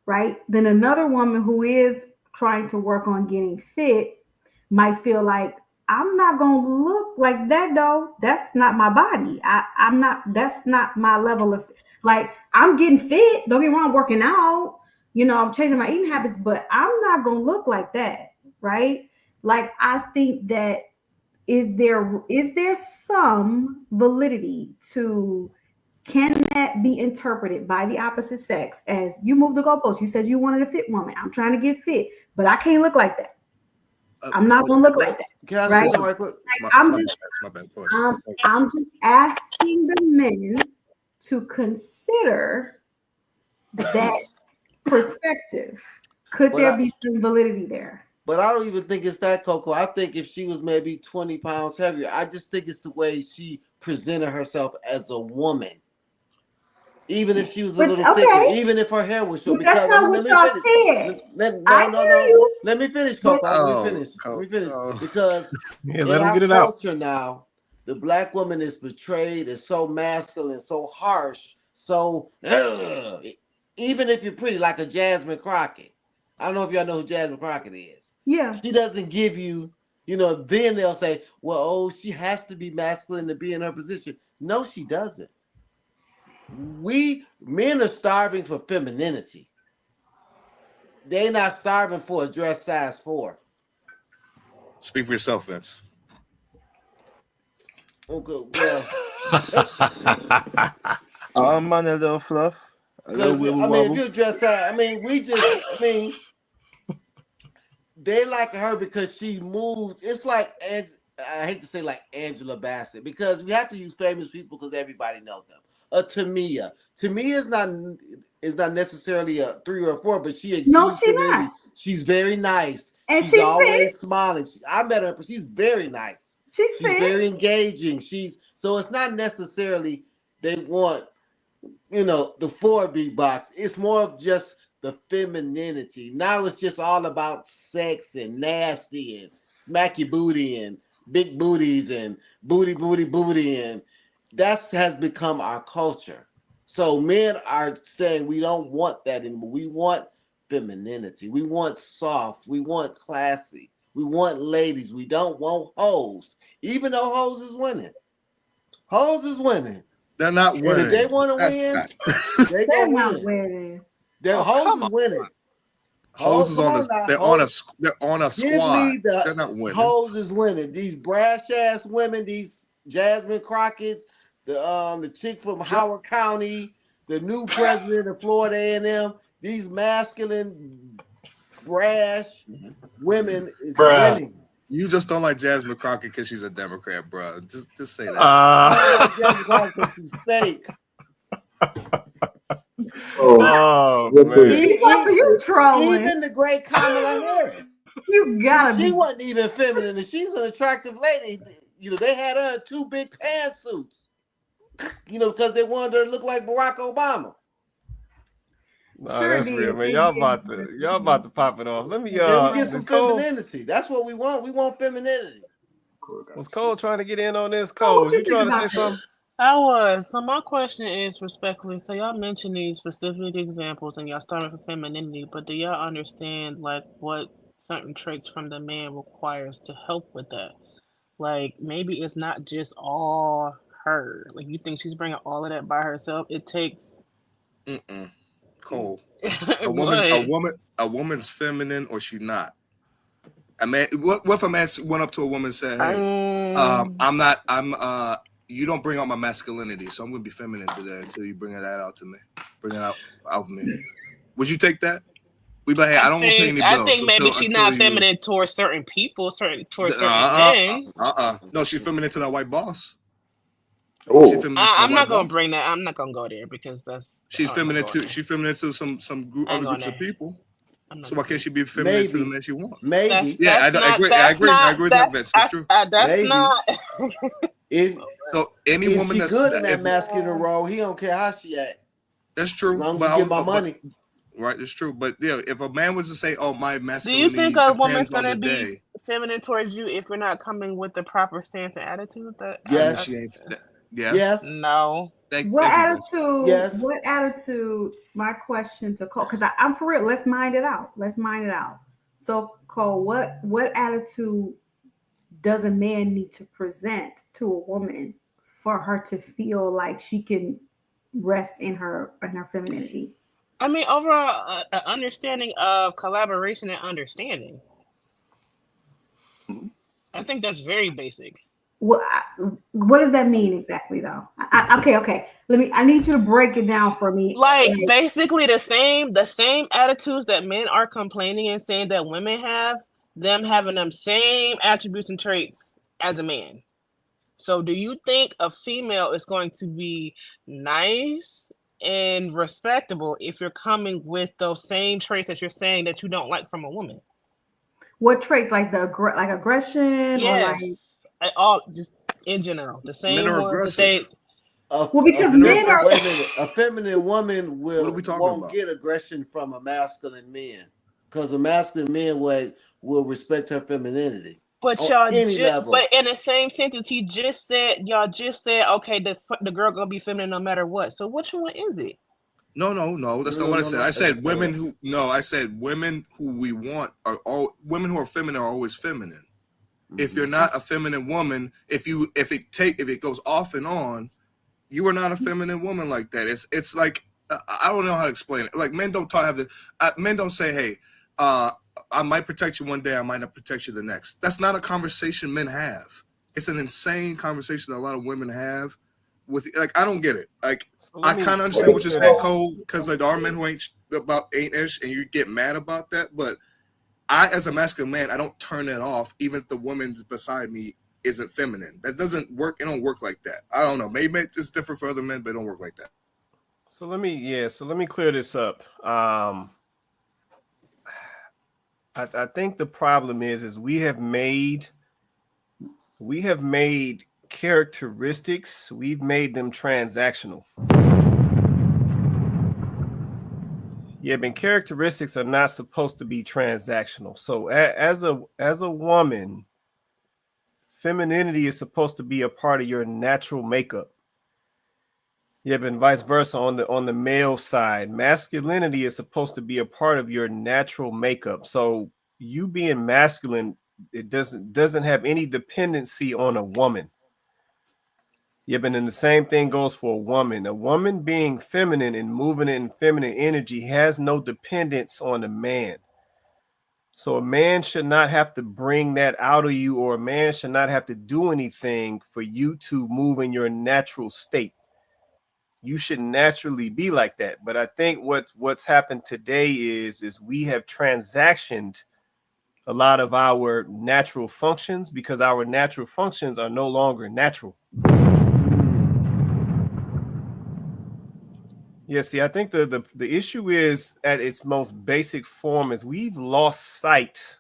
right? Then another woman who is trying to work on getting fit might feel like, I'm not gonna look like that though. That's not my body. I'm not, that's not my level of, like, I'm getting fit. Don't get me wrong, I'm working out, I'm changing my eating habits, but I'm not gonna look like that, right? Like, I think that is there some validity to, can that be interpreted by the opposite sex as, you moved the goalpost, you said you wanted a fit woman, I'm trying to get fit, but I can't look like that. I'm not gonna look like that. Can I say Right? something right quick? Like, I'm just asking the men to consider that perspective. Could But there I- be some validity there? But I don't even think it's that, Coco. I think if she was maybe 20 pounds heavier, I just think it's the way she presented herself as a woman. Even if she was a little thicker, even if her hair was short. But that's Because not let what me y'all finish. said. I hear you. Let me finish, But- Coco. Let me finish. Because Yeah, in let him our get it out. culture now, the black woman is portrayed as so masculine, so harsh, so even if you're pretty, like a Jasmine Crockett. I don't know if y'all know who Jasmine Crockett is. Yeah. She doesn't give you, then they'll say, well, oh, she has to be masculine to be in her position. No, she doesn't. We men are starving for femininity. They're not starving for a dress size 4. Speak for yourself, Vince. Okay, well, Man, a little fluff, a little because wibble if wobble. you're dressed size, they like her because she moves. It's like, I hate to say like Angela Bassett, because we have to use famous people because everybody knows them. Tamia. Tamia is not necessarily a 3 or a 4, but she exudes femininity. Not. She's very nice. And she's she's always fit. smiling. I met her, but she's very nice. She's fit. Very engaging. So it's not necessarily they want, the 4 big box. It's more of just the femininity. Now it's just all about sex and nasty and smacky booty and big booties and booty, and that has become our culture. So men are saying we don't want that anymore. We want femininity. We want soft. We want classy. We want ladies. We don't want hoes. Even though hoes is winning. Hoes is winning. They're not winning. And if they want to win, they're not winning. Their hoes is winning. Hoes is on a they're on a squad. They're not winning. Hoes is winning. These brash ass women, these Jasmine Crockett's, the chick from Howard County, the new president of Florida A&M, these masculine brash women is winning. You just don't like Jasmine Crockett because she's a Democrat, bro. Just say that. I like Jasmine Crockett because she's fake. Man. Even the great Kamala Harris. You gotta She wasn't even feminine. She's an attractive lady. They had her in 2 big pantsuits. Because they wanted her to look like Barack Obama. No, that's real, man. Y'all about to pop it off. Let me we get some femininity. That's what we want. We want femininity. Was Cole trying to get in on this? Cole, you trying to say something? I was. So my question is respectfully, so y'all mentioned these specific examples and y'all starting for femininity, but do y'all understand like what certain traits from the man requires to help with that? Like maybe it's not just all her. Like you think she's bringing all of that by herself? It takes Cole. A woman's feminine or she's not. A man, what if a man went up to a woman and said, "Hey, you don't bring out my masculinity, so I'm gonna be feminine today until you bring that out to me, bring it out of me." Would you take that? We'd be like, "Hey, I don't want to pay any I bills think maybe she's until not you." feminine towards certain people, towards certain men. No, she's feminine to that white boss. Oh, She's feminine to that I'm not white gonna boss. bring that. I'm not gonna go there because that's. She's I'm not feminine going to there. she's feminine to some I ain't other going groups of there. people. I'm not So why going can't she be feminine to the man she wants? maybe. Yeah, I agree. I agree with that, Vince. It's true. That's Maybe. not. If So any if woman she that's good in that if, masculine role, he don't care how she act. that's As true, long as but you get my money. right, it's true. But yeah, if a man was to say, "Oh, my Do you masculinity think a woman's depends on gonna the be day," feminine towards you if you're not coming with the proper stance and attitude? I mean, Yes. she ain't. Yeah. Yes. No. Thank What you, Vince. attitude? Yes. What attitude? My question to Cole, because I'm for real. Let's mind it out. So, Cole, what attitude does a man need to present to a woman for her to feel like she can rest in her femininity? I mean, overall, an understanding of collaboration and understanding. I think that's very basic. What does that mean exactly, though? Okay. I need you to break it down for me. Like basically the same attitudes that men are complaining and saying that women have, them having them same attributes and traits as a man. So do you think a female is going to be nice and respectable if you're coming with those same traits that you're saying that you don't like from a woman? What traits, like like aggression, or like? Yes, all just in general, the Men same are ones that aggressive. Because men are. Wait a minute. A feminine woman What are we talking won't about? get aggression from a masculine man, because a masculine man will respect her femininity But on any level. but in the same sentence, y'all just said, okay, the girl gonna be feminine no matter what. So which one is it? No, that's not what I said. I said women who. No, I said women who we want are all women who are feminine are always feminine. If you're not a feminine woman, if it goes off and on, you are not a feminine woman like that. It's like I don't know how to explain it. Like men don't men don't say, "Hey, I might protect you one day, I might not protect you the next." That's not a conversation men have. It's an insane conversation that a lot of women have. With I don't get it. Like I kind of understand what you're saying, Cole, because like there are men who ain't ish, and you get mad about that. But I, as a masculine man, I don't turn it off, even if the woman beside me isn't feminine. That doesn't work. It don't work like that. I don't know. Maybe it's different for other men, but it don't work like that. So let me clear this up. I think the problem is we have made characteristics, we've made them transactional. Yeah, but characteristics are not supposed to be transactional. So as a woman, femininity is supposed to be a part of your natural makeup. Yeah, but vice versa on the male side, masculinity is supposed to be a part of your natural makeup. So you being masculine, it doesn't have any dependency on a woman. Yeah, but then the same thing goes for a woman. A woman being feminine and moving in feminine energy has no dependence on a man. So a man should not have to bring that out of you, or a man should not have to do anything for you to move in your natural state. You should naturally be like that. But I think what's happened today is we have transactioned a lot of our natural functions because our natural functions are no longer natural. Yeah, see, I think the issue is at its most basic form is we've lost sight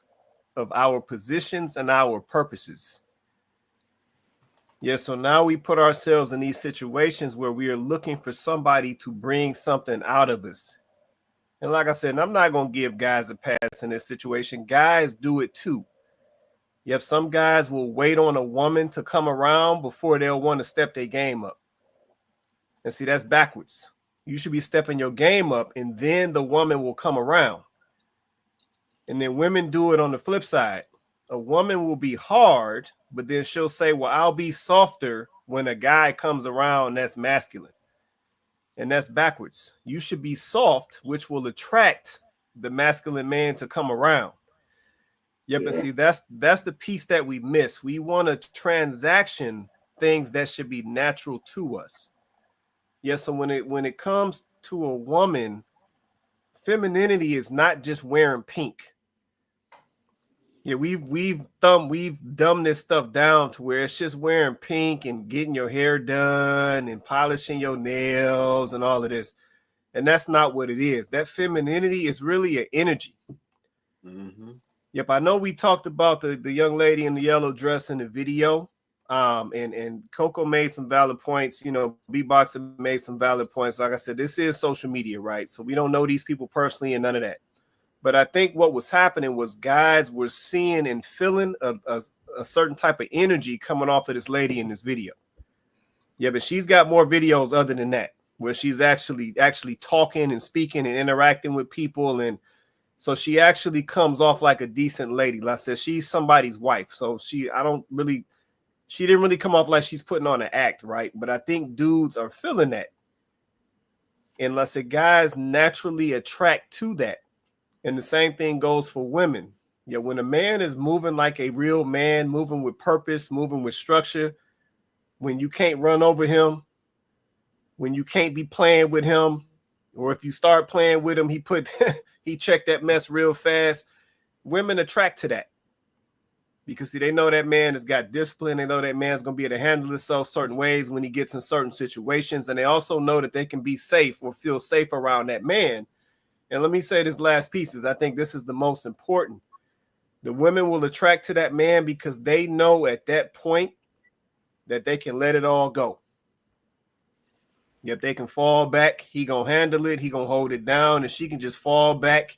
of our positions and our purposes. Yeah, so now we put ourselves in these situations where we are looking for somebody to bring something out of us. And like I said, I'm not going to give guys a pass in this situation. Guys do it too. Yep, some guys will wait on a woman to come around before they'll want to step their game up. And see, that's backwards. You should be stepping your game up, and then the woman will come around. And then women do it on the flip side. A woman will be hard, but then she'll say, well, I'll be softer when a guy comes around that's masculine. And that's backwards. You should be soft, which will attract the masculine man to come around. Yep, and see that's the piece that we miss. We want to transaction things that should be natural to us. Yes, so when it comes to a woman, femininity is not just wearing pink. Yeah, we've dumbed this stuff down to where it's just wearing pink and getting your hair done and polishing your nails and all of this. And that's not what it is. That femininity is really an energy. Mm-hmm. Yep, I know we talked about the young lady in the yellow dress in the video. And Coco made some valid points. You know, B-Boxer made some valid points. Like I said, this is social media, right? So we don't know these people personally and none of that. But I think what was happening was guys were seeing and feeling a certain type of energy coming off of this lady in this video. Yeah, but she's got more videos other than that, where she's actually talking and speaking and interacting with people. And so she actually comes off like a decent lady. Like I said, she's somebody's wife. So she didn't really come off like she's putting on an act, right? But I think dudes are feeling that. And let's say guys naturally attract to that. And the same thing goes for women. Yeah, when a man is moving like a real man, moving with purpose, moving with structure, when you can't run over him, when you can't be playing with him, or if you start playing with him, he checked that mess real fast. Women attract to that because see, they know that man has got discipline. They know that man's going to be able to handle himself certain ways when he gets in certain situations. And they also know that they can be safe or feel safe around that man. And let me say this last piece is I think this is the most important. The women will attract to that man because they know at that point that they can let it all go. If they can fall back, he gonna handle it. He gonna hold it down, and she can just fall back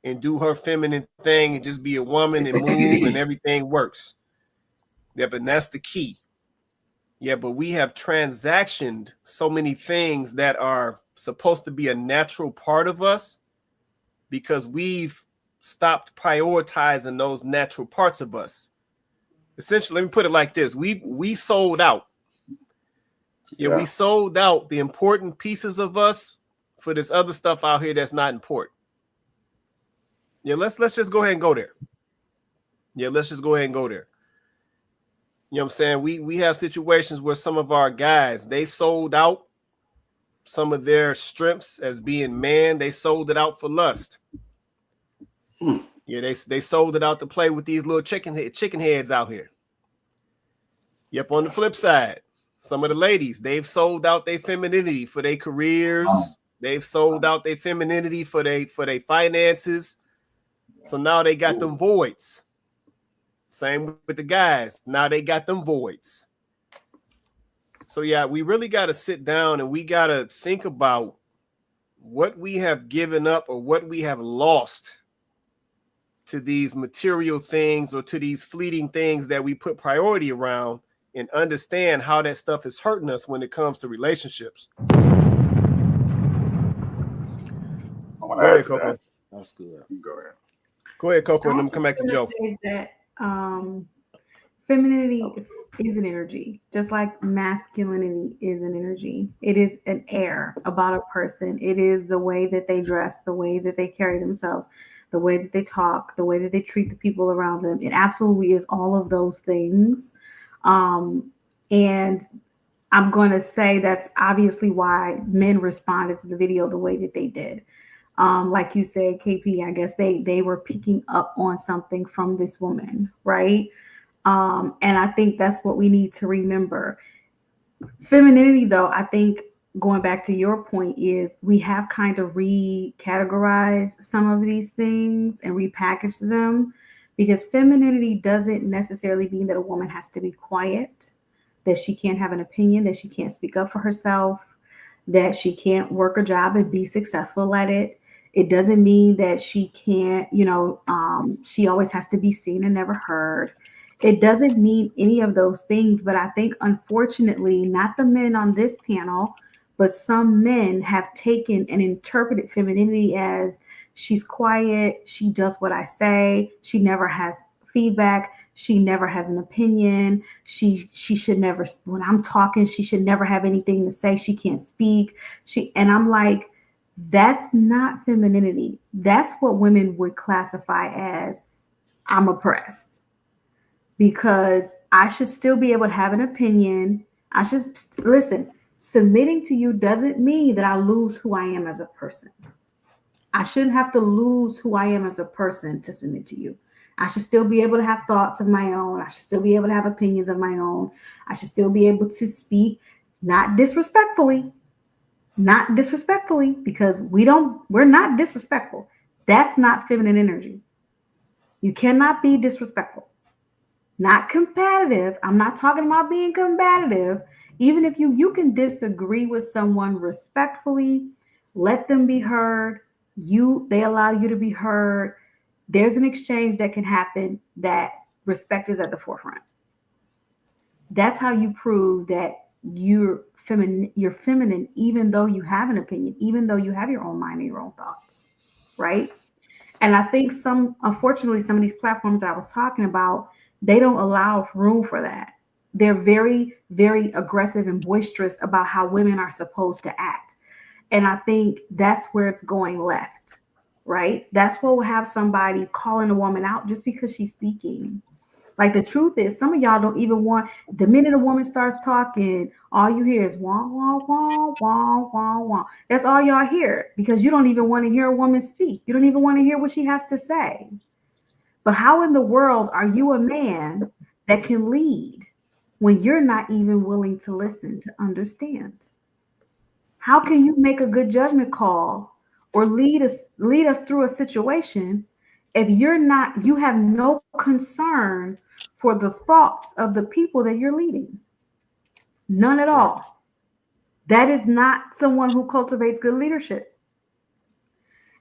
and do her feminine thing and just be a woman and move, and everything works. Yeah, but that's the key. Yeah, but we have transactioned so many things that are supposed to be a natural part of us because we've stopped prioritizing those natural parts of us. Essentially, let me put it like this. We sold out. Yeah, we sold out the important pieces of us for this other stuff out here that's not important. Yeah, let's just go ahead and go there. Yeah, let's just go ahead and go there. You know what I'm saying? We have situations where some of our guys, they sold out some of their strengths as being man. They sold it out for lust. Yeah, they sold it out to play with these little chicken heads out here. Yep, on the flip side, some of the ladies, they've sold out their femininity for their careers. They've sold out their femininity for their finances. So now they got them voids. Same with the guys. Now they got them voids. So yeah, we really got to sit down and we got to think about what we have given up or what we have lost to these material things or to these fleeting things that we put priority around, and understand how that stuff is hurting us when it comes to relationships. Go ahead, Coco. That's good. Go ahead, Coco, and then come back to Joe. That femininity is an energy, just like masculinity is an energy. It is an air about a person. It is the way that they dress, the way that they carry themselves, the way that they talk, the way that they treat the people around them. It absolutely is all of those things. And I'm going to say that's obviously why men responded to the video the way that they did. Like you said, KP, I guess they were picking up on something from this woman, right? And I think that's what we need to remember. Femininity, though, I think going back to your point is we have kind of recategorized some of these things and repackaged them, because femininity doesn't necessarily mean that a woman has to be quiet, that she can't have an opinion, that she can't speak up for herself, that she can't work a job and be successful at it. It doesn't mean that she can't, she always has to be seen and never heard. It doesn't mean any of those things. But I think, unfortunately, not the men on this panel, but some men have taken and interpreted femininity as she's quiet, she does what I say, she never has feedback, she never has an opinion, she should never, when I'm talking, she should never have anything to say, she can't speak. And I'm like, that's not femininity. That's what women would classify as I'm oppressed because I should still be able to have an opinion. I should listen. Submitting to you doesn't mean that I lose who I am as a person. I shouldn't have to lose who I am as a person to submit to you. I should still be able to have thoughts of my own. I should still be able to have opinions of my own. I should still be able to speak, not disrespectfully, because we're not disrespectful. That's not feminine energy. You cannot be disrespectful. Not competitive. I'm not talking about being combative. Even if you can disagree with someone respectfully, let them be heard. They allow you to be heard. There's an exchange that can happen that respect is at the forefront. That's how you prove that you're feminine, even though you have an opinion, even though you have your own mind and your own thoughts, right? And I think unfortunately, some of these platforms that I was talking about, they don't allow room for that. They're very, very aggressive and boisterous about how women are supposed to act. And I think that's where it's going left, right? That's what will have somebody calling a woman out just because she's speaking. Like the truth is, some of y'all don't even want, the minute a woman starts talking, all you hear is wah, wah, wah, wah, wah, wah. That's all y'all hear because you don't even want to hear a woman speak. You don't even want to hear what she has to say. But how in the world are you a man that can lead when you're not even willing to listen, to understand? How can you make a good judgment call or lead us through a situation if you have no concern for the thoughts of the people that you're leading? None at all. That is not someone who cultivates good leadership.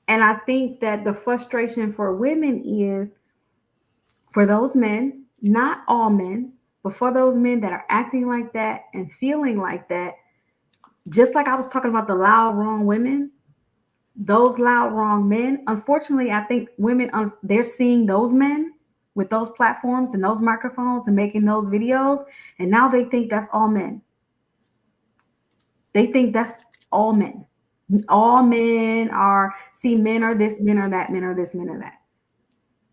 And I think that the frustration for women is for those men, not all men, but for those men that are acting like that and feeling like that, just like I was talking about the loud, wrong women, those loud, wrong men, unfortunately, I think women, they're seeing those men with those platforms and those microphones and making those videos, and now they think that's all men. They think that's all men. All men are, men are this, men are that, men are this, men are that.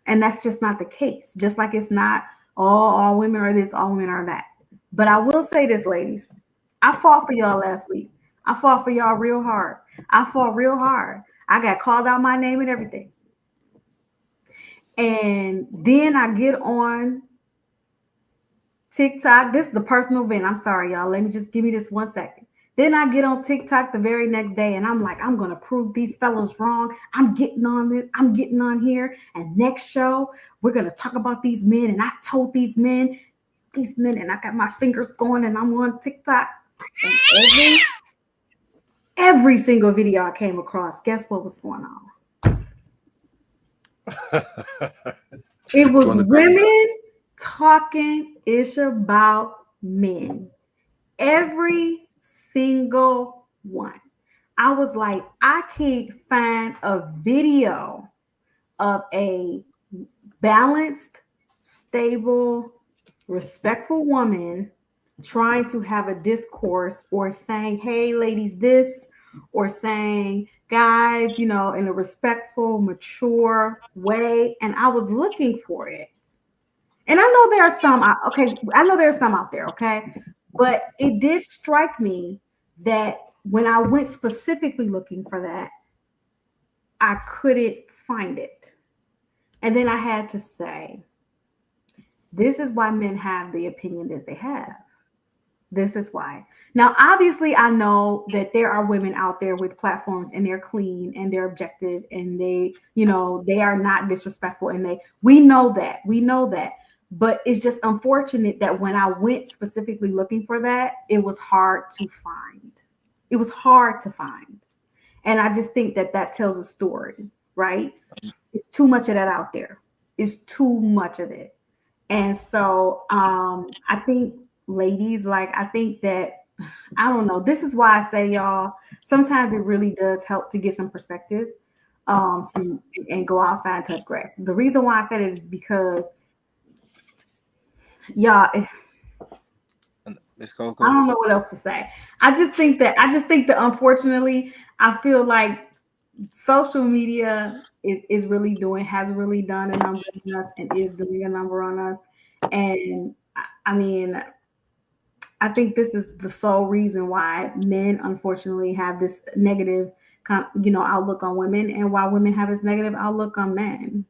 And that's just not the case. Just like it's not all women are this, all women are that. But I will say this, ladies, I fought for y'all last week. I fought for y'all real hard. I fought real hard. I got called out my name and everything. And then I get on TikTok. This is the personal vent. I'm sorry, y'all. Give me this 1 second. Then I get on TikTok the very next day and I'm like, I'm going to prove these fellas wrong. I'm getting on this. I'm getting on here. And next show, we're going to talk about these men. And I told these men, and I got my fingers going and I'm on TikTok. And every single video I came across, guess what was going on? It was women talking ish about men. Every single one. I was like, I can't find a video of a balanced, stable, respectful woman trying to have a discourse or saying, hey, ladies, this, or saying, guys, in a respectful, mature way. And I was looking for it. And I know there are some, I know there are some out there, okay? But it did strike me that when I went specifically looking for that, I couldn't find it. And then I had to say, this is why men have the opinion that they have. This is why. Now, obviously, I know that there are women out there with platforms and they're clean and they're objective and they are not disrespectful and we know that. But it's just unfortunate that when I went specifically looking for that, it was hard to find. And I just think that tells a story, right? It's too much of that out there. It's too much of it. And so I think, ladies, I think that, I don't know. This is why I say, y'all, sometimes it really does help to get some perspective and go outside and touch grass. The reason why I said it is because, y'all, let's go. I don't know what else to say. I just think that unfortunately, I feel like social media is really doing, has really done a number on us, and is doing a number on us. And I mean, I think this is the sole reason why men, unfortunately, have this negative, outlook on women, and why women have this negative outlook on men.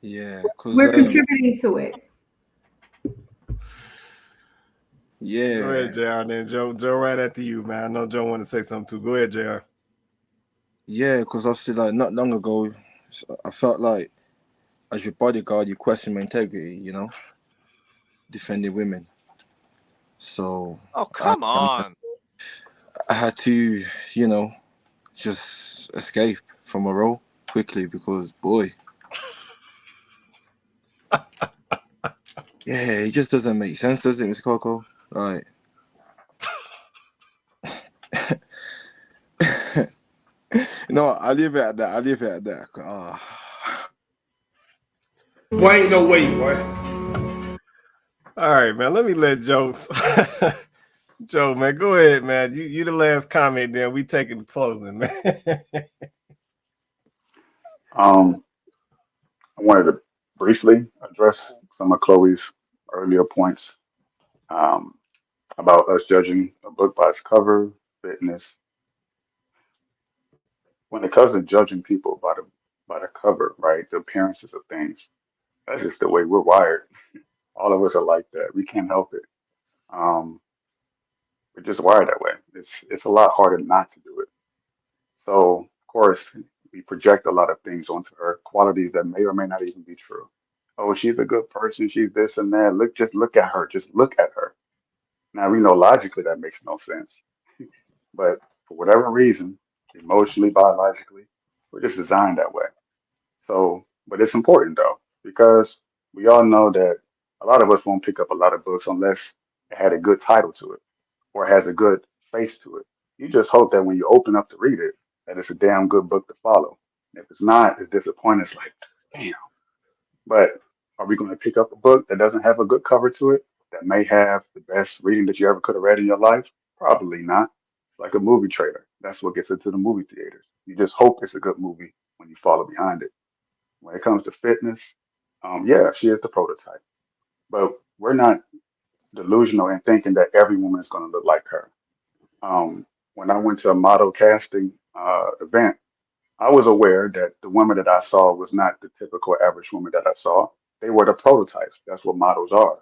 Yeah, cause We're contributing to it. Go ahead, yeah, JR. And then Joe, right after you, man. I know Joe wanted to say something too. Go ahead, JR. yeah, cause obviously like not long ago, I felt like as your bodyguard, you question my integrity, you know, defending women. So Oh, I, come on. I had to, you know, just escape from a role quickly because boy, yeah, it just doesn't make sense, does it, Miss Coco? Like, no, I leave it at that. I leave it at that. Boy, ain't no way, boy. All right, man. Let me let Joe. Joe, man, go ahead, man. You the last comment. Then we taking the closing, man. I wanted to briefly address some of Chloe's earlier points um, about us judging a book by its cover, fitness. When it comes to judging people by the cover, right, the appearances of things, that's just the way we're wired. All of us are like that. We can't help it. Um, we're just wired that way. It's a lot harder not to do it. So, of course, we project a lot of things onto her, qualities that may or may not even be true. Oh, she's a good person. She's this and that. Just look at her. Just look at her. Now we know logically that makes no sense, but for whatever reason, emotionally, biologically, we're just designed that way. So, but it's important though, because we all know that a lot of us won't pick up a lot of books unless it had a good title to it or has a good face to it. You just hope that when you open up to read it, that it's a damn good book to follow. And if it's not, it's disappointing. It's like, damn. But are we going to pick up a book that doesn't have a good cover to it, that may have the best reading that you ever could have read in your life? Probably not. It's like a movie trailer. That's what gets into the movie theaters. You just hope it's a good movie when you follow behind it. When it comes to fitness, yeah, she is the prototype. But we're not delusional in thinking that every woman is going to look like her. When I went to a model casting event, I was aware that the woman that I saw was not the typical average woman that I saw. They were the prototypes. That's what models are.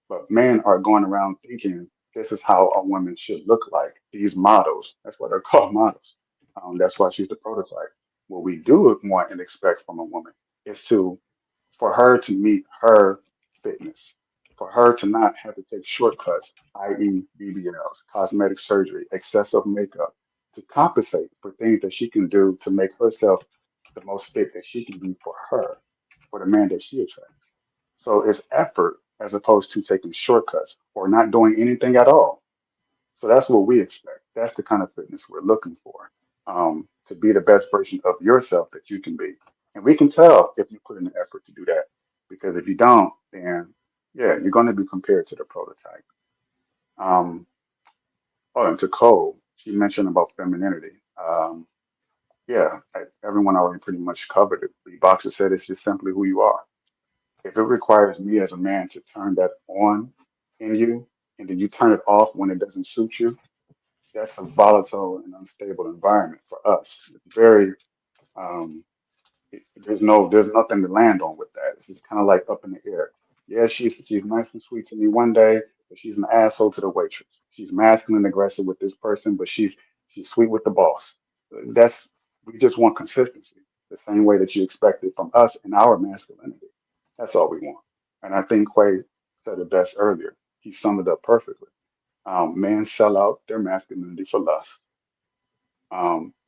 But men are going around thinking this is how a woman should look like. These models, that's why they're called models. That's why she's the prototype. What we do want and expect from a woman is for her to meet her fitness, for her to not have to take shortcuts, i.e., BBLs, cosmetic surgery, excessive makeup, to compensate for things that she can do to make herself the most fit that she can be for the man that she attracts. So it's effort as opposed to taking shortcuts or not doing anything at all. So that's what we expect. That's the kind of fitness we're looking for, to be the best version of yourself that you can be. And we can tell if you put in the effort to do that. Because if you don't, then yeah, you're going to be compared to the prototype. Um, oh, and to Cole, she mentioned about femininity. Yeah, everyone already pretty much covered it. The boxer said it's just simply who you are. If it requires me as a man to turn that on in you, and then you turn it off when it doesn't suit you, that's a volatile and unstable environment for us. It's very um, there's nothing to land on with that. It's just kind of like up in the air. Yeah, she's nice and sweet to me one day, but she's an asshole to the waitress. She's masculine and aggressive with this person, but she's sweet with the boss. That's We just want consistency, the same way that you expect it from us in our masculinity. That's all we want. And I think Quay said it best earlier. He summed it up perfectly. Men sell out their masculinity for lust.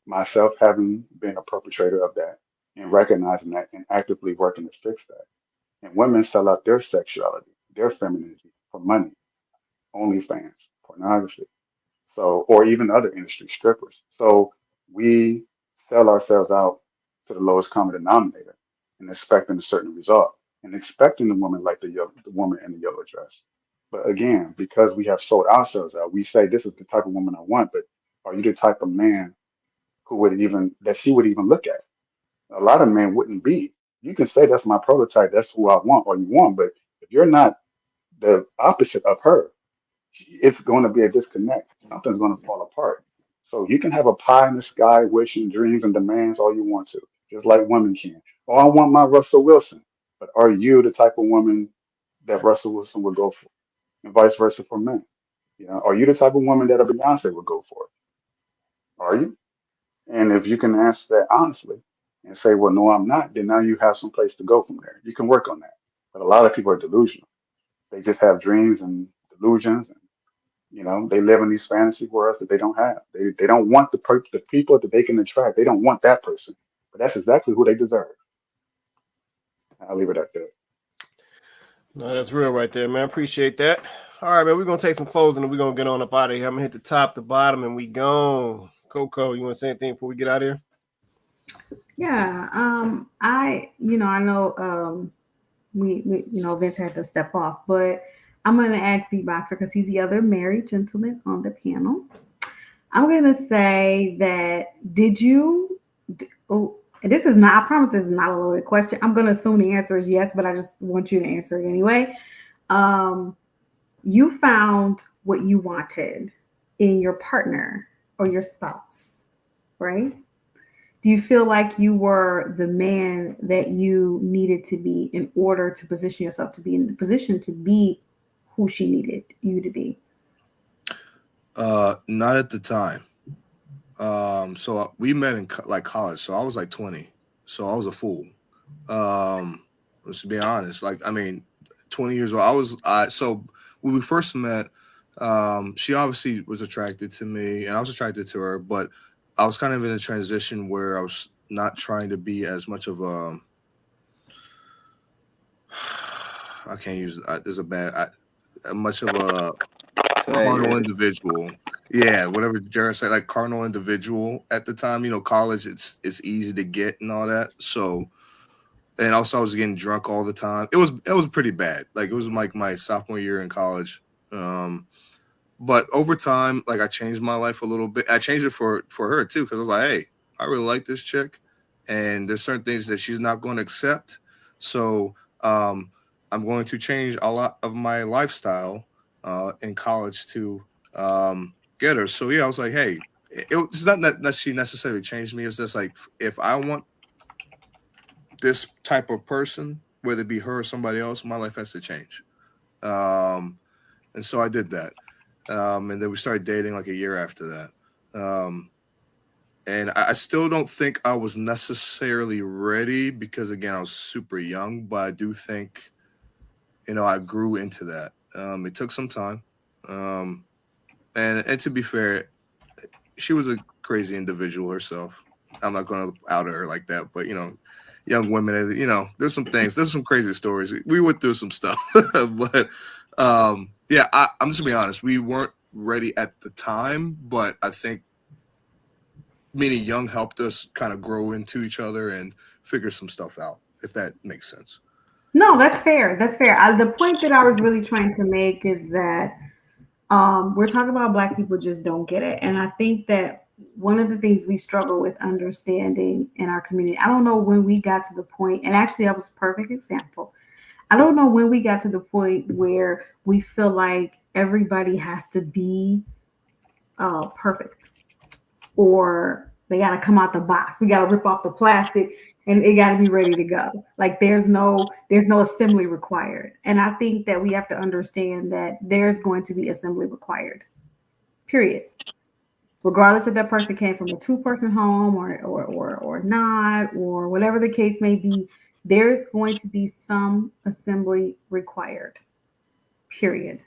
Myself having been a perpetrator of that and recognizing that and actively working to fix that. And women sell out their sexuality, their femininity for money, OnlyFans, pornography, so or even other industry strippers. So we sell ourselves out to the lowest common denominator and expecting a certain result and expecting the woman like the woman in the yellow dress. But again, because we have sold ourselves out, we say this is the type of woman I want, but are you the type of man who would even that she would even look at? A lot of men wouldn't be. You can say that's my prototype, that's who I want, or you want, but if you're not the opposite of her, it's going to be a disconnect. Something's going to fall apart. So you can have a pie in the sky, wishing, dreams, and demands all you want to, just like women can. Oh, I want my Russell Wilson. But are you the type of woman that Russell Wilson would go for? And vice versa for men. You know, are you the type of woman that a Beyonce would go for? Are you? And if you can answer that honestly and say, well, no, I'm not, then now you have some place to go from there. You can work on that. But a lot of people are delusional. They just have dreams and delusions, and they live in these fantasy worlds that they don't have. They don't want the people that they can attract. They don't want that person, but that's exactly who they deserve. I'll leave it at that. No, that's real right there, man. Appreciate that. All right, man. We're gonna take some closing and we're gonna get on up out of here. I'm gonna hit the top, the bottom, and we gone. Coco, you want to say anything before we get out of here? Yeah. I know we Vince had to step off, but I'm gonna ask the boxer because he's the other married gentleman on the panel. I'm gonna say that and this is not, I promise this is not a loaded question. I'm gonna assume the answer is yes, but I just want you to answer it anyway. You found what you wanted in your partner or your spouse, right? Do you feel like you were the man that you needed to be in order to position yourself to be in the position to be who she needed you to be? Not at the time. So we met in college. So I was like 20. So I was a fool. Let's be honest. 20 years old. So when we first met, she obviously was attracted to me and I was attracted to her, but I was kind of in a transition where I was not trying to be as much of a, I can't use, there's a bad, much of a carnal individual. Yeah, whatever Jared said, like carnal individual at the time. College, it's easy to get and all that. So, and also I was getting drunk all the time. It was pretty bad. Like it was like my sophomore year in college. But over time, like I changed my life a little bit. I changed it for her too, because I was like, hey, I really like this chick, and there's certain things that she's not going to accept. So I'm going to change a lot of my lifestyle in college to get her. So yeah, I was like, hey, it's not that she necessarily changed me. It's just like, if I want this type of person, whether it be her or somebody else, my life has to change. And so I did that. And then we started dating like a year after that. And I still don't think I was necessarily ready because, again, I was super young, but I do think, I grew into that. It took some time. And to be fair, she was a crazy individual herself. I'm not going to out her like that, but, young women, there's some crazy stories. We went through some stuff, but yeah, I'm just gonna be honest. We weren't ready at the time, but I think meeting young helped us kind of grow into each other and figure some stuff out, if that makes sense. No, that's fair. That's fair. The point that I was really trying to make is that we're talking about Black people just don't get it. And I think that one of the things we struggle with understanding in our community, I don't know when we got to the point, and actually that was a perfect example. I don't know when we got to the point where we feel like everybody has to be perfect, or they got to come out the box. We got to rip off the plastic and it got to be ready to go. Like there's no assembly required. And I think that we have to understand that there's going to be assembly required, period. Regardless if that person came from a 2-person home or not, or whatever the case may be, there's going to be some assembly required, period.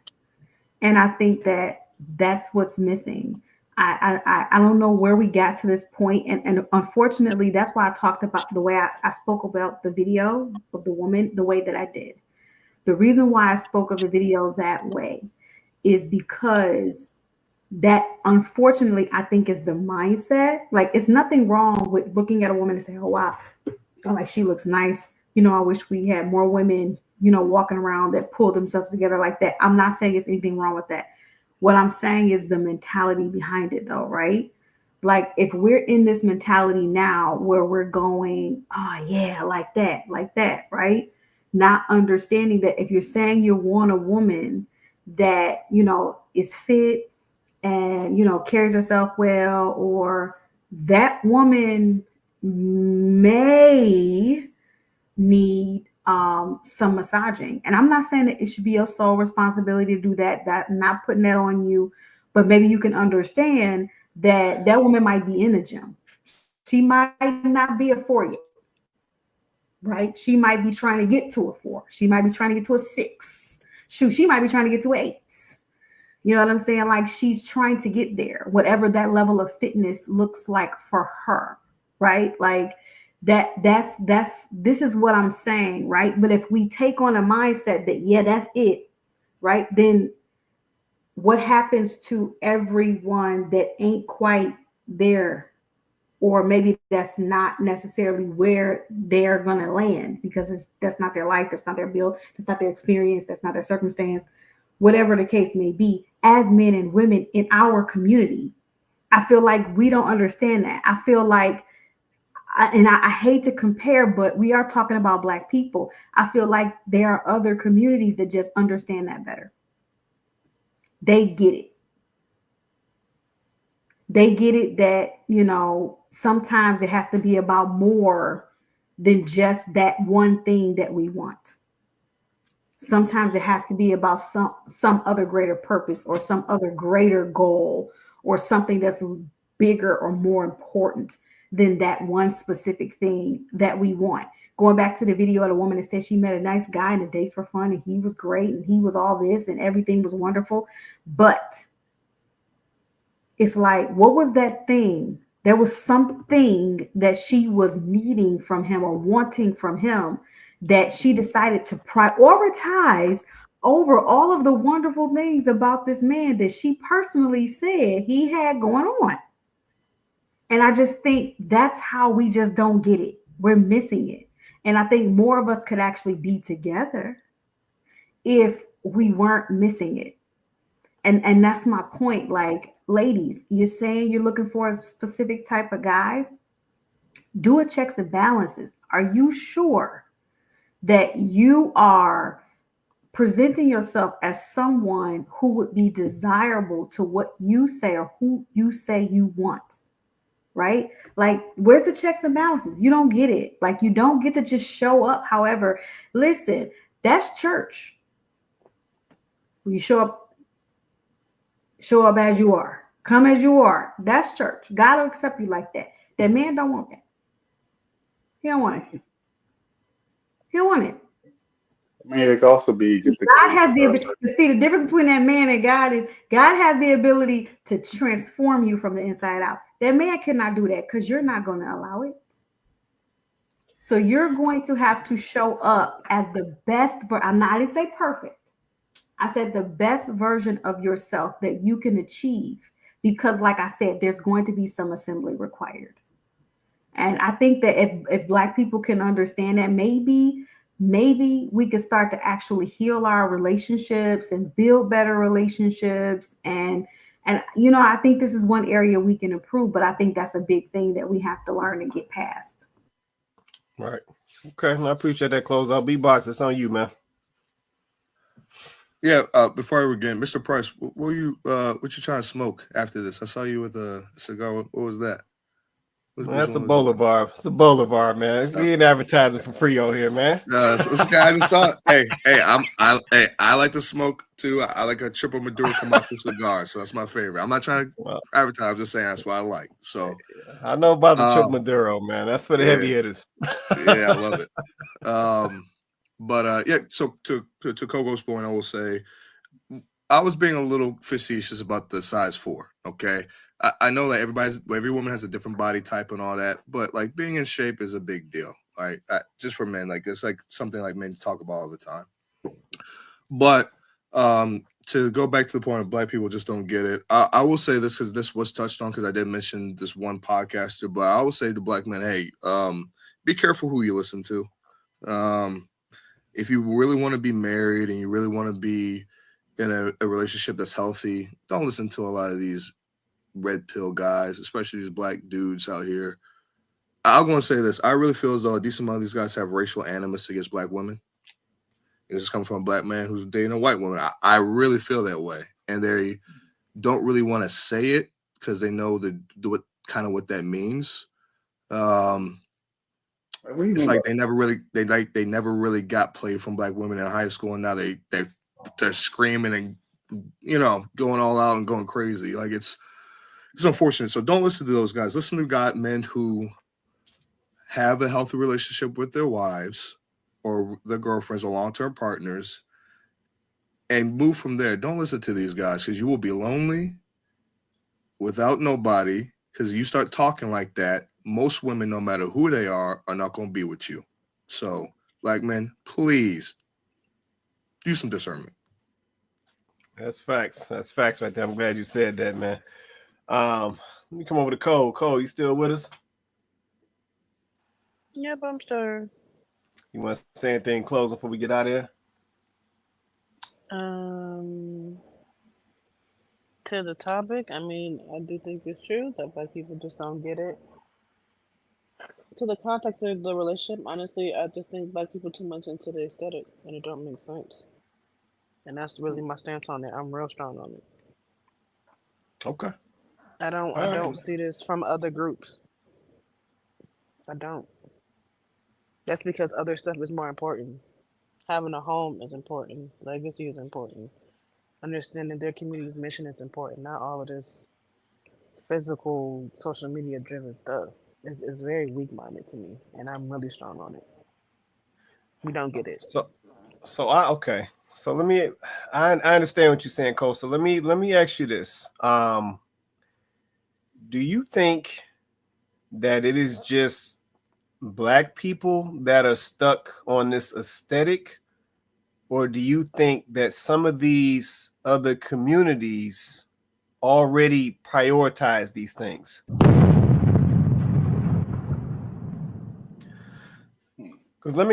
And I think that that's what's missing. I don't know where we got to this point, and unfortunately, that's why I talked about the way I spoke about the video of the woman the way that I did. The reason why I spoke of the video that way is because that, unfortunately, I think is the mindset. Like, it's nothing wrong with looking at a woman and saying, oh, wow, like she looks nice. I wish we had more women, walking around that pull themselves together like that. I'm not saying there's anything wrong with that. What I'm saying is the mentality behind it, though, right? Like if we're in this mentality now where we're going, oh yeah, like that, right? Not understanding that if you're saying you want a woman that, is fit and, carries herself well, or that woman may need some massaging. And I'm not saying that it should be your sole responsibility to do that. That I'm not putting that on you, but maybe you can understand that that woman might be in the gym. She might not be a 4 yet, right? She might be trying to get to a 4. She might be trying to get to a 6. Shoot, she might be trying to get to an 8. You know what I'm saying? Like she's trying to get there, whatever that level of fitness looks like for her, right? Like that's this is what I'm saying, right? But if we take on a mindset that yeah, that's it, right? Then what happens to everyone that ain't quite there, or maybe that's not necessarily where they're gonna land because that's not their life, that's not their build, that's not their experience, that's not their circumstance, whatever the case may be, as men and women in our community. I feel like we don't understand that. I feel like, I hate to compare, but we are talking about Black people. I feel like there are other communities that just understand that better. They get it. They get it that, sometimes it has to be about more than just that one thing that we want. Sometimes it has to be about some other greater purpose or some other greater goal or something that's bigger or more important than that one specific thing that we want. Going back to the video of the woman that said she met a nice guy and the dates were fun and he was great and he was all this and everything was wonderful. But it's like, what was that thing? There was something that she was needing from him or wanting from him that she decided to prioritize over all of the wonderful things about this man that she personally said he had going on. And I just think that's how we just don't get it. We're missing it. And I think more of us could actually be together if we weren't missing it. And that's my point. Like, ladies, you're saying you're looking for a specific type of guy. Do a checks and balances. Are you sure that you are presenting yourself as someone who would be desirable to what you say or who you say you want? Right? Like, where's the checks and balances? You don't get it. Like, you don't get to just show up. However, listen, that's church. When you show up as you are, come as you are. That's church. God will accept you like that. That man don't want that. He don't want it. He don't want it. I mean, it could also be just the God case. has the ability to see the difference between that man and God is God has the ability to transform you from the inside out. That man cannot do that because you're not going to allow it. So you're going to have to show up as the best. I didn't say perfect. I said the best version of yourself that you can achieve, because like I said, there's going to be some assembly required. And I think that if Black people can understand that, maybe we could start to actually heal our relationships and build better relationships. And I think this is one area we can improve, but I think that's a big thing that we have to learn and get past. Right. Okay. I appreciate that closeout. B-Box, it's on you, man. Yeah, before I begin, Mr. Price, what you trying to smoke after this? I saw you with a cigar. What was that? That's a boulevard. It's a boulevard, man. We ain't advertising for free over here, man. I saw it. I like to smoke too. I like a triple Maduro Camacho cigar, so that's my favorite. I'm not trying to advertise. I'm just saying that's what I like. So I know about the triple Maduro, man. That's for the heavy hitters. Yeah, I love it. So to Kogo's point, I will say I was being a little facetious about the size 4. Okay, I know that every woman has a different body type and all that, but like being in shape is a big deal. Right, just for men, like it's like something like men talk about all the time. But to go back to the point of Black people just don't get it. I will say this because this was touched on because I did mention this one podcaster, but I will say to Black men, hey, be careful who you listen to. If you really want to be married and you really want to be in a relationship that's healthy, don't listen to a lot of these red pill guys, especially these black dudes out here. I'm going to say this. I really feel as though a decent amount of these guys have racial animus against black women. It's just coming from a black man who's dating a white woman. I really feel that way. And they don't really want to say it because they know what that means. It's like they never really got played from black women in high school, and now they're screaming and going all out and going crazy. Like it's unfortunate. So don't listen to those guys. Listen to men who have a healthy relationship with their wives or their girlfriends or long-term partners, and move from there. Don't listen to these guys because you will be lonely without nobody. Because you start talking like that, most women, no matter who they are not going to be with you. So, black men, please do some discernment. That's facts. That's facts right there. I'm glad you said that, man. Let me come over to Cole. Cole, you still with us? Yep, I'm sure. You want to say anything closing before we get out of here? To the topic, I mean, I do think it's true that black people just don't get it. To the context of the relationship, honestly, I just think black people too much into the aesthetic, and it don't make sense. And that's really my stance on it. I'm real strong on it. Okay. I don't see this from other groups. I don't. That's because other stuff is more important. Having a home is important. Legacy is important. Understanding their community's mission is important. Not all of this physical, social media driven stuff. It's very weak minded to me, and I'm really strong on it. We don't get it. So okay. So let me. I understand what you're saying, Cole. So let me ask you this. Do you think that it is just black people that are stuck on this aesthetic, or do you think that some of these other communities already prioritize these things? Because let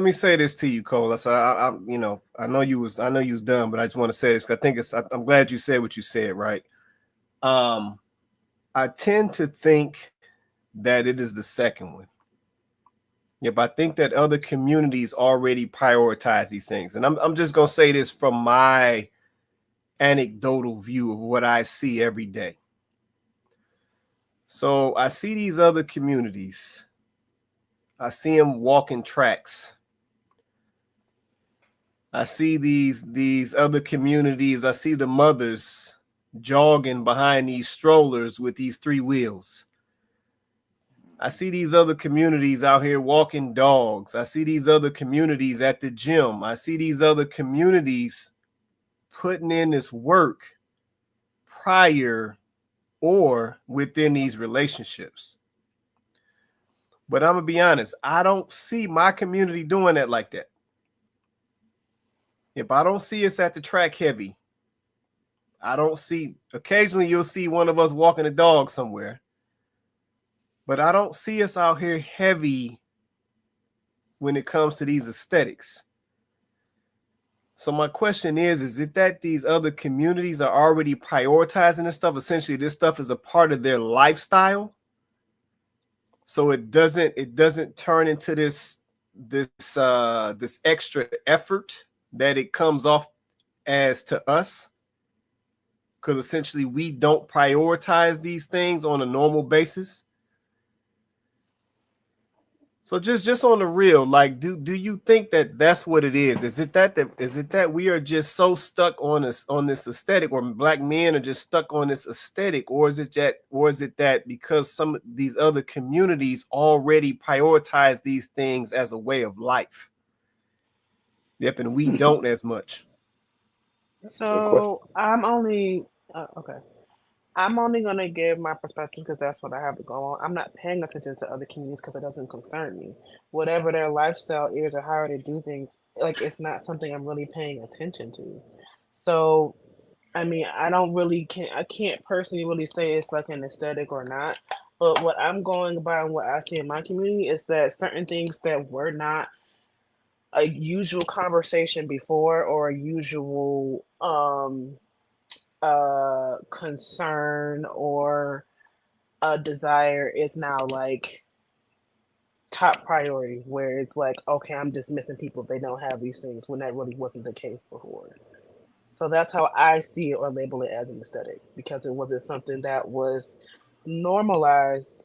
me say this to you, Cole. So I know you was done, but I just want to say this. I'm glad you said what you said, right? I tend to think that it is the second one. Yep, I think that other communities already prioritize these things. And I'm just going to say this from my anecdotal view of what I see every day. So I see these other communities. I see them walking tracks. I see these other communities. I see the mothers jogging behind these strollers with these 3 wheels. I see these other communities out here walking dogs. I see these other communities at the gym. I see these other communities putting in this work prior or within these relationships. But I'm going to be honest, I don't see my community doing that like that. If I don't see us at the track heavy, I don't see, occasionally you'll see one of us walking a dog somewhere. But I don't see us out here heavy when it comes to these aesthetics. So my question is it that these other communities are already prioritizing this stuff? Essentially, this stuff is a part of their lifestyle. So it doesn't turn into this extra effort that it comes off as to us. Because essentially we don't prioritize these things on a normal basis. So just on the real, like, do you think that that's what it is? Is it that we are just so stuck on this aesthetic, or black men are just stuck on this aesthetic, or is it that because some of these other communities already prioritize these things as a way of life? Yep, and we don't as much. So I'm only okay. I'm only going to give my perspective because that's what I have to go on. I'm not paying attention to other communities because it doesn't concern me. Whatever their lifestyle is or how they do things, like, it's not something I'm really paying attention to. So, I mean, I can't personally really say it's like an aesthetic or not. But what I'm going by and what I see in my community is that certain things that were not a usual conversation before or a usual concern or a desire is now like top priority, where it's like, okay, I'm dismissing people if they don't have these things, when that really wasn't the case before. So that's how I see it or label it as an aesthetic, because it wasn't something that was normalized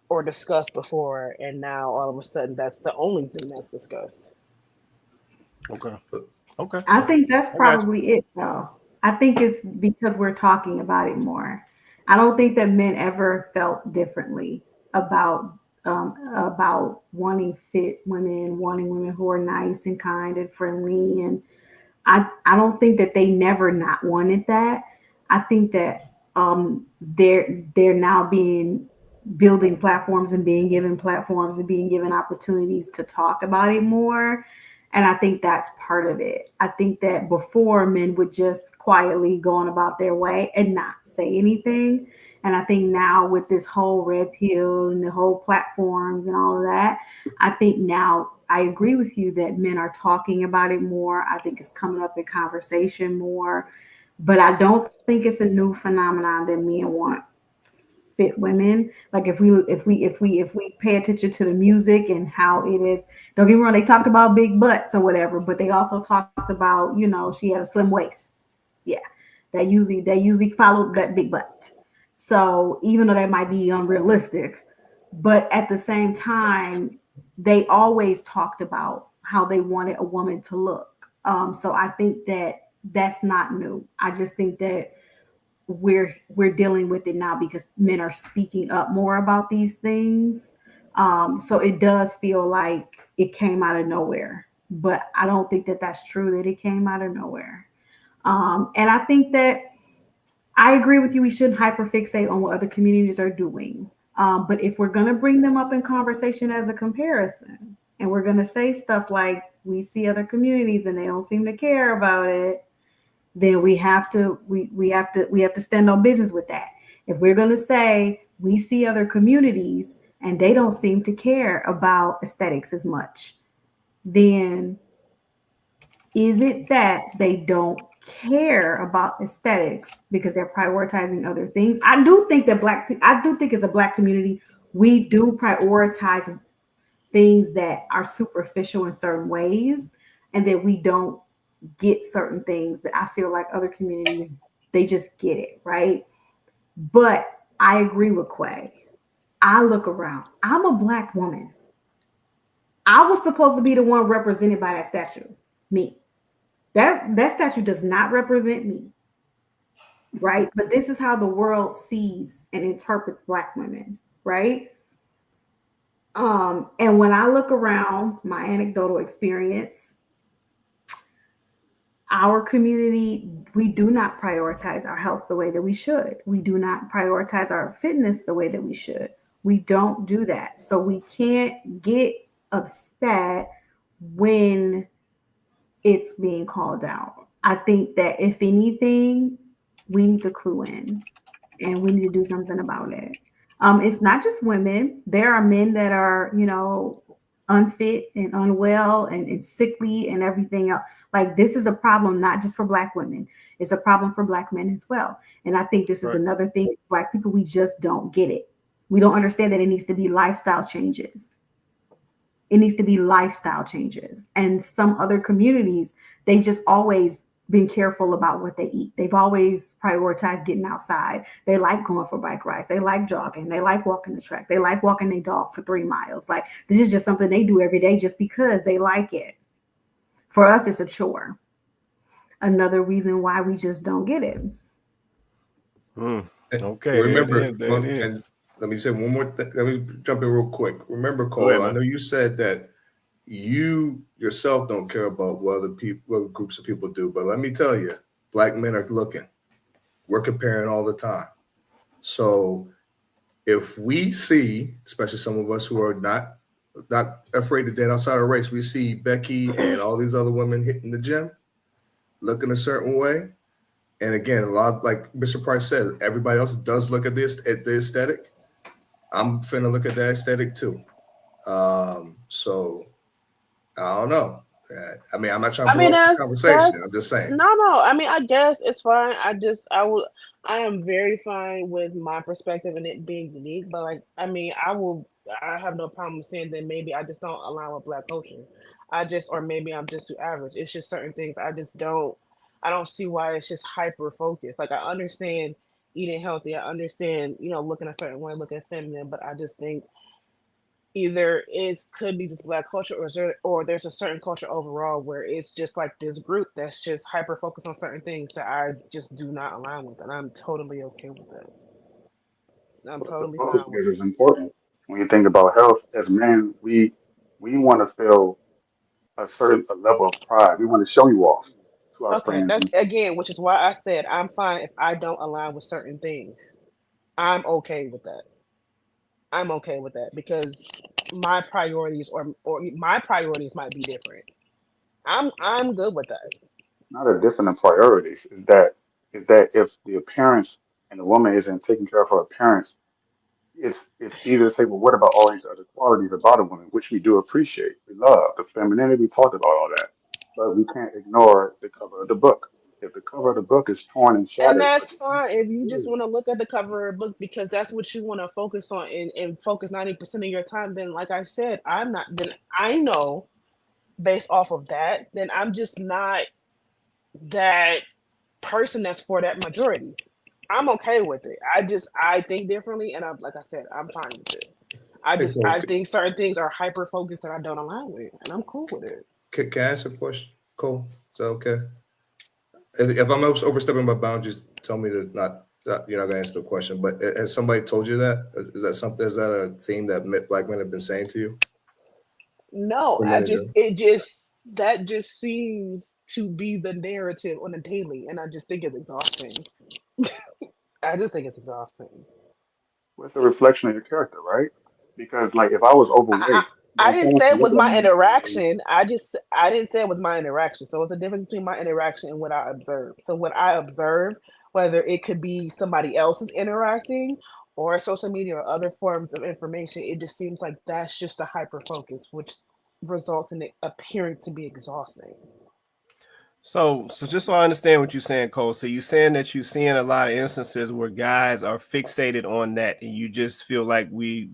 or discussed before, and now all of a sudden that's the only thing that's discussed. Okay. Okay. I think that's I got you. probably it, though. I think it's because we're talking about it more. I don't think that men ever felt differently about wanting fit women, wanting women who are nice and kind and friendly. And I don't think that they never not wanted that. I think that they're now being building platforms and being given platforms and being given opportunities to talk about it more. And I think that's part of it. I think that before, men would just quietly go on about their way and not say anything. And I think now, with this whole red pill and the whole platforms and all of that, I think now I agree with you that men are talking about it more. I think it's coming up in conversation more, but I don't think it's a new phenomenon that men want fit women. Like if we pay attention to the music and how it is, don't get me wrong, they talked about big butts or whatever, but they also talked about, she had a slim waist. Yeah. They usually followed that big butt. So even though that might be unrealistic, but at the same time, they always talked about how they wanted a woman to look. So I think that that's not new. I just think that we're dealing with it now because men are speaking up more about these things. So it does feel like it came out of nowhere, but I don't think that that's true, that it came out of nowhere. And I think that I agree with you. We shouldn't hyperfixate on what other communities are doing. But if we're going to bring them up in conversation as a comparison, and we're going to say stuff like we see other communities and they don't seem to care about it, then we have to stand on business with that. If we're going to say we see other communities and they don't seem to care about aesthetics as much, then is it that they don't care about aesthetics because they're prioritizing other things? I do think as a Black community, we do prioritize things that are superficial in certain ways, and that we don't get certain things that I feel like other communities, they just get it, right? But I agree with Quay. I look around. I'm a Black woman. I was supposed to be the one represented by that statue. Me. That statue does not represent me, right? But this is how the world sees and interprets Black women, right? And when I look around my anecdotal experience, our community, we do not prioritize our health the way that we should. We do not prioritize our fitness the way that we should. We don't do that. So we can't get upset when it's being called out. I think that if anything, we need to clue in and we need to do something about it. It's not just women. There are men that are, unfit and unwell and sickly and everything else. Like, this is a problem not just for Black women. It's a problem for Black men as well. And I think this is another thing, Black people, we just don't get it. We don't understand that it needs to be lifestyle changes. It needs to be lifestyle changes. And some other communities, they just always been careful about what they eat. They've always prioritized getting outside. They like going for bike rides. They like jogging. They like walking the track. They like walking their dog for 3 miles. Like, this is just something they do every day just because they like it. For us, it's a chore. Another reason why we just don't get it. Okay. Remember, that is. and let me say one more thing. Let me jump in real quick. Remember, Cole, ahead, I know you said that you yourself don't care about what other groups of people do, but let me tell you, Black men are looking. We're comparing all the time. So if we see, especially some of us who are not afraid to date outside of race, we see Becky and all these other women hitting the gym, looking a certain way. And again, a lot, like Mr. Price said, everybody else does look at this at the aesthetic. I'm finna look at that aesthetic too. So I don't know. I mean, I'm not trying I to mean, blow up the that's conversation. I'm just saying. no. I mean, I guess it's fine. I am very fine with my perspective and it being unique. But like, I mean, I have no problem saying that maybe I just don't align with Black culture. Or maybe I'm just too average. It's just certain things I just don't. I don't see why it's just hyper focused. Like I understand eating healthy. I understand, looking a certain way, looking feminine. But I just think either it could be just Black culture, or there's a certain culture overall where it's just like this group that's just hyper focused on certain things that I just do not align with, and I'm totally okay with that. I'm But the totally focus fine with here it. is important. When you think about health, as men, we want to feel a level of pride. We want to show you off to our Okay, friends. that's again, which is why I said I'm fine if I don't align with certain things. I'm okay with that. I'm okay with that because my priorities or my priorities might be different. I'm good with that. Not a different in priorities. Is that if the appearance and the woman isn't taking care of her appearance, it's easy to say, well, what about all these other qualities about a woman, which we do appreciate, we love the femininity, we talked about all that, but we can't ignore the cover of the book. If the cover of the book is torn and And shattered, but that's the fine if you just beauty, want to look at the cover of a book because that's what you want to focus on and focus 90% of your time. Then, like I said, then I know based off of that, then I'm just not that person that's for that majority. I'm okay with it. I think differently, and I'm like I said, I'm fine with it. Hey, Cole, I think certain things are hyper focused that I don't align with, and I'm cool with it. can I ask a question, Cole? Is that okay? If I'm overstepping my boundaries, tell me to not. You're not gonna answer the question. But has somebody told you that? Is that something? Is that a theme that Black men have been saying to you? No, Or men in general? that just seems to be the narrative on a daily, and I just think it's exhausting. I just think it's exhausting. was a reflection of your character, right? Because like if I was I, overweight, I then didn't someone say can it look was at my me and say, interaction. I didn't say it was my interaction. So it's a difference between my interaction and what I observe. So what I observe, whether it could be somebody else's interacting or social media or other forms of information, it just seems like that's just a hyper focus, which results in it appearing to be exhausting. So just so I understand what you're saying, Cole. So you're saying that you're seeing a lot of instances where guys are fixated on that, and you just feel like we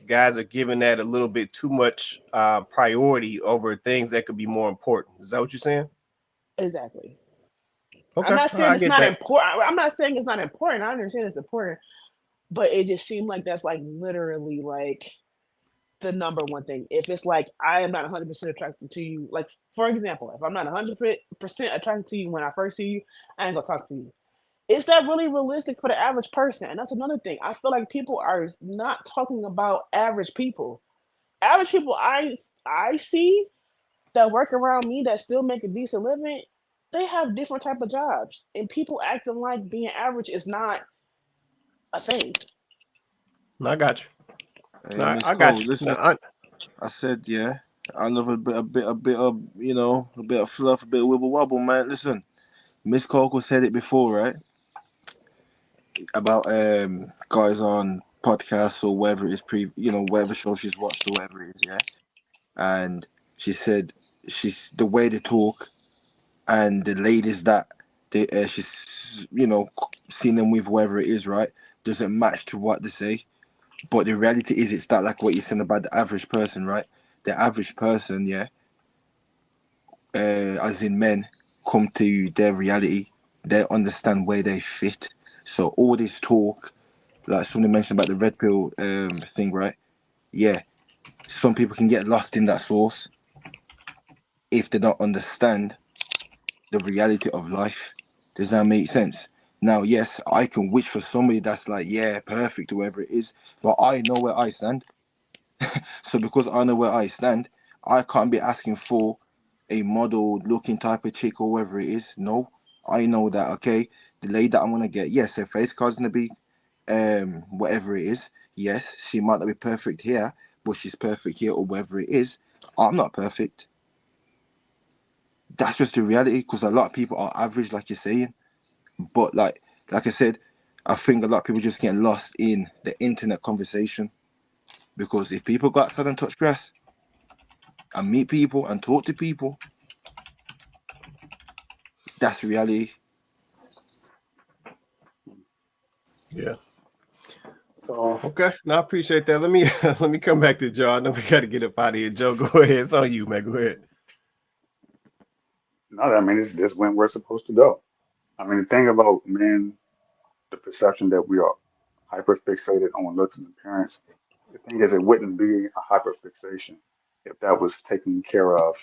guys are giving that a little bit too much priority over things that could be more important. Is that what you're saying? Exactly. I'm Okay, not saying I it's get not that. important. I'm not saying it's not important. I understand it's important, but it just seemed like that's like literally like the number one thing. If it's like I am not 100% attracted to you, like for example, if I'm not 100% attracted to you when I first see you, I ain't gonna talk to you. Is that really realistic for the average person? And that's another thing. I feel like people are not talking about average people. Average people I see that work around me that still make a decent living, they have different type of jobs, and people acting like being average is not a thing. No, I got you. Hey, No, Miss I got Cole, you. listen. No, I said, yeah. I love a bit of, a bit of fluff, a bit of wibble wobble, man. Listen, Miss Coco said it before, right? About guys on podcasts or whatever it is, whatever show she's watched or whatever it is, yeah. And she said she's the way they talk and the ladies that she's seen them with, whatever it is, right, doesn't match to what they say. But the reality is, it's that like what you're saying about the average person, right? The average person, yeah, as in men, come to their reality. They understand where they fit. So all this talk, like somebody mentioned about the red pill thing, right? Yeah, some people can get lost in that source if they don't understand the reality of life. Does that make sense? Now, yes, I can wish for somebody that's like, yeah, perfect, whoever it is, but I know where I stand. So because I know where I stand, I can't be asking for a model looking type of chick or whatever it is. No, I know that, okay, the lady that I'm gonna get, yes, her face card's gonna be whatever it is. Yes, she might not be perfect here, but she's perfect here or whatever it is. I'm not perfect. That's just the reality because a lot of people are average, like you're saying. But like I said, I think a lot of people just getting lost in the internet conversation because if people got outside and touch grass, and meet people and talk to people. That's reality. Yeah. So Okay. No, I appreciate that. Let me let me come back to Joe. I know we got to get up out of here. Joe, go ahead. It's on you, man. Go ahead. no, I mean it's this when we're supposed to go. I mean the thing about men, the perception that we are hyper fixated on looks and appearance. The thing is, it wouldn't be a hyper fixation if that was taken care of,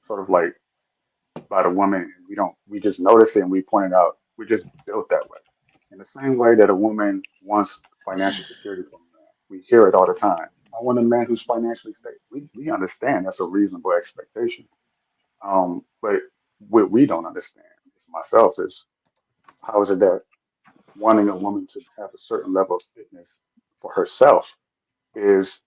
sort of like by the woman. And we just noticed it and we pointed out we just built that way. In the same way that a woman wants financial security from a man, we hear it all the time. I want a man who's financially stable. We understand that's a reasonable expectation. But what we don't understand, myself, is how is it that wanting a woman to have a certain level of fitness for herself is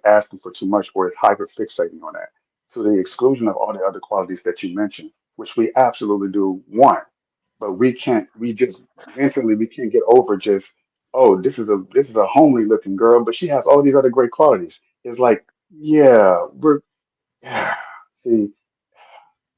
asking for too much or is hyper fixating on that to the exclusion of all the other qualities that you mentioned, which we absolutely do want, but we just mentally we can't get over just, oh, this is a homely looking girl, but she has all these other great qualities. It's like, yeah, we're see,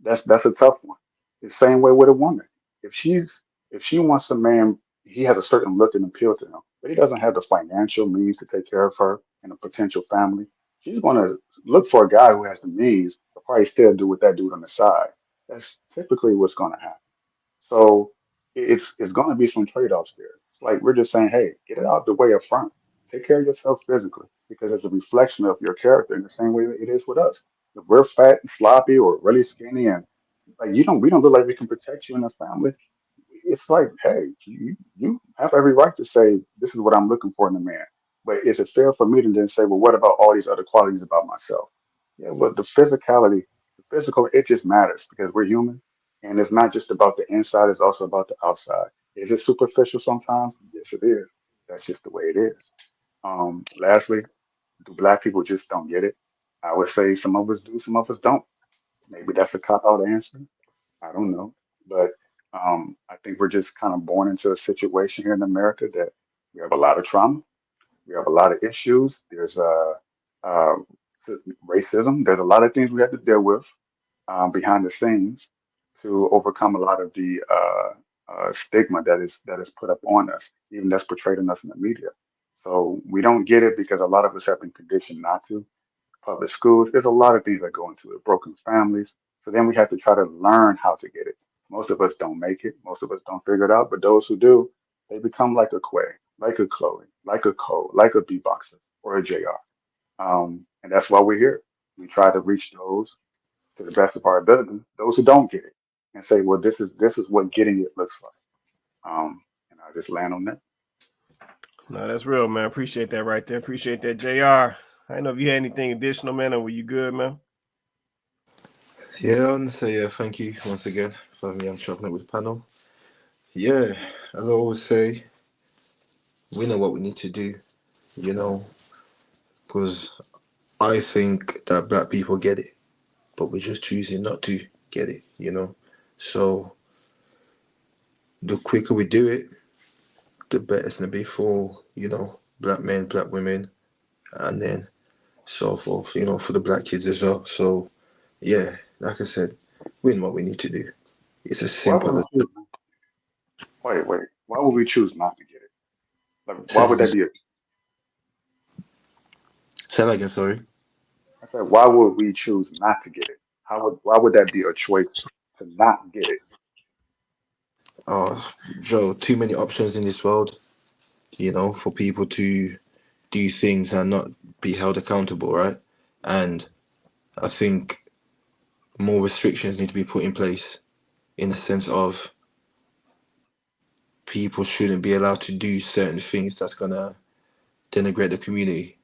that's a tough one. The same way with a woman. If she's if she wants a man, he has a certain look and appeal to him, but he doesn't have the financial means to take care of her and a potential family. She's gonna look for a guy who has the means, but probably still do what that dude on the side. That's typically what's gonna happen. So it's gonna be some trade-offs there. It's like we're just saying, hey, get it out the way up front. Take care of yourself physically because it's a reflection of your character in the same way that it is with us. If we're fat and sloppy or really skinny and like we don't look like we can protect you in the family. It's like, hey, you have every right to say this is what I'm looking for in a man. But is it fair for me to then say, well, what about all these other qualities about myself? Yeah, well, the physical, it just matters because we're human, and it's not just about the inside; it's also about the outside. Is it superficial sometimes? Yes, it is. That's just the way it is. Lastly, do black people just don't get it? I would say some of us do, some of us don't. Maybe that's a cop out answer. I don't know, but I think we're just kind of born into a situation here in America that we have a lot of trauma, we have a lot of issues. There's uh, racism. There's a lot of things we have to deal with behind the scenes to overcome a lot of the stigma that is put up on us, even that's portrayed in us in the media. So we don't get it because a lot of us have been conditioned not to public schools. There's a lot of things that go into it, broken families. So then we have to try to learn how to get it. Most of us don't make it. Most of us don't figure it out. But those who do, they become like a Quay, like a Chloe, like a Cole, like a B-Boxer or a JR. And that's why we're here. We try to reach those to the best of our ability, those who don't get it, and say, well, this is what getting it looks like. And I just land on that. No, that's real, man. Appreciate that right there. Appreciate that, JR. I don't know if you had anything additional, man, or were you good, man? Yeah, I want to say thank you once again for having me on Chocolate with the panel. Yeah, as I always say, we know what we need to do, you know, because I think that black people get it, but we're just choosing not to get it, you know. So the quicker we do it, the better it's gonna be for, you know, black men, black women, and then so forth, you know, for the black kids as well. So yeah, like I said, we know what we need to do. It's as Why would simple we as choose? Wait. Why would we choose not to get it? Like, say why that would again. that be? Say that again. Sorry. I said, why would we choose not to get it? Why would that be a choice to not get it? Oh, Joe, too many options in this world, you know, for people to do things and not be held accountable, right? And I think more restrictions need to be put in place in the sense of people shouldn't be allowed to do certain things that's gonna denigrate the community,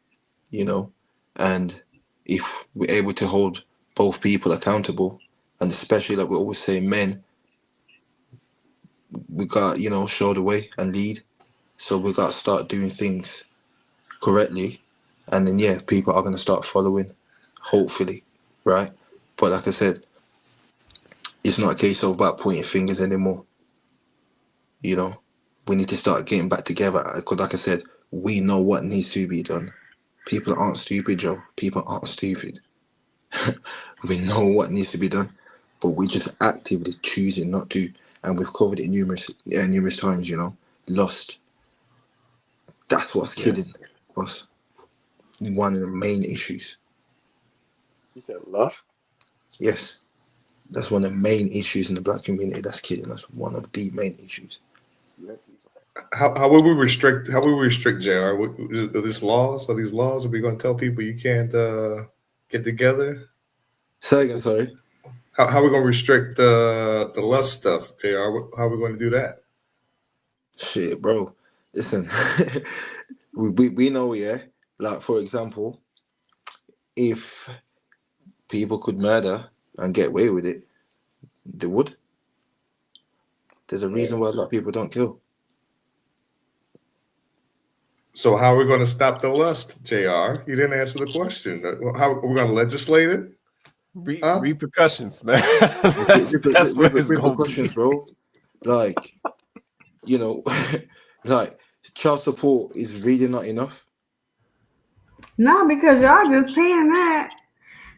you know. And if we're able to hold both people accountable, and especially like we always say, men, we got, you know, show the way and lead. So we got to start doing things correctly, and then yeah, people are gonna start following, hopefully, right? But like I said, it's not a case of about pointing fingers anymore. You know, we need to start getting back together because, like I said, we know what needs to be done. People aren't stupid, Joe. People aren't stupid. We know what needs to be done, but we just actively choosing not to. And we've covered it numerous times, you know. Lust. That's what's killing us. One of the main issues. You said lust? Yes. That's one of the main issues in the black community. That's killing us. One of the main issues. How will we restrict? How will we restrict JR? Are these laws? Are these laws? Are we going to tell people you can't get together? Say again, sorry. How are we going to restrict the lust stuff, JR? How are we going to do that? Shit, bro. Listen, we know, yeah. Like, for example, if people could murder and get away with it, they would. There's a reason why a lot of people don't kill. So how are we going to stop the lust, JR? You didn't answer the question. How are we going to legislate it? Repercussions, man. that's what it's repercussions, bro. Like, you know, like child support is really not enough. No, because y'all just paying that.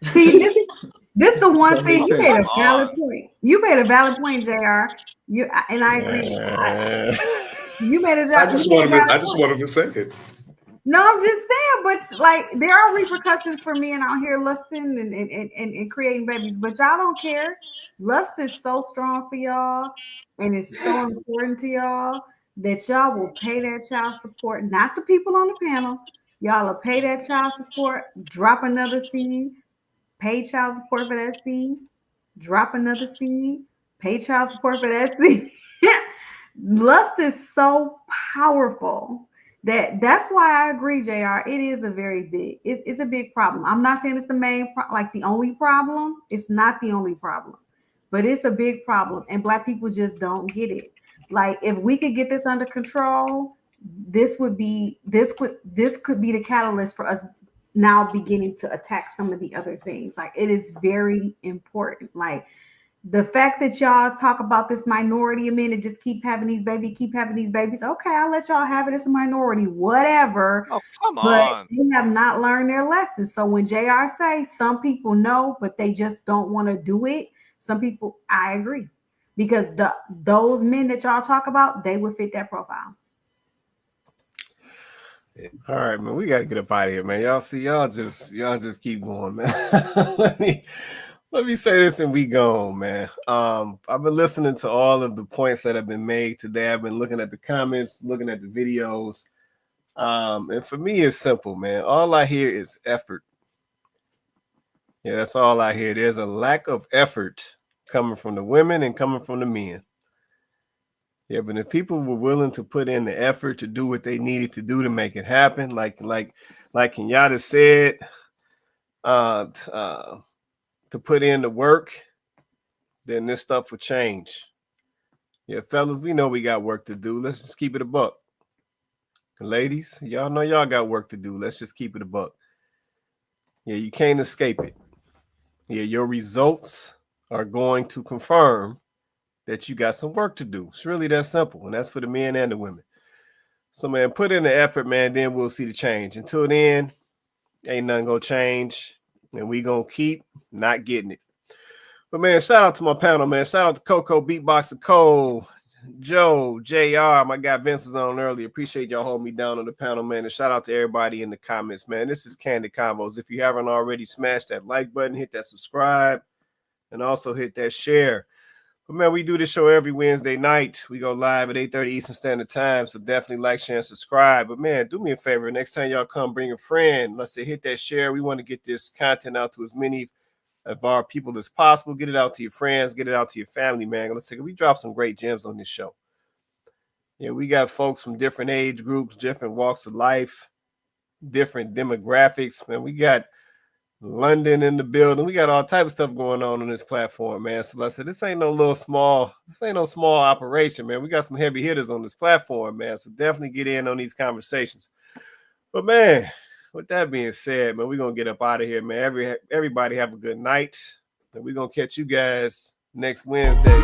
See, this the one thing you made a valid point. You made a valid point, JR. And I agree. You made a job. I just wanted to say it. No, I'm just saying, but like there are repercussions for men out here lusting and creating babies, but y'all don't care. Lust is so strong for y'all, and it's so important to y'all that y'all will pay that child support, not the people on the panel. Y'all will pay that child support, drop another seed, pay child support for that seed, drop another seed, pay child support for that seed. Lust is so powerful that's why I agree, JR. It is a very big, it's a big problem. I'm not saying it's the main, like the only problem. It's not the only problem, but it's a big problem, and Black people just don't get it. Like if we could get this under control, this could be the catalyst for us now beginning to attack some of the other things. Like it is very important. Like the fact that y'all talk about this minority of men and just keep having these babies. Okay, I'll let y'all have it as a minority, whatever. Oh, come but on. They have not learned their lessons. So when JR says some people know, but they just don't want to do it, some people, I agree. Because those men that y'all talk about, they would fit that profile. All right, man. We got to get up out of here, man. Y'all just keep going, man. Let me say this and we gone, man. I've been listening to all of the points that have been made today. I've been looking at the comments, looking at the videos. And for me, it's simple, man. All I hear is effort. Yeah, that's all I hear. There's a lack of effort coming from the women and coming from the men. Yeah, but if people were willing to put in the effort to do what they needed to do to make it happen, like Kenyatta said, to put in the work, then this stuff will change. Yeah, fellas, we know we got work to do. Let's just keep it a buck. Ladies, y'all know y'all got work to do. Let's just keep it a buck. Yeah, you can't escape it. Yeah, your results are going to confirm that you got some work to do. It's really that simple, and that's for the men and the women. So, man, put in the effort, man, then we'll see the change. Until then, ain't nothing gonna change. And we gonna keep not getting it. But man, shout out to my panel, man. Shout out to Coco, Beatboxer Cole, Joe, JR. My guy Vince was on earlier. Appreciate y'all holding me down on the panel, man. And shout out to everybody in the comments, man. This is Kandid Konvos. If you haven't already, smash that like button, hit that subscribe, and also hit that share. But man, we do this show every Wednesday night. We go live at 8:30 Eastern Standard Time. So definitely like, share, and subscribe. But man, do me a favor. Next time y'all come, bring a friend. Let's say hit that share. We want to get this content out to as many of our people as possible. Get it out to your friends. Get it out to your family, man. Let's say we drop some great gems on this show. Yeah, we got folks from different age groups, different walks of life, different demographics. Man, we got London in the building. We got all type of stuff going on this platform, man. So like I said, this ain't no small operation, man. We got some heavy hitters on this platform, man. So definitely get in on these conversations. But man, with that being said, man, we're gonna get up out of here, man. Everybody have a good night. And we're gonna catch you guys next Wednesday.